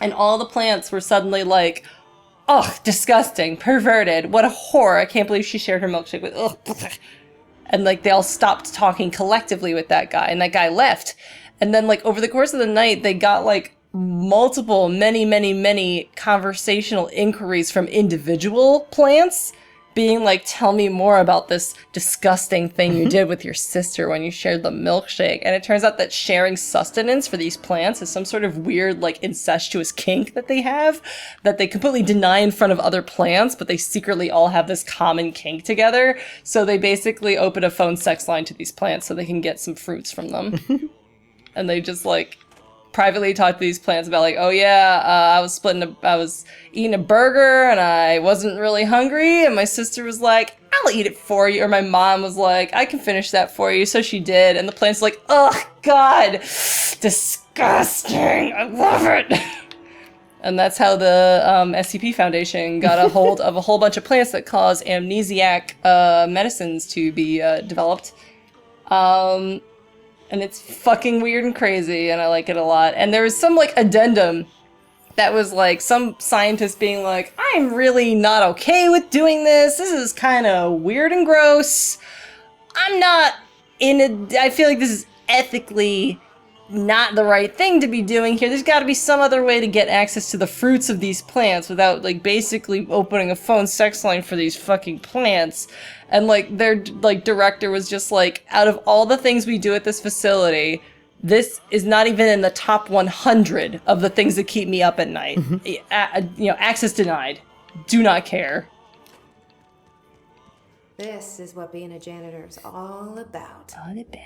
And all the plants were suddenly like, ugh, disgusting, perverted. What a whore. I can't believe she shared her milkshake with, ugh. And, like, they all stopped talking collectively with that guy. And that guy left. And then, like, over the course of the night, they got, like, many conversational inquiries from individual plants being like, tell me more about this disgusting thing you did with your sister when you shared the milkshake. And it turns out that sharing sustenance for these plants is some sort of weird, like, incestuous kink that they have that they completely deny in front of other plants, but they secretly all have this common kink together. So they basically open a phone sex line to these plants so they can get some fruits from them. And they just, like, privately talk to these plants about, like, oh yeah, I was eating a burger and I wasn't really hungry, and my sister was like, I'll eat it for you, or my mom was like, I can finish that for you, so she did, and the plant's like, ugh, god, disgusting, I love it. And that's how the SCP Foundation got a hold of a whole bunch of plants that cause amnesiac medicines to be developed. And it's fucking weird and crazy, and I like it a lot. And there was some, like, addendum that was, like, some scientist being like, I'm really not okay with doing this. This is kind of weird and gross. I feel like this is ethically not the right thing to be doing here. There's got to be some other way to get access to the fruits of these plants without, like, basically opening a phone sex line for these fucking plants. And, like, their, like, director was just like, out of all the things we do at this facility, this is not even in the top 100 of the things that keep me up at night. Access denied. Do not care. This is what being a janitor is all about. All about.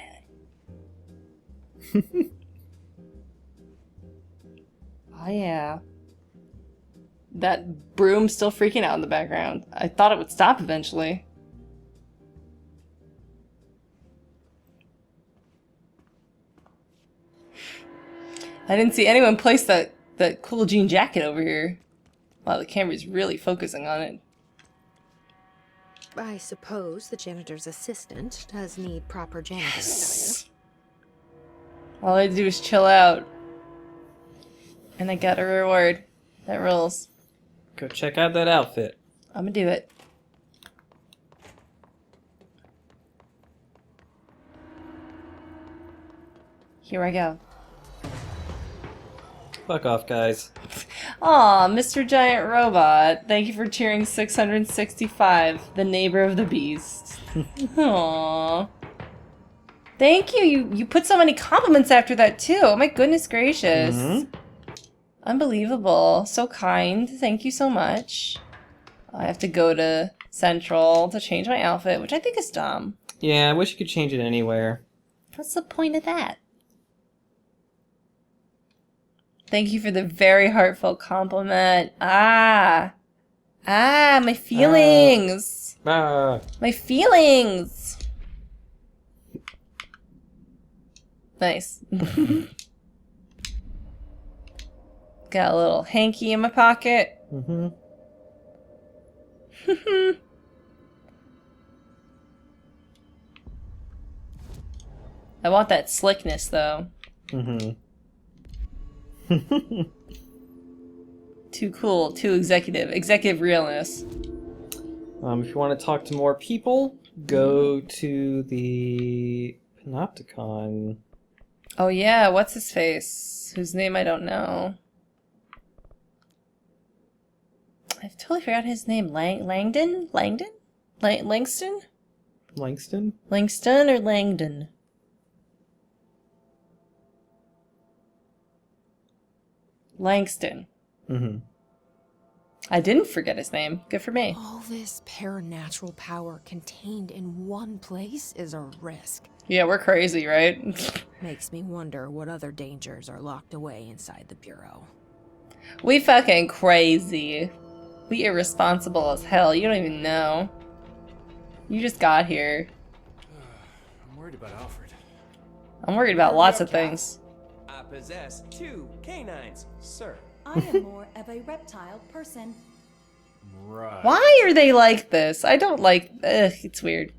Oh yeah. That broom's still freaking out in the background. I thought it would stop eventually. I didn't see anyone place that cool jean jacket over here. Wow, the camera's really focusing on it. I suppose the janitor's assistant does need proper janitor's attire. All I do is chill out. And I got a reward. That rules. Go check out that outfit. I'm gonna do it. Here I go. Fuck off, guys. Aw, Mr. Giant Robot. Thank you for cheering 665, the neighbor of the beast. Aww. Thank you. You put so many compliments after that, too. Oh my goodness gracious. Mm-hmm. Unbelievable. So kind. Thank you so much. I have to go to Central to change my outfit, which I think is dumb. Yeah, I wish you could change it anywhere. What's the point of that? Thank you for the very heartfelt compliment. My feelings. My feelings. Nice. Got a little hanky in my pocket. Mm-hmm. I want that slickness, though. Mm-hmm. Too cool, too executive realness. If you want to talk to more people, go to the Panopticon Oh yeah, what's his face? Whose name I don't know. I've totally forgot his name. Langston? Langston? Langston or Langdon? Langston. Mm-hmm. I didn't forget his name. Good for me. All this paranatural power contained in one place is a risk. Yeah, we're crazy, right? Makes me wonder what other dangers are locked away inside the Bureau. We fucking crazy. We irresponsible as hell. You don't even know. You just got here. I'm worried about Alfred. I'm worried about lots of things. I possess 2 canines, sir. I am more of a reptile person. Right. Why are they like this? I don't like... Ugh, it's weird.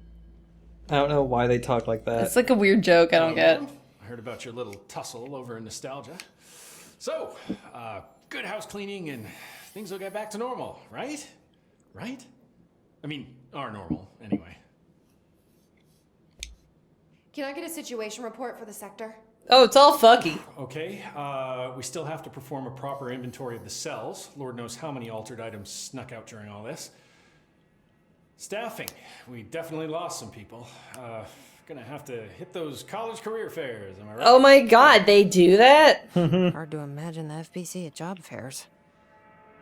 I don't know why they talk like that. It's like a weird joke I don't get. I heard about your little tussle over in nostalgia. So, good house cleaning and things will get back to normal, right? Right? I mean, are normal, anyway. Can I get a situation report for the sector? Oh, it's all fucky. Okay, we still have to perform a proper inventory of the cells. Lord knows how many altered items snuck out during all this. Staffing. We definitely lost some people. Gonna have to hit those college career fairs, am I right? Oh my god, they do that? Hard to imagine the FBC at job fairs.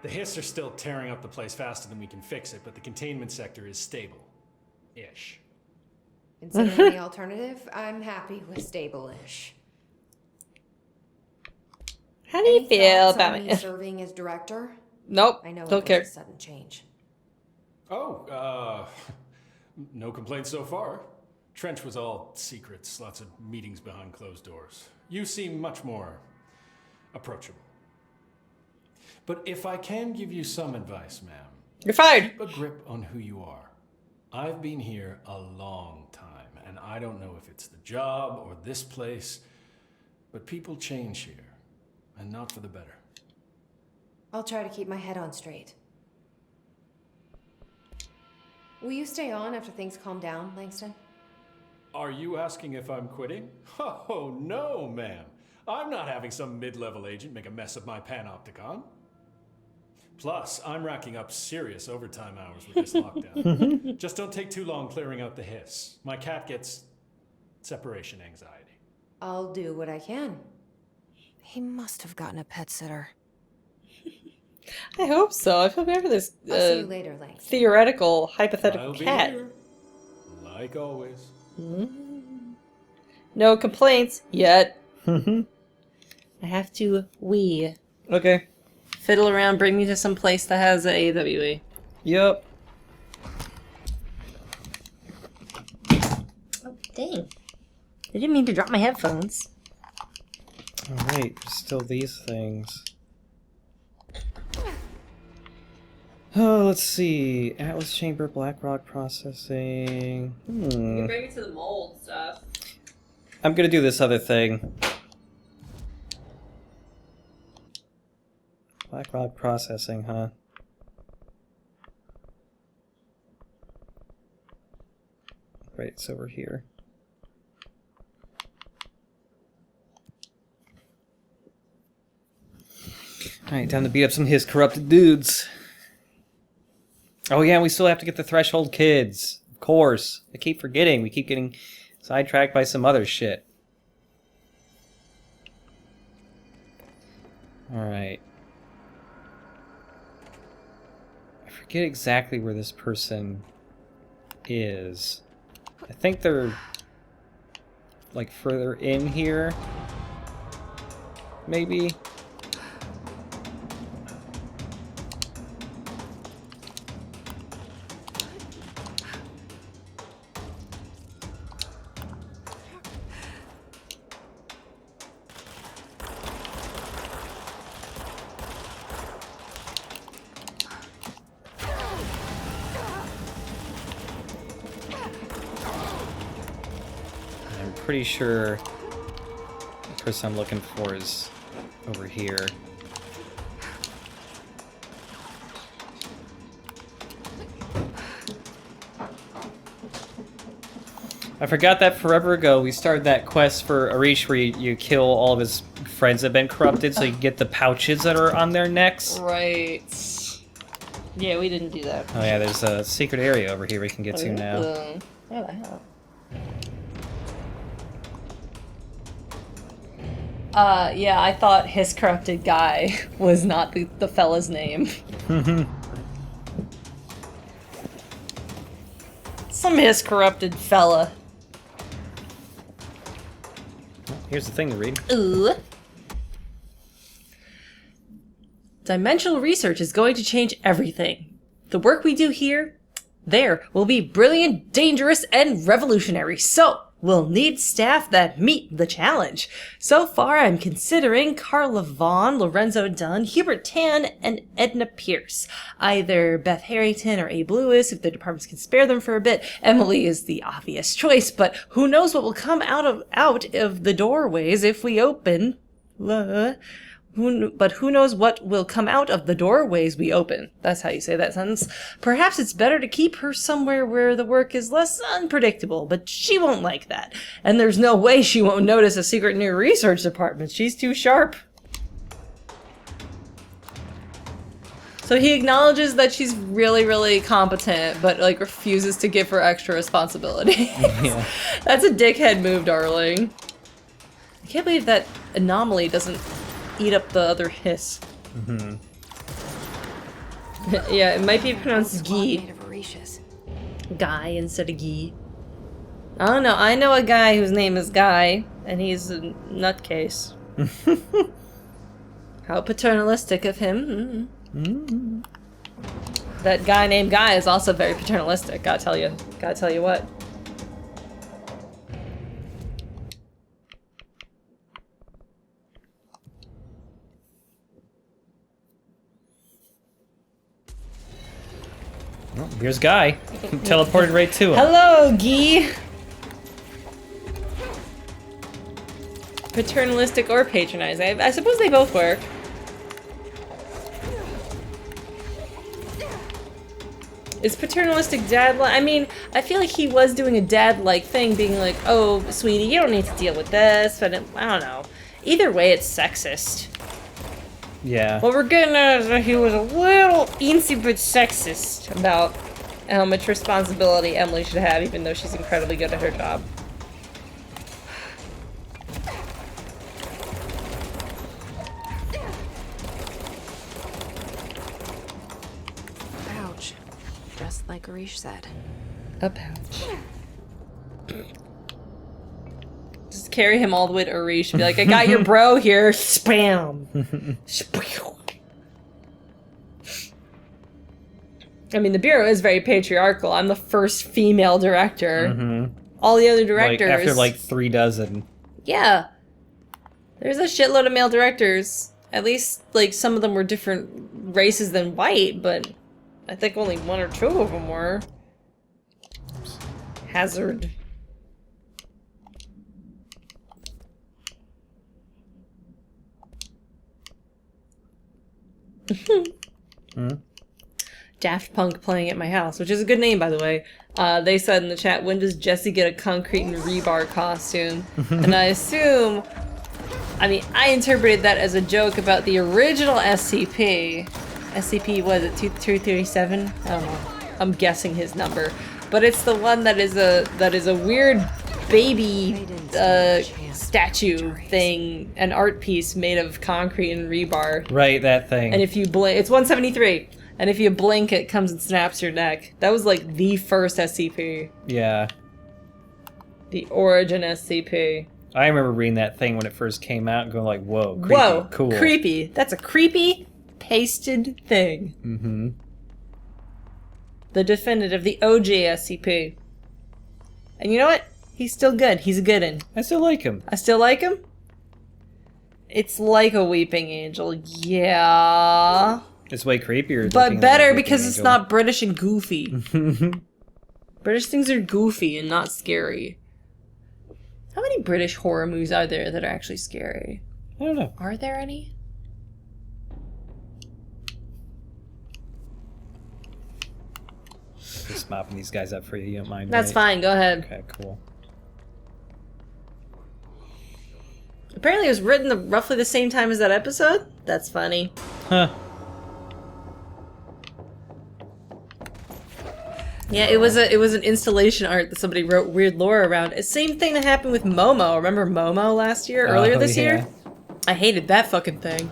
The Hiss are still tearing up the place faster than we can fix it, but the containment sector is stable-ish. Considering the alternative, I'm happy with stable-ish. How do you feel about me me? serving as director? Nope, I know don't it care. was a sudden change. Oh, no complaints so far. Trench was all secrets, lots of meetings behind closed doors. You seem much more approachable. But if I can give you some advice, ma'am. You're fired. Keep a grip on who you are. I've been here a long time, and I don't know if it's the job or this place, but people change here, and not for the better. I'll try to keep my head on straight. Will you stay on after things calm down, Langston? Are you asking if I'm quitting? Oh, no, ma'am. I'm not having some mid-level agent make a mess of my panopticon. Plus, I'm racking up serious overtime hours with this lockdown. Just don't take too long clearing out the Hiss. My cat gets separation anxiety. I'll do what I can. He must have gotten a pet sitter. I hope so. I feel bad for this I'll see you later, Langston. theoretical, hypothetical I'll be cat. here, like always. No complaints yet. I have to wee. Okay. Fiddle around, bring me to some place that has an AWE. Yep. Oh, dang. I didn't mean to drop my headphones. Oh, wait, there's still these things. Oh, let's see. Atlas Chamber, Black Rock Processing. You can bring me to the mold stuff. I'm gonna do this other thing. Black Rock Processing, huh? Right, it's over here. Alright, time to beat up some of his corrupted dudes. Oh yeah, we still have to get the Threshold kids. Of course. I keep forgetting. We keep getting sidetracked by some other shit. Alright. I forget exactly where this person is. I think they're like further in here. Maybe. Pretty sure the person I'm looking for is over here. I forgot that forever ago we started that quest for Arish where you kill all of his friends that have been corrupted so you can get the pouches that are on their necks. Right. Yeah, we didn't do that. Oh yeah, there's a secret area over here we can get to now. What the hell? Yeah, I thought his corrupted guy was not the fella's name. Some his corrupted fella. Here's the thing to read. Ooh. Dimensional research is going to change everything. The work we do here, there, will be brilliant, dangerous, and revolutionary. So, we'll need staff that meet the challenge. So far, I'm considering Carla Vaughn, Lorenzo Dunn, Hubert Tan, and Edna Pierce. Either Beth Harrington or Abe Lewis, if the departments can spare them for a bit. Emily is the obvious choice, but who knows what will come out of the doorways if we open... But who knows what will come out of the doorways we open. That's how you say that sentence. Perhaps it's better to keep her somewhere where the work is less unpredictable, but she won't like that. And there's no way she won't notice a secret new research department. She's too sharp. So he acknowledges that she's really, really competent, but like refuses to give her extra responsibility. Yeah. That's a dickhead move, darling. I can't believe that anomaly doesn't eat up the other hiss. Mm-hmm. Yeah, it might be pronounced Guy. Guy instead of Guy. I don't know. I know a guy whose name is Guy, and he's a nutcase. How paternalistic of him. Mm-hmm. That guy named Guy is also very paternalistic. Gotta tell you what. Oh, here's Guy. Teleported right to him. Hello, Guy. Paternalistic or patronizing. I suppose they both work. Is paternalistic dad-like? I mean, I feel like he was doing a dad-like thing, being like, oh, sweetie, you don't need to deal with this, but I don't know. Either way, it's sexist. Yeah. What we're getting at is that he was a little eensy bit sexist about how much responsibility Emily should have, even though she's incredibly good at her job. Ouch. Just like Arish said. A pouch. Just carry him all the way to Arish. Be like, I got your bro here. Spam. I mean, the Bureau is very patriarchal. I'm the first female director. Mm-hmm. All the other directors... Like, after like 3 dozen. Yeah. There's a shitload of male directors. At least, like, some of them were different races than white, but I think only 1 or 2 of them were. Hazard. Daft Punk playing at my house, which is a good name, by the way. They said in the chat, when does Jesse get a concrete and rebar costume? And I assume, I mean, I interpreted that as a joke about the original SCP. SCP, was it 237? I don't know. I'm guessing his number. But it's the one that is a weird baby statue thing, an art piece made of concrete and rebar. Right, that thing. And if you blink, it's 173. And if you blink, it comes and snaps your neck. That was like the first SCP. Yeah. The origin SCP. I remember reading that thing when it first came out and going like, whoa, creepy, whoa, cool. Creepy. That's a creepy, pasted thing. Mm-hmm. The definitive, the OG SCP. And you know what? He's still good. He's a good one. I still like him. I still like him? It's like a weeping angel. Yeah. It's way creepier. But better because it's not British and goofy. British things are goofy and not scary. How many British horror movies are there that are actually scary? I don't know. Are there any? Just mopping these guys up for you. You don't mind? That's right? fine. Go ahead. Okay, cool. Apparently it was written roughly the same time as that episode. That's funny. Huh. Yeah, it was an installation art that somebody wrote weird lore around. Same thing that happened with Momo. Remember Momo earlier this year? I hated that fucking thing.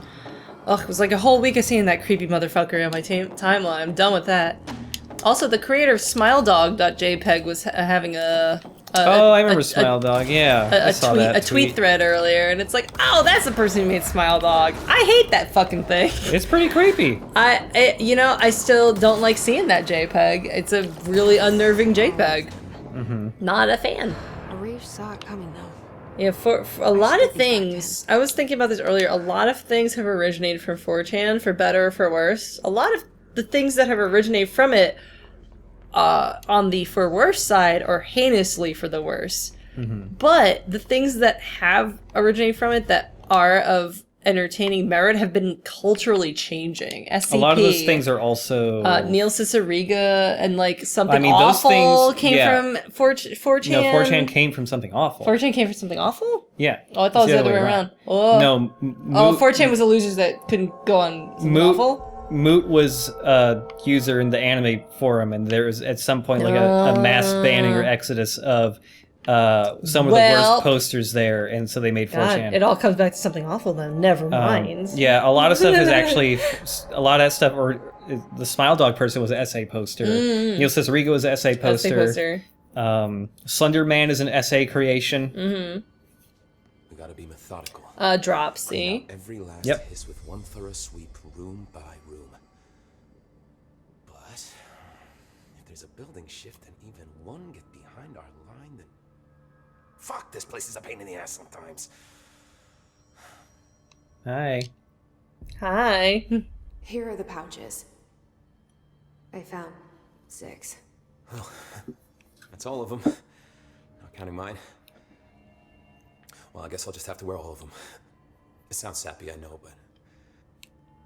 Ugh, it was like a whole week of seeing that creepy motherfucker on my timeline. I'm done with that. Also, the creator of SmileDog.jpg was having I remember SmileDog. Yeah, a tweet thread earlier, and it's like, oh, that's the person who made SmileDog. I hate that fucking thing. It's pretty creepy. I still don't like seeing that JPEG. It's a really unnerving JPEG. Not a fan. Reef saw it coming though. Yeah, for a lot of things, I was thinking about this earlier. A lot of things have originated from 4chan, for better or for worse. A lot of the things that have originated from it, on the for worse side, are heinously for the worse. But the things that have originated from it that are of entertaining merit have been culturally changing. SCP. A lot of those things are also Neil Cicierega and like something those awful things, came from 4chan. No, 4chan came from something awful. 4chan came from something awful? Yeah. Oh, I thought it was the other way around. Oh. No. 4chan was the losers that couldn't go on something awful? Moot was a user in the anime forum, and there was at some point like a mass banning or exodus of some of the worst posters there, and so they made 4chan. It all comes back to something awful then. Never mind. Yeah, a lot of stuff is actually a lot of that stuff. Or the Smile Dog person was an essay poster. Neil Cicierega was an essay poster. Slender Man is an essay creation. We gotta be methodical. Dropsy. Every last hiss with one thorough sweep, room by room. But if there's a building shift and even one get behind our line, then fuck, this place is a pain in the ass sometimes. Hi. Here are the pouches. I found 6. Well, that's all of them. Not counting mine. Well, I guess I'll just have to wear all of them. It sounds sappy, I know, but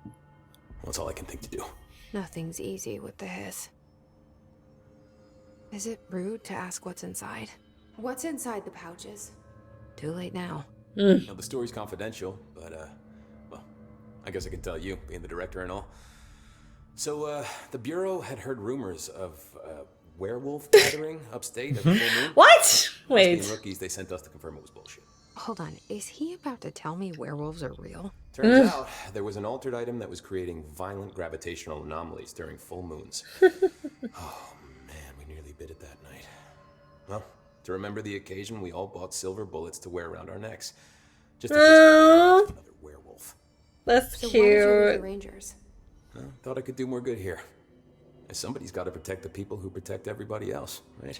well, that's all I can think to do. Nothing's easy with the hiss. Is it rude to ask what's inside? What's inside the pouches? Too late now. Now, the story's confidential, but, well, I guess I can tell you, being the director and all. So, the Bureau had heard rumors of werewolf gathering upstate at the full moon. What? Wait. Being rookies, they sent us to confirm it was bullshit. Hold on, is he about to tell me werewolves are real? Turns out, there was an altered item that was creating violent gravitational anomalies during full moons. Oh, man, we nearly bit it that night. Well, to remember the occasion, we all bought silver bullets to wear around our necks. Just another werewolf. That's so cute. Why did you leave the Rangers? Well, thought I could do more good here. And somebody's got to protect the people who protect everybody else, right?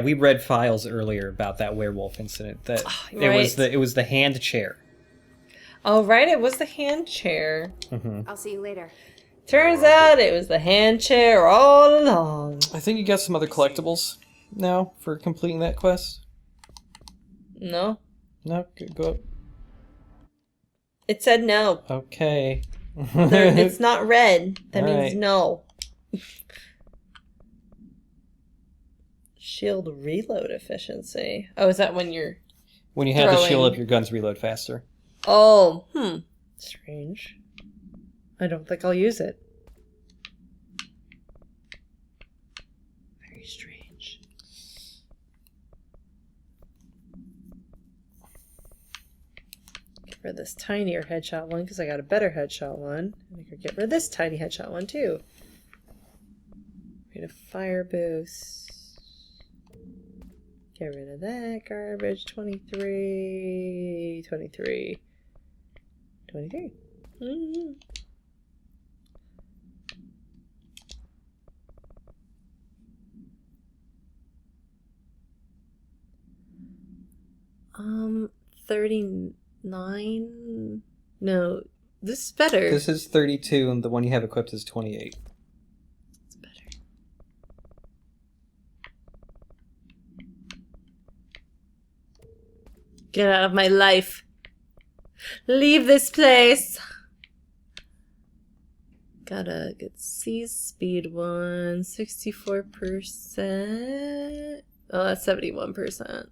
We read files earlier about that werewolf incident. That it was the hand chair. Oh right, it was the hand chair. I'll see you later. Turns out it was the hand chair all along. I think you got some other collectibles now for completing that quest. No, go up. It said no. Okay. It's not red. That means no. Shield reload efficiency. Oh, is that when you're when you have the shield up, your guns reload faster? Oh, strange. I don't think I'll use it. Very strange. Get rid of this tinier headshot one because I got a better headshot one. And I could get rid of this tiny headshot one too. Get a fire boost. Get rid of that garbage. 23. 23. 23. Mm-hmm. Um, 39? No, this is better. This is 32, and the one you have equipped is 28. It's better. Get out of my life. Leave this place. Got a good C speed one, 64%. Oh, that's 71%.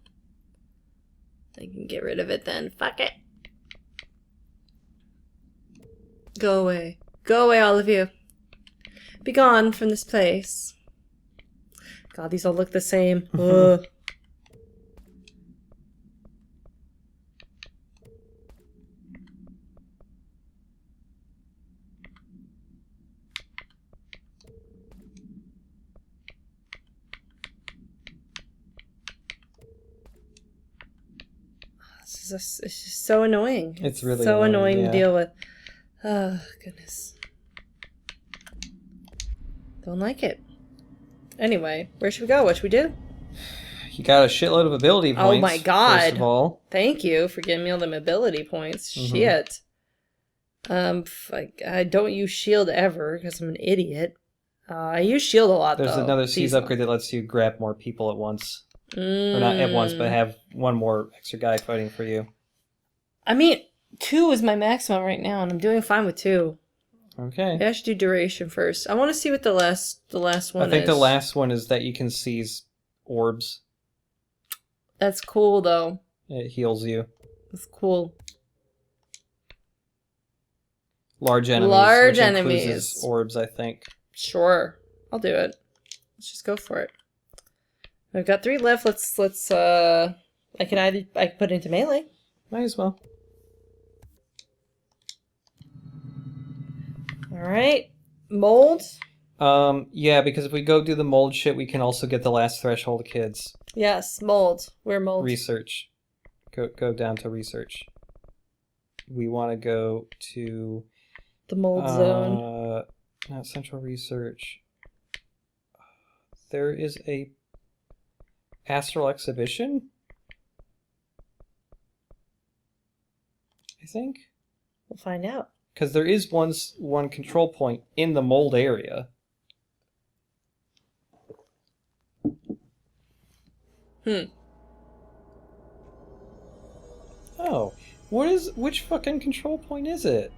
I can get rid of it then. Fuck it. Go away. Go away, all of you. Be gone from this place. God, these all look the same. Ugh. It's just so annoying. It's really so annoying yeah. to deal with. Oh, goodness. Don't like it. Anyway, where should we go? What should we do? You got a shitload of ability points. Oh my god. First of all. Thank you for giving me all the mobility points. Shit. I don't use shield ever because I'm an idiot. I use shield a lot, There's though. another seize upgrade that lets you grab more people at once. Or not at once, but have one more extra guy fighting for you. I mean, 2 is my maximum right now, and I'm doing fine with 2. Okay. Maybe I should do duration first. I want to see what the last one is. I think the last one is that you can seize orbs. That's cool, though. It heals you. That's cool. Large enemies. Large which enemies. Includes orbs, I think. Sure. I'll do it. Let's just go for it. I've got 3 left. Let's I can put it into melee. Might as well. Alright. Mold? Yeah, because if we go do the mold shit, we can also get the last threshold kids. Yes, mold. Where mold? Research. Go down to research. We want to go to... the mold zone. Not central research. There is a astral exhibition? I think? We'll find out. Because there is one control point in the mold area. Oh, which fucking control point is it?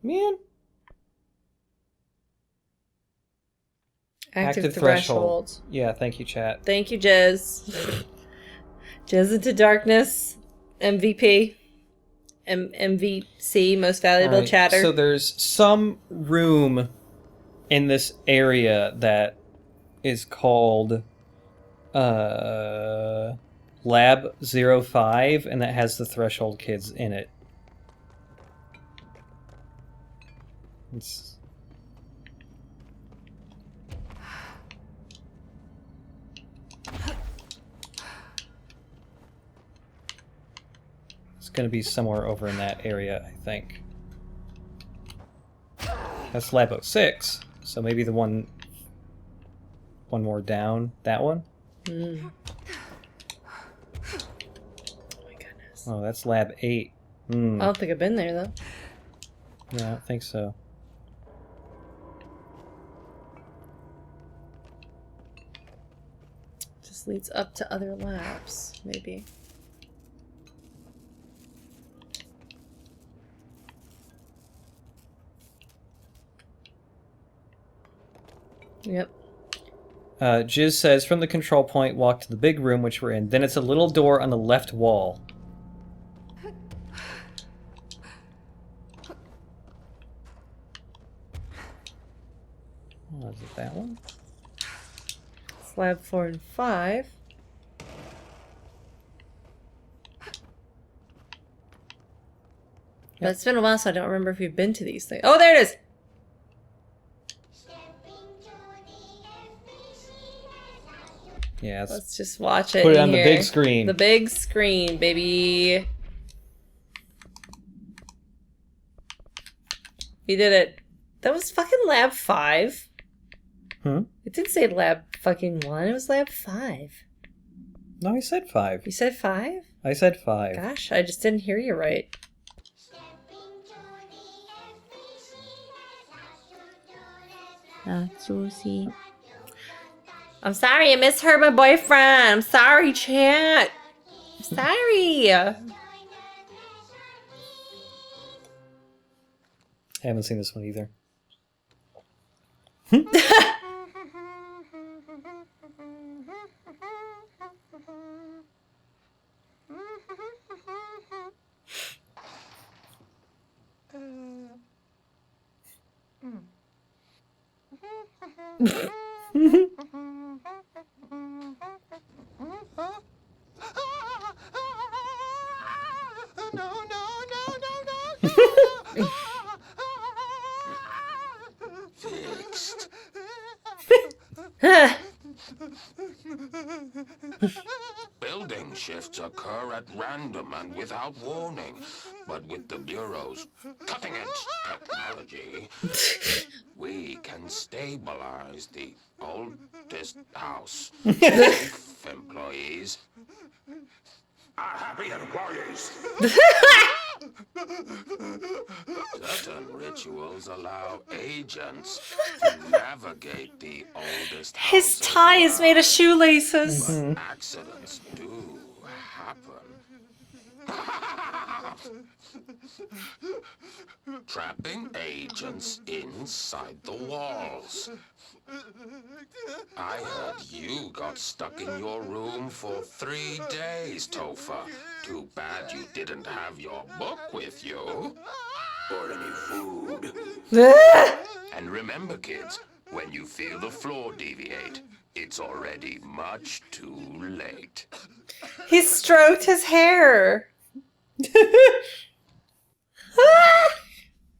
Man. Active threshold. Yeah, thank you, chat. Thank you, Jez. Jez into Darkness. MVP. MVC, most valuable chatter. So there's some room in this area that is called Lab 05, and that has the threshold kids in it. It's going to be somewhere over in that area, I think. That's Lab 06, so maybe the one more down. That one? Oh my goodness. Oh, that's Lab 8. I don't think I've been there, though. Yeah, I don't think so. Just leads up to other labs, maybe. Yep. Jiz says, from the control point, walk to the big room which we're in. Then it's a little door on the left wall. Oh, is it that one? It's lab 4 and 5. But it's been a while, so I don't remember if we've been to these things. Oh, there it is! Yeah, let's just watch it. Put it on the big screen. The big screen, baby. We did it. That was fucking lab 5. It didn't say lab fucking 1. It was lab 5. No, I said 5. You said 5? I said 5. Gosh, I just didn't hear you right. Susie. I'm sorry, I misheard my boyfriend. I'm sorry, chat. I'm sorry. I haven't seen this one either. Fixed. Building shifts occur at random and without warning, but with the Bureau's cutting-edge technology, we can stabilize the oldest house. If employees are happy employees. Certain rituals allow agents to navigate the oldest house. His tie is made of shoelaces. But accidents do happen. Trapping agents inside the walls. I heard you got stuck in your room for 3 days, Topher. Too bad you didn't have your book with you. Or any food. And remember, kids, when you feel the floor deviate, it's already much too late. He stroked his hair.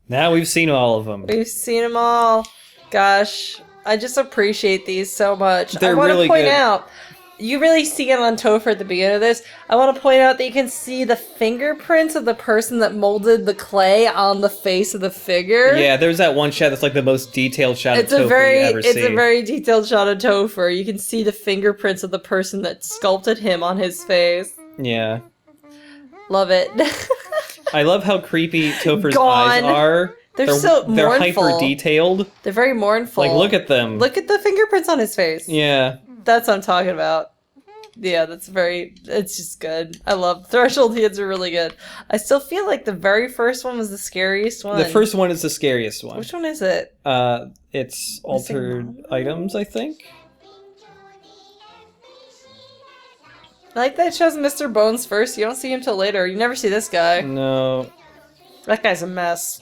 Now we've seen all of them. We've seen them all. Gosh, I just appreciate these so much. They're I want really to point good. out, you really see it on Topher at the beginning of this. I want to point out that you can see the fingerprints of the person that molded the clay on the face of the figure. Yeah, there's that one shot that's like the most detailed shot It's of a Topher very, you ever it's see. a very detailed shot of Topher. You can see the fingerprints of the person that sculpted him on his face. Yeah. Love it. I love how creepy Topher's Gone. eyes are. They're so They're mournful. hyper detailed. They're very mournful. Like, look at them. Look at the fingerprints on his face. Yeah. That's what I'm talking about. Yeah, it's just good. I love Threshold Kids are really good. I still feel like the very first one was the scariest one. The first one is the scariest one. Which one is it? It's altered items, I think. I like that it shows Mr. Bones first. You don't see him till later. You never see this guy. No. That guy's a mess.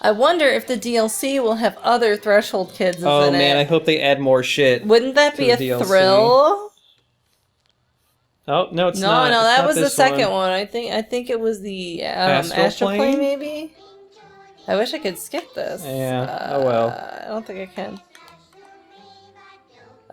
I wonder if the DLC will have other Threshold Kids in it. Oh man, I hope they add more shit. Wouldn't that be a thrill? Oh no, it's no, not. No, it's that not was the this second one. I think it was the Astral Plane, maybe. I wish I could skip this. Yeah. Oh well. I don't think I can.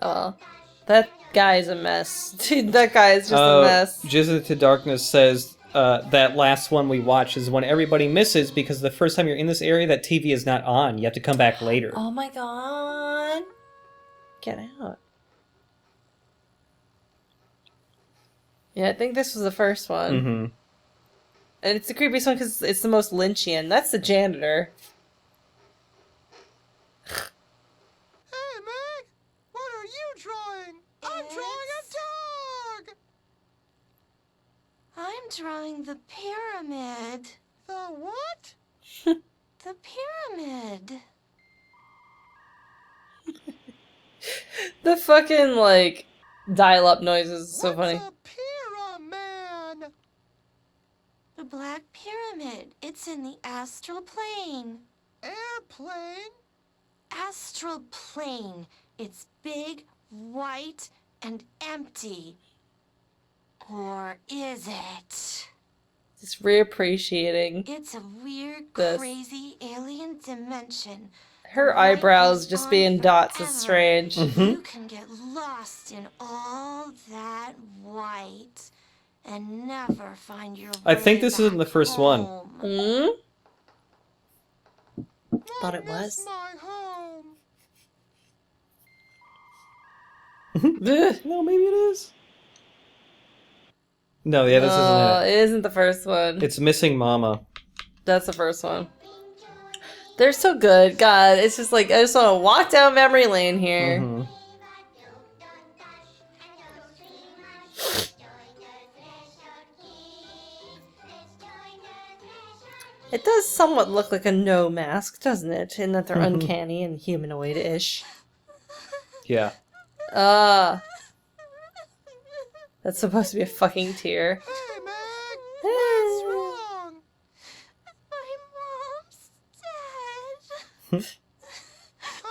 Oh, well. That guy is a mess. Dude, that guy is just a mess. Jizzed to Darkness says that last one we watched is when everybody misses because the first time you're in this area, that TV is not on. You have to come back later. Oh my god. Get out. Yeah, I think this was the first one. Mm-hmm. And it's the creepiest one because it's the most Lynchian. That's the janitor. Hey, Meg! What are you drawing? I'm drawing a dog! I'm drawing the pyramid. The what? The pyramid. The fucking, like, dial-up noises is so funny. Pyramid! The Black Pyramid. It's in the astral plane. Airplane? Astral plane. It's big, white, and empty. Or is it? Just reappreciating. It's a weird, this. crazy alien dimension. Her eyebrows just being dots is strange. You can get lost in all that white and never find your way I think this isn't the first one. Hmm? Thought it was. My home. No, maybe it is. No, yeah, this isn't It isn't the first one. it. It's Missing Mama. That's the first one. They're so good. God, it's just like, I just want to walk down memory lane here. Mm-hmm. It does somewhat look like a no mask, doesn't it? In that they're uncanny and humanoid-ish. Yeah. That's supposed to be a fucking tear. Hey, Meg! What's wrong? My mom's dead.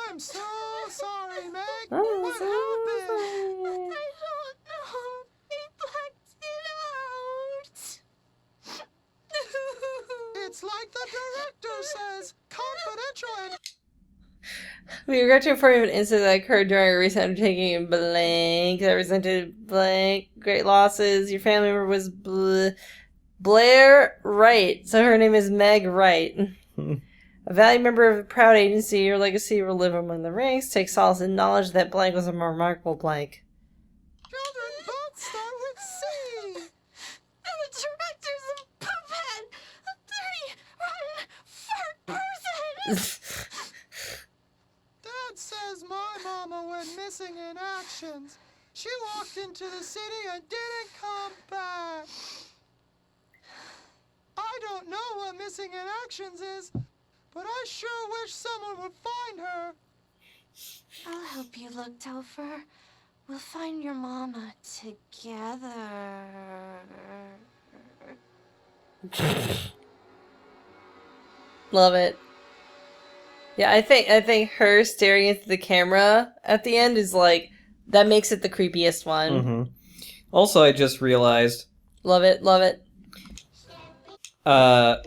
I'm so sorry, Meg. Oh, What so happened? I don't know. They blacked it out. It's like the director says, confidential and... We regret to inform you of an incident that occurred during a recent undertaking in blank that resented blank. Great losses. Your family member was Blair Wright. So her name is Meg Wright. A valued member of a proud agency, your legacy will live among the ranks. Take solace in knowledge that blank was a remarkable blank. Children both start with C. And the director's a puppet. A dirty, rotten, fart person. Dad says my mama went missing in actions. She walked into the city and didn't come back. I don't know what missing in actions is, but I sure wish someone would find her. I'll help you look, Topher. We'll find your mama together. Love it. Yeah, I think her staring into the camera at the end is like, that makes it the creepiest one. Mm-hmm. Also, I just realized... Love it, love it.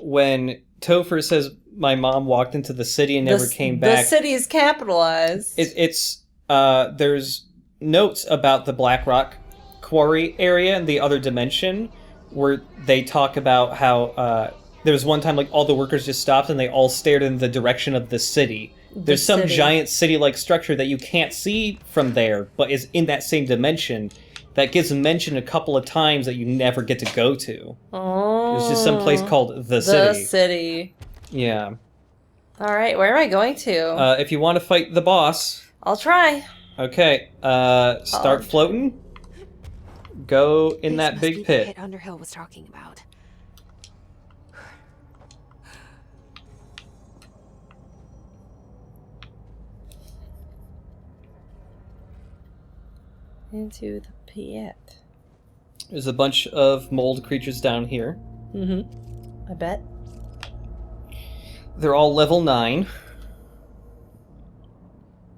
When Topher says my mom walked into the city and never came back... The city is capitalized. There's notes about the Black Rock quarry area in the other dimension where they talk about how... there was one time, like, all the workers just stopped and they all stared in the direction of the city. There's some giant city-like structure that you can't see from there, but is in that same dimension that gets mentioned a couple of times that you never get to go to. Oh. There's just some place called The City. The City. Yeah. Alright, where am I going to? If you want to fight the boss... I'll try. Okay, start floating. Go in that big pit. Pit Underhill was talking about. Into the pit. There's a bunch of mold creatures down here. Mm-hmm. I bet. They're all level 9.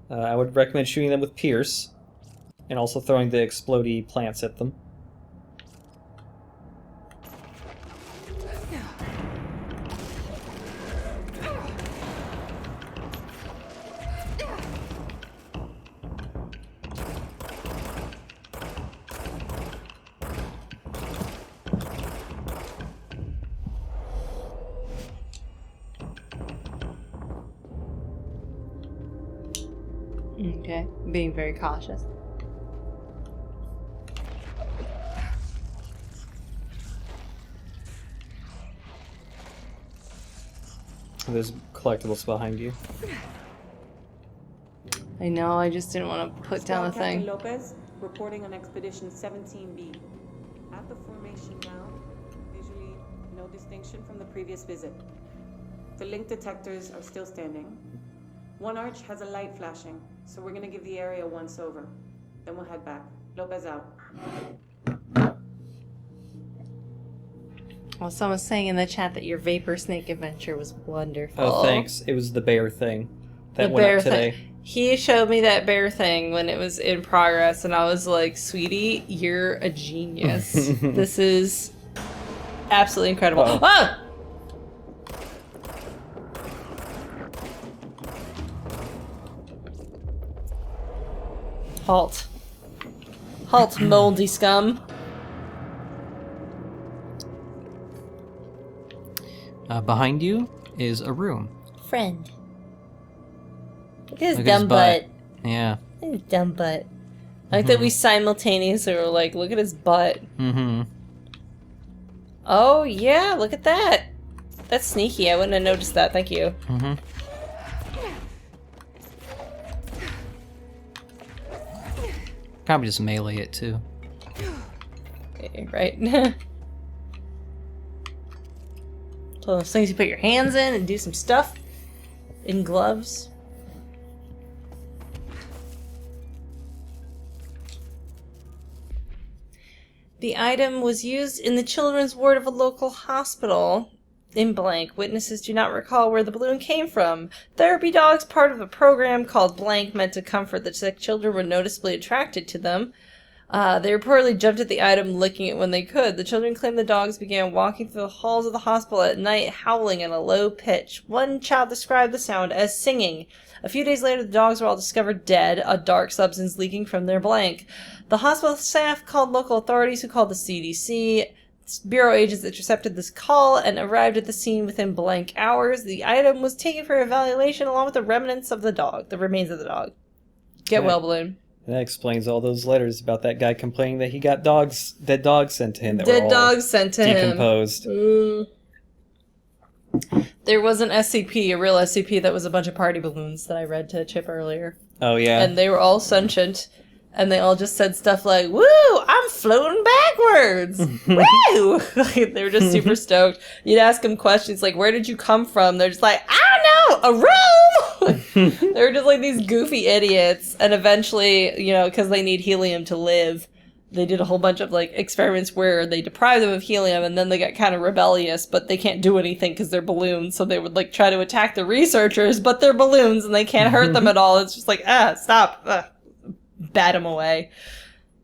I would recommend shooting them with Pierce, and also throwing the explodey plants at them. Okay, being very cautious. There's collectibles behind you. I know, I just didn't want to put down the thing. Captain Lopez, reporting on Expedition 17B. At the formation now, visually no distinction from the previous visit. The link detectors are still standing. One arch has a light flashing, so we're gonna give the area a once over. Then we'll head back. Lopez out. Well, someone's saying in the chat that your vapor snake adventure was wonderful. Oh, thanks. It was the bear thing that the went bear up today. thing. He showed me that bear thing when it was in progress, and I was like, sweetie, you're a genius. This is absolutely incredible. Uh-oh. Ah! Halt. Halt, moldy scum. Behind you is a room. Friend. Look at his Look at dumb butt. Yeah. Look at his dumb butt. I like that we simultaneously were like, look at his butt. Mm-hmm. Oh, yeah, look at that. That's sneaky. I wouldn't have noticed that. Thank you. Mm-hmm. Probably just melee it, too. Right. So those things you put your hands in and do some stuff in gloves. The item was used in the children's ward of a local hospital. In blank, witnesses do not recall where the balloon came from. Therapy dogs, part of a program called blank, meant to comfort the sick children, were noticeably attracted to them. They reportedly jumped at the item, licking it when they could. The children claimed the dogs began walking through the halls of the hospital at night, howling at a low pitch. One child described the sound as singing. A few days later, the dogs were all discovered dead, a dark substance leaking from their blank. The hospital staff called local authorities, who called the CDC. Bureau agents intercepted this call and arrived at the scene within blank hours. The item was taken for evaluation along with the remnants of the dog, the remains of the dog. Get well, balloon. That explains all those letters about that guy complaining that he got dead dogs sent to him. That Dead dogs sent to decomposed. him. There was an SCP, a real SCP, that was a bunch of party balloons that I read to Chip earlier. Oh, yeah. And they were all sentient. And they all just said stuff like, "Woo, I'm floating backwards. Woo!" They were just super stoked. You'd ask them questions like, "Where did you come from?" They're just like, "I don't know, a room!" They were just like these goofy idiots. And eventually, you know, because they need helium to live, they did a whole bunch of like experiments where they deprived them of helium, and then they got kind of rebellious, but they can't do anything because they're balloons. So they would like try to attack the researchers, but they're balloons and they can't hurt them at all. It's just like, stop. Bat them away.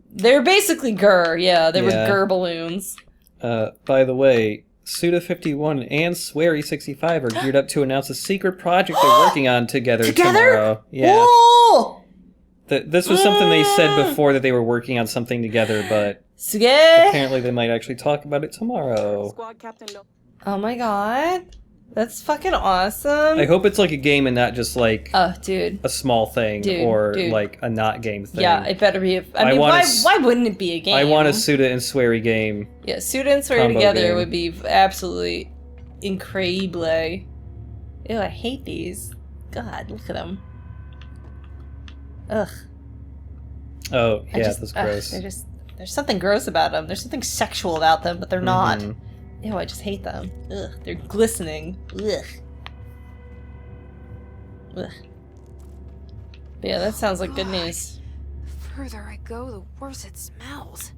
They were basically Gur, they were Gur balloons. By the way, Suda51 and Swery65 are geared up to announce a secret project they're working on together tomorrow. Yeah. Whoa! This was something they said before, that they were working on something together, but apparently they might actually talk about it tomorrow. Oh my god. That's fucking awesome. I hope it's like a game and not just like a small thing or like a not game thing. Yeah, it better be. I mean, why wouldn't it be a game? I want a Suda and Swery game. Yeah, Suda and Swery together would be absolutely incredible. Ew, I hate these. God, look at them. Ugh. Oh, yeah, that's gross. There's something gross about them. There's something sexual about them, but they're not. Ew, I just hate them. Ugh, they're glistening. Ugh. Ugh. But yeah, that sounds like good news. The further I go, the worse it smells.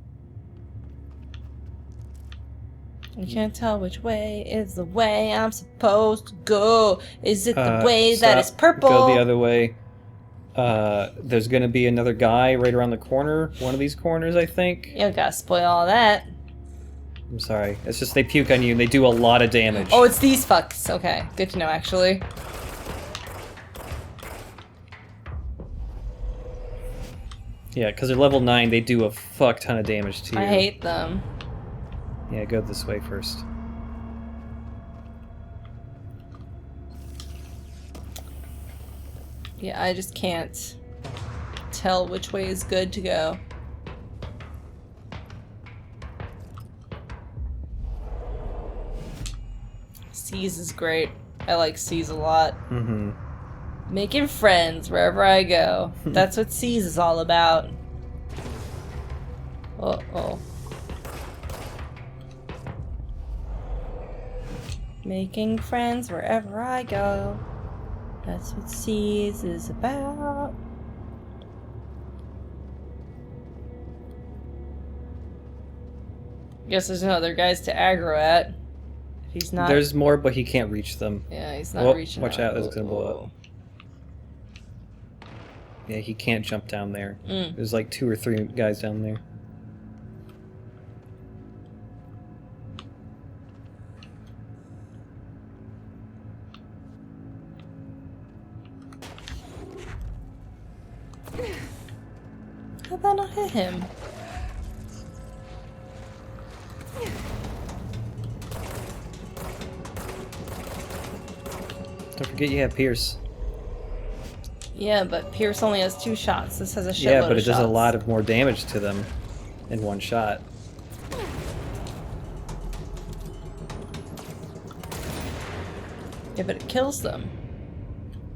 You can't tell which way is the way I'm supposed to go. Is it the way that is purple? Go the other way. There's gonna be another guy right around the corner. One of these corners, I think. You gotta spoil all that. I'm sorry. It's just they puke on you and they do a lot of damage. Oh, it's these fucks. Okay, good to know, actually. Yeah, because they're level 9, they do a fuck ton of damage to you. I hate them. Yeah, go this way first. Yeah, I just can't tell which way is good to go. C's is great. I like C's a lot. Mm-hmm. Making friends wherever I go. That's what C's is all about. Uh-oh. Making friends wherever I go. That's what C's is about. Guess there's no other guys to aggro at. He's not. There's more, but he can't reach them. Yeah, he's not reaching. Watch out, it's gonna blow up. Yeah, he can't jump down there. There's like 2 or 3 guys down there. How'd that not hit him? Don't forget you have Pierce. Yeah, but Pierce only has 2 shots. This has a shitload Yeah, but it of does a lot of more damage to them in one shot. Yeah, but it kills them.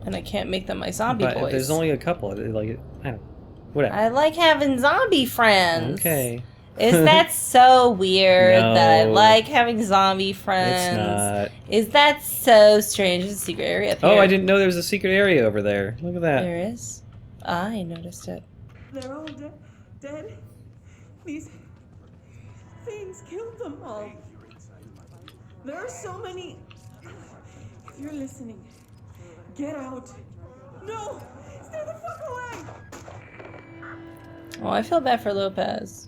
And I can't make them my zombie boys. There's only a couple. Like, I don't know. Whatever. I like having zombie friends. Okay. Is that so weird No. that I like having zombie friends? It's not. Is that so strange? There's a secret area up here. Oh, I didn't know there was a secret area over there. Look at that. There is? I noticed it. They're all dead. These things killed them all. There are so many. If you're listening, get out. No! Stay the fuck away! Oh, I feel bad for Lopez.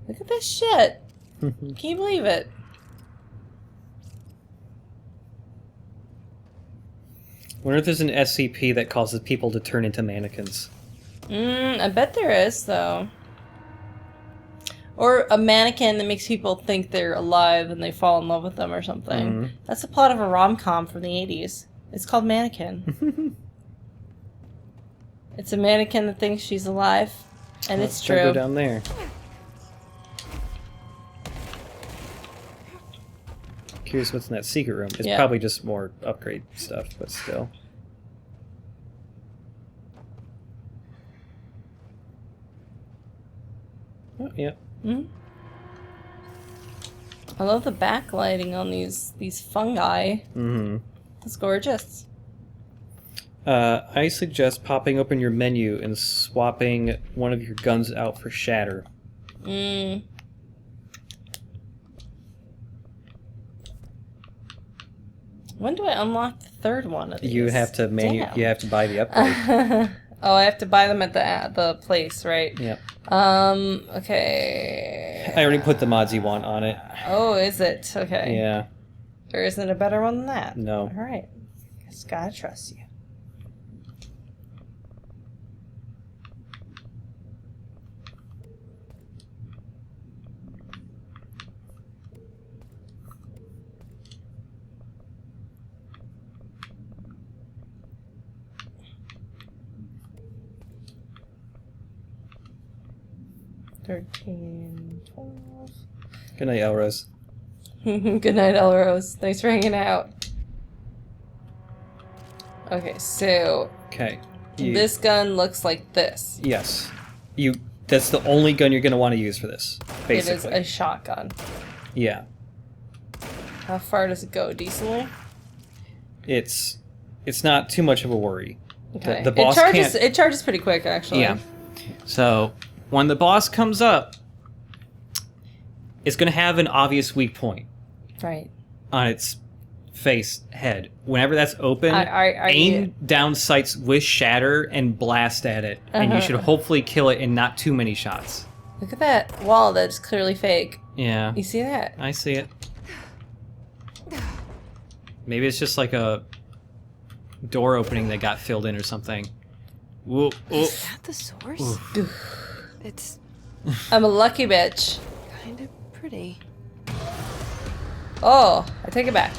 Look at this shit. Can you believe it? Wonder if there's an SCP that causes people to turn into mannequins. I bet there is, though. Or a mannequin that makes people think they're alive and they fall in love with them or something. That's the plot of a rom-com from the 80s. It's called Mannequin. It's a mannequin that thinks she's alive, and it's true. Go down there. Curious what's in that secret room. It's probably just more upgrade stuff, but still. Oh, yeah. I love the backlighting on these fungi. That's gorgeous. I suggest popping open your menu and swapping one of your guns out for shatter. When do I unlock the third one of these? You have to You have to buy the upgrade. Oh, I have to buy them at the place, right? Yep. Okay. I already put the mods you want on it. Oh, is it? Okay. Yeah. There isn't a better one than that. No. All right. Just gotta trust you. $13, $12. Good night, Elrose. Good night, Elrose. Thanks for hanging out. Okay, so... Okay. This gun looks like this. Yes. That's the only gun you're going to want to use for this, basically. It is a shotgun. Yeah. How far does it go? Decently? It's not too much of a worry. Okay. The boss it charges pretty quick, actually. Yeah. So, when the boss comes up, it's going to have an obvious weak point. Right. On its head. Whenever that's open, Are aim you... down sights with shatter and blast at it. And you should hopefully kill it in not too many shots. Look at that wall that's clearly fake. Yeah. You see that? I see it. Maybe it's just like a door opening that got filled in or something. Whoa, Is that the source? It's I'm a lucky bitch. kind of pretty. Oh, I take it back.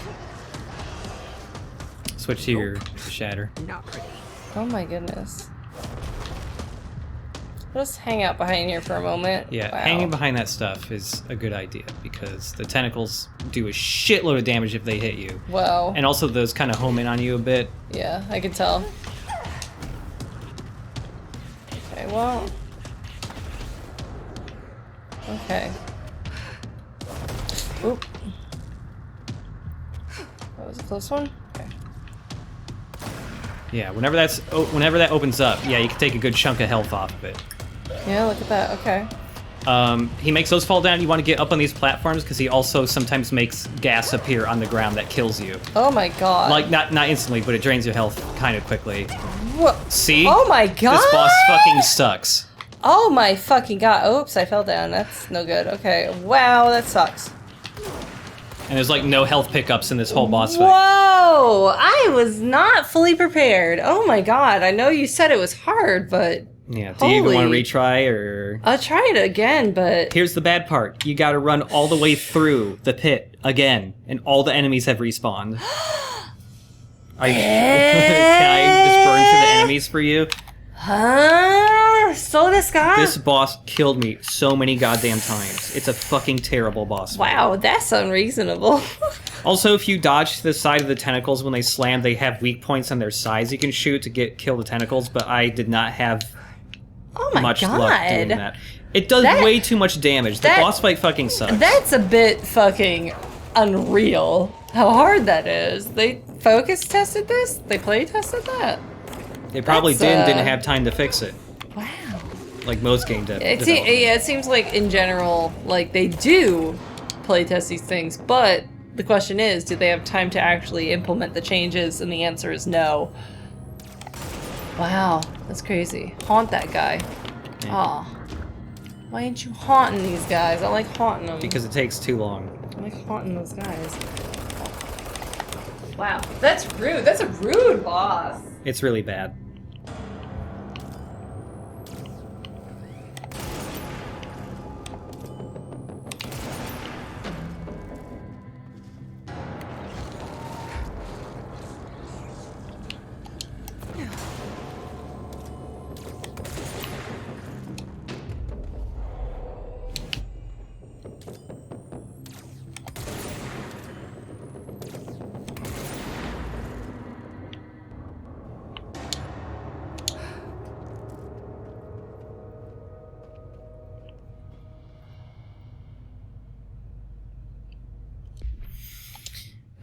Switch to your shatter. Not pretty. Oh my goodness. Let's hang out behind here for a moment. Yeah, Wow. hanging behind that stuff is a good idea because the tentacles do a shitload of damage if they hit you. Well. And also those kind of home in on you a bit. Yeah, I can tell. Okay, well. Okay. Oop. That was a close one? Okay. Yeah, whenever that opens up, yeah, you can take a good chunk of health off of it. Yeah, look at that. Okay. He makes those fall down. You want to get up on these platforms because he also sometimes makes gas appear on the ground that kills you. Oh my god. Like, not instantly, but it drains your health kind of quickly. What? See? Oh my god! This boss fucking sucks. Oh my fucking god. Oops, I fell down. That's no good. Okay. Wow, that sucks. And there's like no health pickups in this whole boss fight. Whoa! I was not fully prepared. Oh my god. I know you said it was hard, but... Yeah, do you even want to retry, or... I'll try it again, but... Here's the bad part. You gotta run all the way through the pit again, and all the enemies have respawned. Are you... Can I just burn through the enemies for you? Huh? So this guy? This boss killed me so many goddamn times. It's a fucking terrible boss fight. Wow, that's unreasonable. Also, if you dodge to the side of the tentacles when they slam, they have weak points on their sides you can shoot to kill the tentacles, but I did not have much luck doing that. It does way too much damage. The boss fight fucking sucks. That's a bit fucking unreal. How hard that is. They focus tested this? They play tested that? They probably didn't have time to fix it. Wow. Like most game developers. It seems like in general, like they do play test these things, but the question is, do they have time to actually implement the changes? And the answer is no. Wow, that's crazy. Haunt that guy. Aw. Why ain't you haunting these guys? I like haunting them. Because it takes too long. I like haunting those guys. Wow, that's rude. That's a rude boss. It's really bad.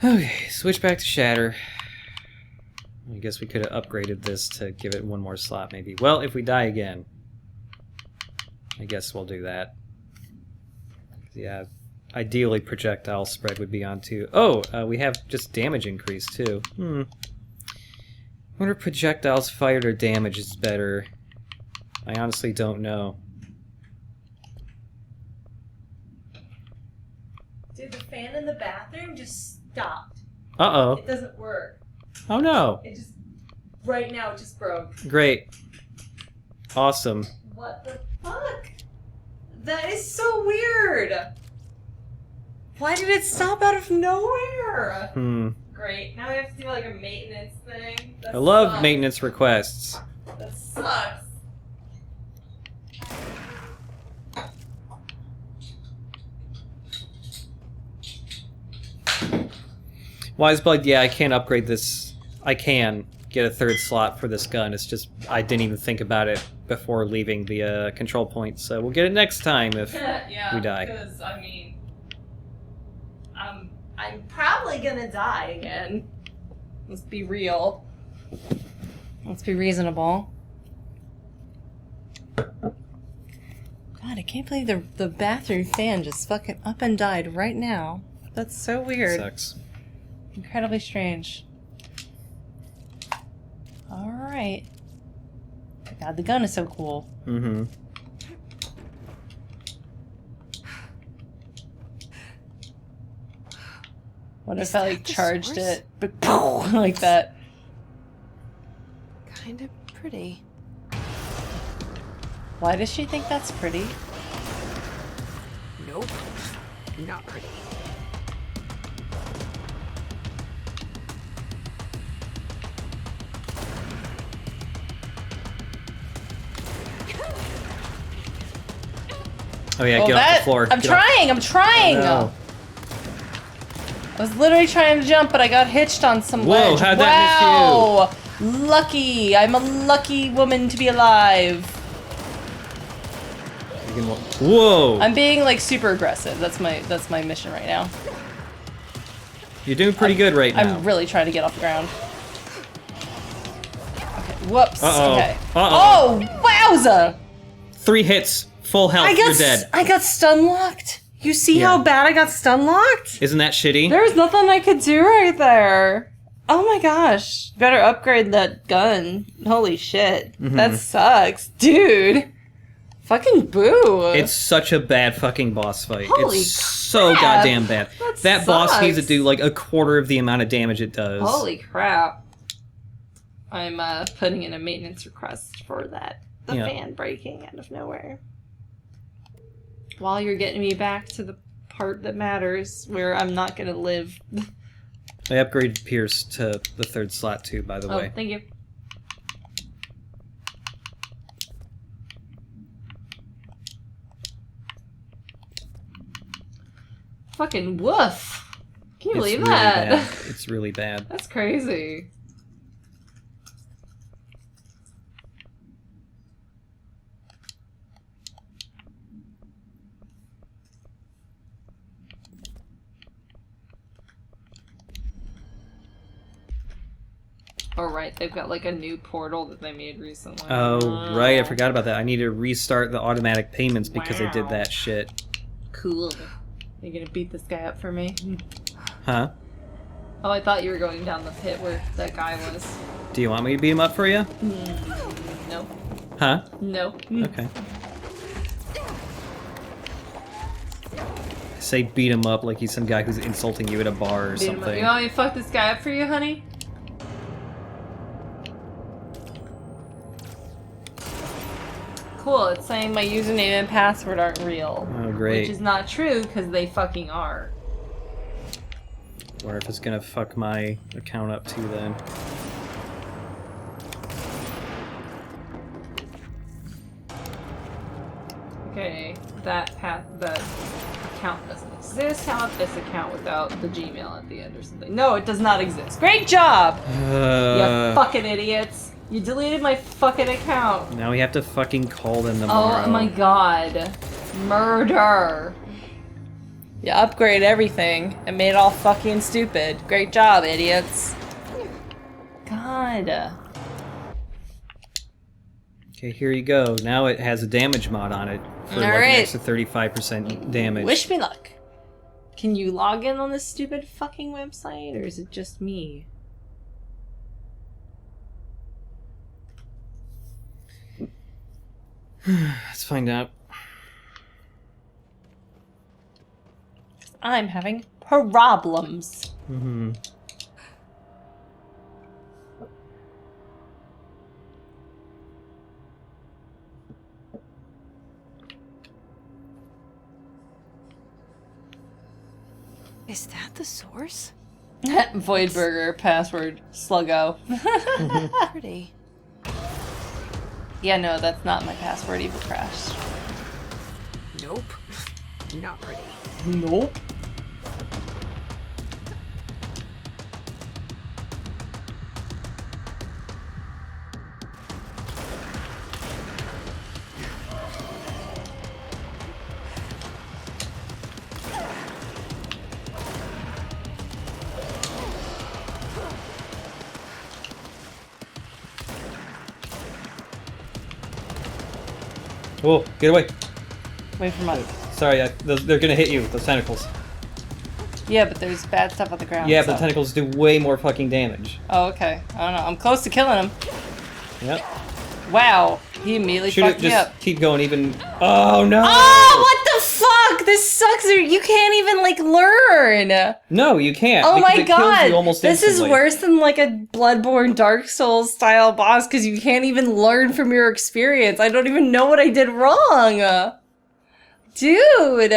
Okay, switch back to Shatter. I guess we could have upgraded this to give it one more slot, maybe. Well, if we die again, I guess we'll do that. Yeah, ideally projectile spread would be on too. Oh, we have just damage increase too. I wonder if projectiles fired or damage is better. I honestly don't know. Dude, the fan in the bathroom just stopped. Uh-oh. It doesn't work. Oh no. It just, right now it just broke. Great. Awesome. What the fuck? That is so weird. Why did it stop out of nowhere? Great. Now we have to do like a maintenance thing. That I love sucks. maintenance requests. That sucks. Wiseblood, yeah, I can't upgrade this. I can get a third slot for this gun. It's just I didn't even think about it before leaving the control point. So we'll get it next time if we die. Because, I mean, I'm probably gonna die again. Let's be real. Let's be reasonable. God, I can't believe the bathroom fan just fucking up and died right now. That's so weird. Sucks. Incredibly strange. Alright. God, the gun is so cool. Mm-hmm. What if I like charged it, but like that? Kinda pretty. Why does she think that's pretty? Nope. Not pretty. Oh yeah, get off the floor. I'm trying! Oh, no. I was literally trying to jump, but I got hitched on some Whoa, ledge. how'd that miss you? Lucky! I'm a lucky woman to be alive. Whoa! I'm being like super aggressive. That's my mission right now. You're doing pretty good right now. I'm really trying to get off the ground. Okay, whoops. Uh-oh. Okay. Uh-oh. Oh, wowza! 3 hits, full health, you're dead. I got stun locked. You see how bad I got stun locked? Isn't that shitty? There's nothing I could do right there. Oh my gosh. Better upgrade that gun. Holy shit. Mhm. That sucks. Dude. Fucking boo. It's such a bad fucking boss fight. Holy it's so crap. goddamn bad. That boss needs to sucks. do like a quarter of the amount of damage it does. Holy crap. I'm putting in a maintenance request for that. The fan breaking out of nowhere. While you're getting me back to the part that matters, where I'm not gonna live. I upgraded Pierce to the 3rd slot too, by the way. Thank you. Fucking woof. Can you believe really that? bad. It's really bad. That's crazy. Oh, right. They've got like a new portal that they made recently. Oh, right. I forgot about that. I need to restart the automatic payments because I did that shit. Cool. You gonna beat this guy up for me? Huh? Oh, I thought you were going down the pit where that guy was. Do you want me to beat him up for you? No. Huh? No. Okay. Say beat him up like he's some guy who's insulting you at a bar or something. You want me to fuck this guy up for you, honey? Cool, it's saying my username and password aren't real. Oh, great. Which is not true, because they fucking are. Or if it's gonna fuck my account up too then. Okay, that account doesn't exist. How about this account without the Gmail at the end or something? No, it does not exist. Great job! You fucking idiots. You deleted my fucking account. Now we have to fucking call them tomorrow. Oh my god. Murder. You upgrade everything and made it all fucking stupid. Great job, idiots. God. Okay, here you go. Now it has a damage mod on it for like an extra 35% damage. Wish me luck. Can you log in on this stupid fucking website, or is it just me? Let's find out. I'm having problems. Mm-hmm. Is that the source? VoidBurger, password, Sluggo. Pretty. Yeah, no, that's not my password, Evil Crash. Nope. Not pretty. Nope. Whoa, get away. Wait for my... Sorry, they're gonna hit you, those tentacles. Yeah, but there's bad stuff on the ground. Yeah, but the tentacles do way more fucking damage. Oh, okay. I don't know. I'm close to killing him. Yep. Wow. He immediately fucked me up. Keep going even... Oh, no! Oh, what the fuck? This sucks. You can't even, like, learn. No, you can't. Oh my it kills god. you almost This instantly. is worse than, like, a Bloodborne Dark Souls style boss, because you can't even learn from your experience. I don't even know what I did wrong. Dude.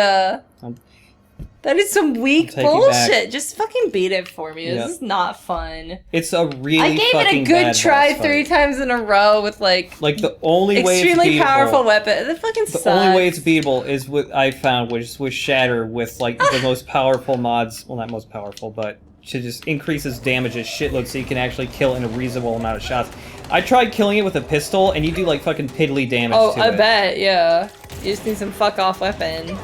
That is some weak bullshit. Just fucking beat it for me. Yep. This is not fun. It's a really I gave it a good try 3 times in a row with like the only way it's extremely beatable, powerful weapon. It fucking sucks. The only way it's beatable is what I found, which was Shatter with like the most powerful mods. Well, not most powerful, but to just increases damage a shitload, so you can actually kill in a reasonable amount of shots. I tried killing it with a pistol, and you do like fucking piddly damage. Oh, to I it. bet. Yeah, you just need some fuck off weapon.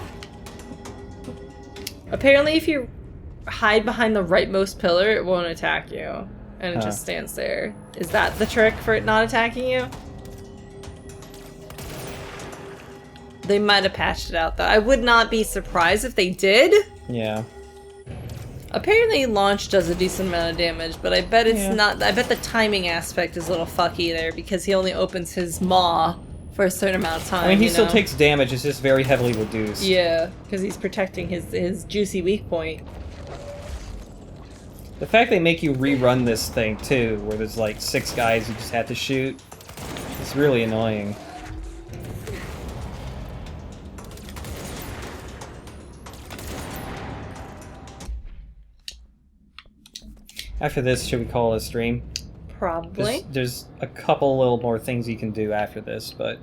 Apparently, if you hide behind the rightmost pillar, it won't attack you. And it just stands there. Is that the trick for it not attacking you? They might have patched it out, though. I would not be surprised if they did. Yeah. Apparently, launch does a decent amount of damage, but I bet it's not... I bet the timing aspect is a little fucky there, because he only opens his maw for a certain amount of time. I mean, he still takes damage, it's just very heavily reduced. Yeah, because he's protecting his juicy weak point. The fact they make you rerun this thing, too, where there's like 6 guys you just have to shoot, it's really annoying. After this, should we call it a stream? Probably. There's a couple little more things you can do after this, but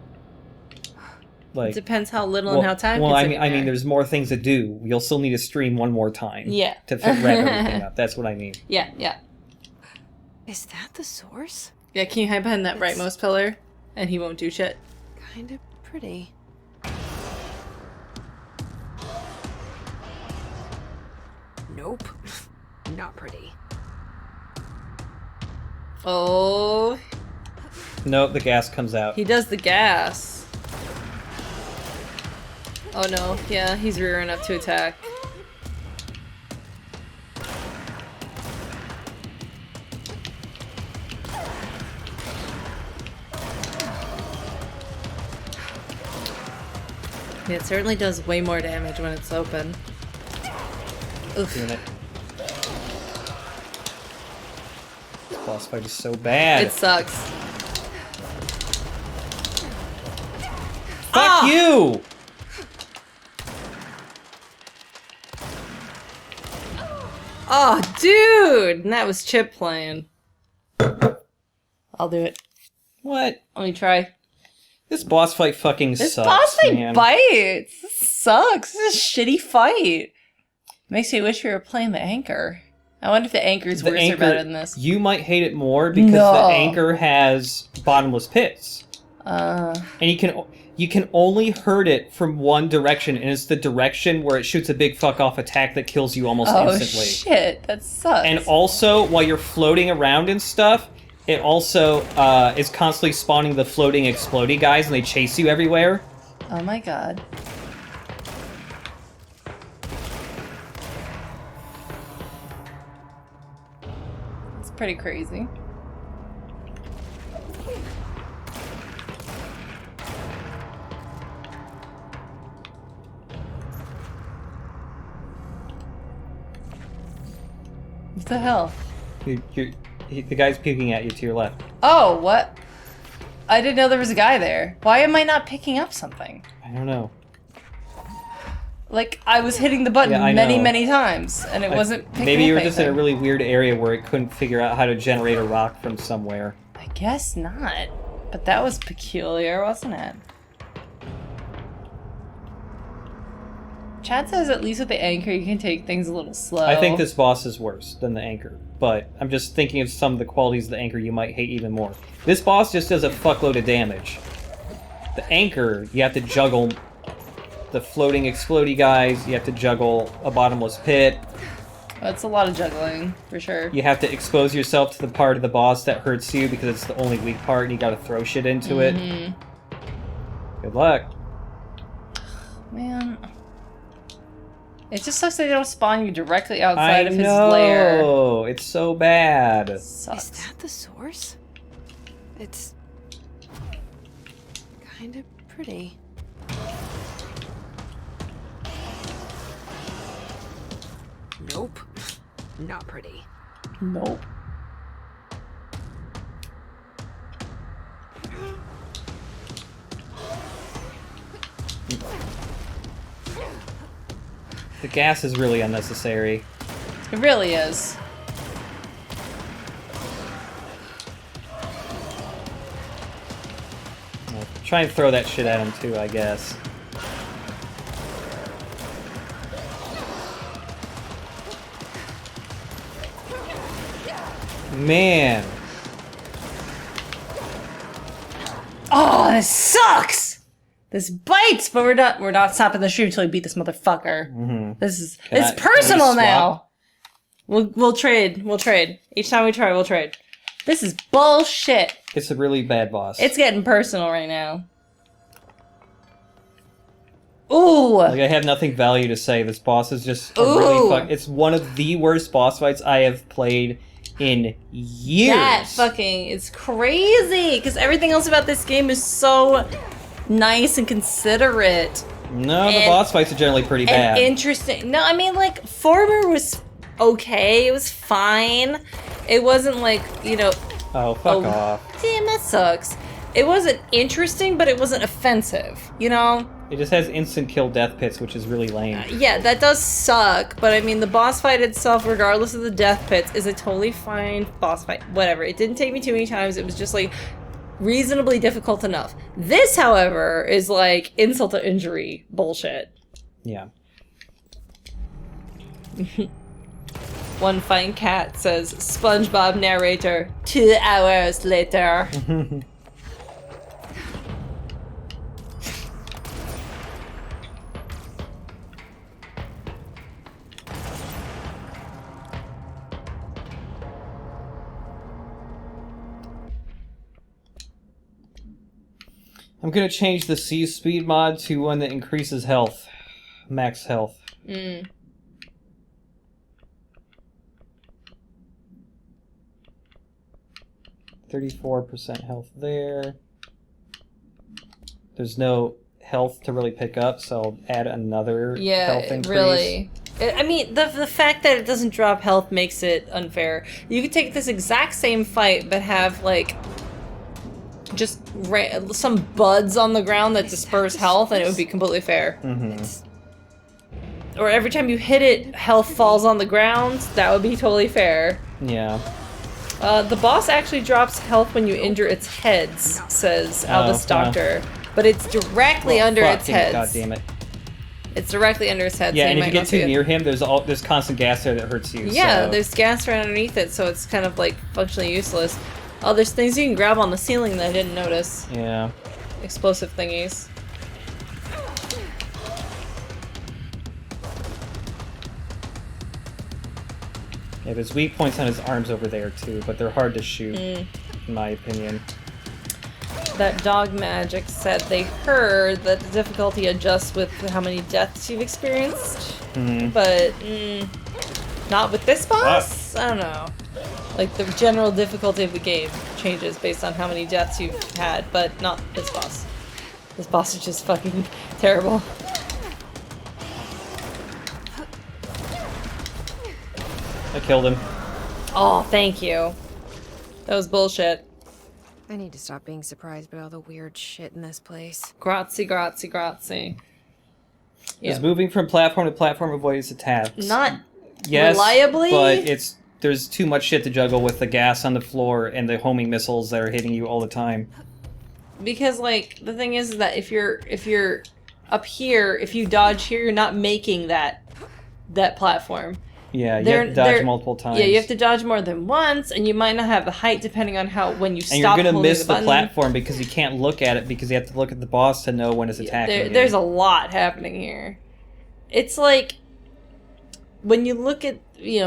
like it depends how little and how time. Well, I mean, there's more things to do. You'll still need to stream one more time. Yeah. To wrap everything up. That's what I mean. Yeah, yeah. Is that the source? Yeah, can you hide behind that rightmost pillar, and he won't do shit. Kind of pretty. Nope. Not pretty. Oh. Nope, the gas comes out. He does the gas. Oh no, yeah, he's rearing up to attack. Yeah, it certainly does way more damage when it's open. Oof. Doing it. This boss fight is so bad. It sucks. Fuck you! Oh, dude! And that was Chip playing. I'll do it. What? Let me try. This boss fight fucking This sucks, boss fight man. bites! This sucks. This is a shitty fight. Makes me wish we were playing the Anchor. I wonder if the Anchor's worse or better than this. You might hate it more because the Anchor has bottomless pits. And you can only hurt it from one direction, and it's the direction where it shoots a big fuck off attack that kills you almost instantly. Oh shit, that sucks. And also, while you're floating around and stuff, it also is constantly spawning the floating explodey guys, and they chase you everywhere. Oh my god. It's pretty crazy. What the hell? The guy's puking at you to your left. Oh, what? I didn't know there was a guy there. Why am I not picking up something? I don't know. Like, I was hitting the button many times, and it wasn't picking Maybe you were up just in a anything. really weird area where it couldn't figure out how to generate a rock from somewhere. I guess not. But that was peculiar, wasn't it? Chad says at least with the Anchor you can take things a little slow. I think this boss is worse than the Anchor, but I'm just thinking of some of the qualities of the Anchor you might hate even more. This boss just does a fuckload of damage. The Anchor, you have to juggle the floating explodey guys, you have to juggle a bottomless pit. That's a lot of juggling, for sure. You have to expose yourself to the part of the boss that hurts you because it's the only weak part and you gotta throw shit into it. Good luck. Man. It just sucks that they don't spawn you directly outside of his lair. Oh, it's so bad. Sucks. Is that the source? It's kind of pretty. Nope. Not pretty. Nope. The gas is really unnecessary. It really is. Well, try and throw that shit at him too, I guess. Man. Oh, this sucks! This bites, but we're not stopping the stream until we beat this motherfucker. Mm-hmm. It's personal now. We'll trade. We'll trade. Each time we try, we'll trade. This is bullshit. It's a really bad boss. It's getting personal right now. Ooh! Like, I have nothing value to say. This boss is just a really it's one of the worst boss fights I have played in years. That fucking is crazy, because everything else about this game is so nice and considerate. No, the boss fights are generally pretty bad. Interesting. No, I mean, like, Former was okay. It was fine. It wasn't like, you know... Oh, fuck off. Damn, that sucks. It wasn't interesting, but it wasn't offensive, you know? It just has instant kill death pits, which is really lame. Yeah, that does suck, but I mean, the boss fight itself, regardless of the death pits, is a totally fine boss fight. Whatever. It didn't take me too many times. It was just, like, reasonably difficult enough. This, however, is, like, insult to injury bullshit. Yeah. One fine cat says, SpongeBob narrator, 2 hours later. I'm gonna change the C speed mod to one that increases health. Max health. 34% health there. There's no health to really pick up, so I'll add another health increase. Really. I mean, the fact that it doesn't drop health makes it unfair. You could take this exact same fight, but have, like, just some buds on the ground that disperse health, and it would be completely fair. Or every time you hit it, health falls on the ground. That would be totally fair. Yeah. The boss actually drops health when you injure its heads, says Albus Doctor. But it's directly under its heads. God damn it. It's directly under its head. Yeah, so and if you get too near him, there's constant gas there that hurts you. Yeah, so. there's gas right underneath it, so it's kind of like functionally useless. Oh, there's things you can grab on the ceiling that I didn't notice. Yeah. Explosive thingies. Yeah, there's weak points on his arms over there too, but they're hard to shoot, in my opinion. That dog magic said they heard that the difficulty adjusts with how many deaths you've experienced, but not with this boss? I don't know. Like, the general difficulty of the game changes based on how many deaths you've had, but not this boss. This boss is just fucking terrible. I killed him. Oh, thank you. That was bullshit. I need to stop being surprised by all the weird shit in this place. Grazie, grazie, grazie. Yeah. Is moving from platform to platform avoids attacks. Not reliably, but there's too much shit to juggle with the gas on the floor and the homing missiles that are hitting you all the time. Because, like, the thing is that if you're up here, if you dodge here, you're not making that platform. Yeah, you have to dodge multiple times. Yeah, you have to dodge more than once, and you might not have the height depending on when you stop. And you're gonna miss the button. platform because you can't look at it because you have to look at the boss to know when it's attacking. There's a lot happening here. It's like when you look at,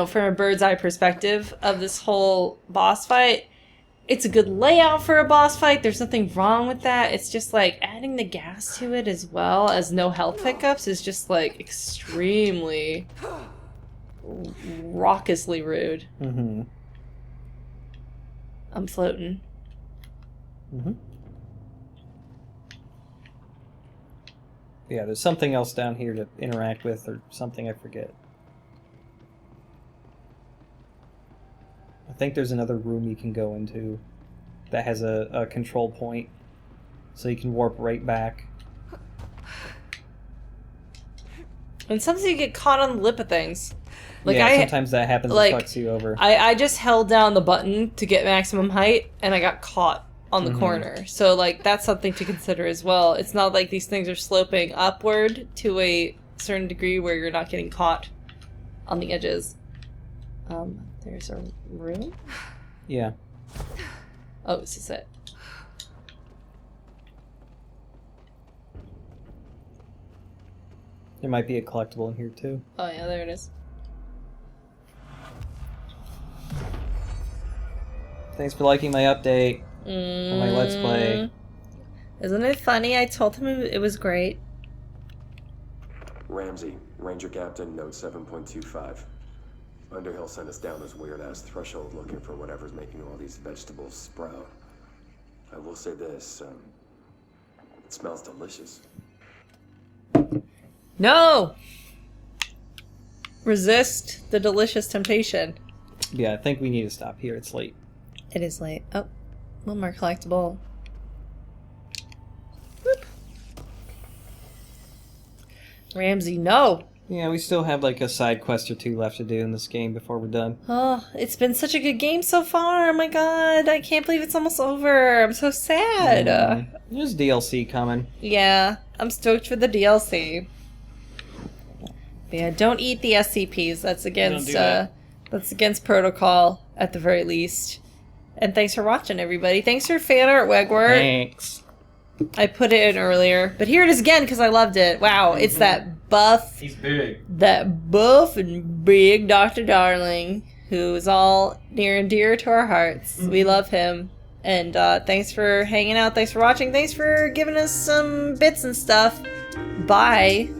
from a bird's eye perspective of this whole boss fight, it's a good layout for a boss fight. There's nothing wrong with that. It's just like adding the gas to it as well as no health pickups is just like extremely raucously rude. I'm floating. Yeah, there's something else down here to interact with or something, I forget. I think there's another room you can go into that has a control point, so you can warp right back. And sometimes you get caught on the lip of things. Like sometimes that happens and fucks you over. I just held down the button to get maximum height, and I got caught on the corner. So, like, that's something to consider as well. It's not like these things are sloping upward to a certain degree where you're not getting caught on the edges. There's a room? Yeah. Oh, this is it. There might be a collectible in here, too. Oh, yeah, there it is. Thanks for liking my update on my Let's Play. Isn't it funny? I told him it was great. Ramsey, Ranger Captain, note 7.25. Underhill sent us down this weird-ass threshold looking for whatever's making all these vegetables sprout. I will say this, it smells delicious. No! Resist the delicious temptation. Yeah, I think we need to stop here. It's late. It is late. Oh, one more collectible. Whoop. Ramsey, no! Yeah, we still have like a side quest or two left to do in this game before we're done. Oh, it's been such a good game so far. Oh my god, I can't believe it's almost over. I'm so sad. There's DLC coming. Yeah, I'm stoked for the DLC. But yeah, don't eat the SCPs. That's against protocol at the very least. And thanks for watching, everybody. Thanks for fan art, Wegwart. Thanks. I put it in earlier, but here it is again because I loved it. Wow, it's that buff. He's big. That buff and big Dr. Darling, who is all near and dear to our hearts. We love him. And thanks for hanging out. Thanks for watching. Thanks for giving us some bits and stuff. Bye.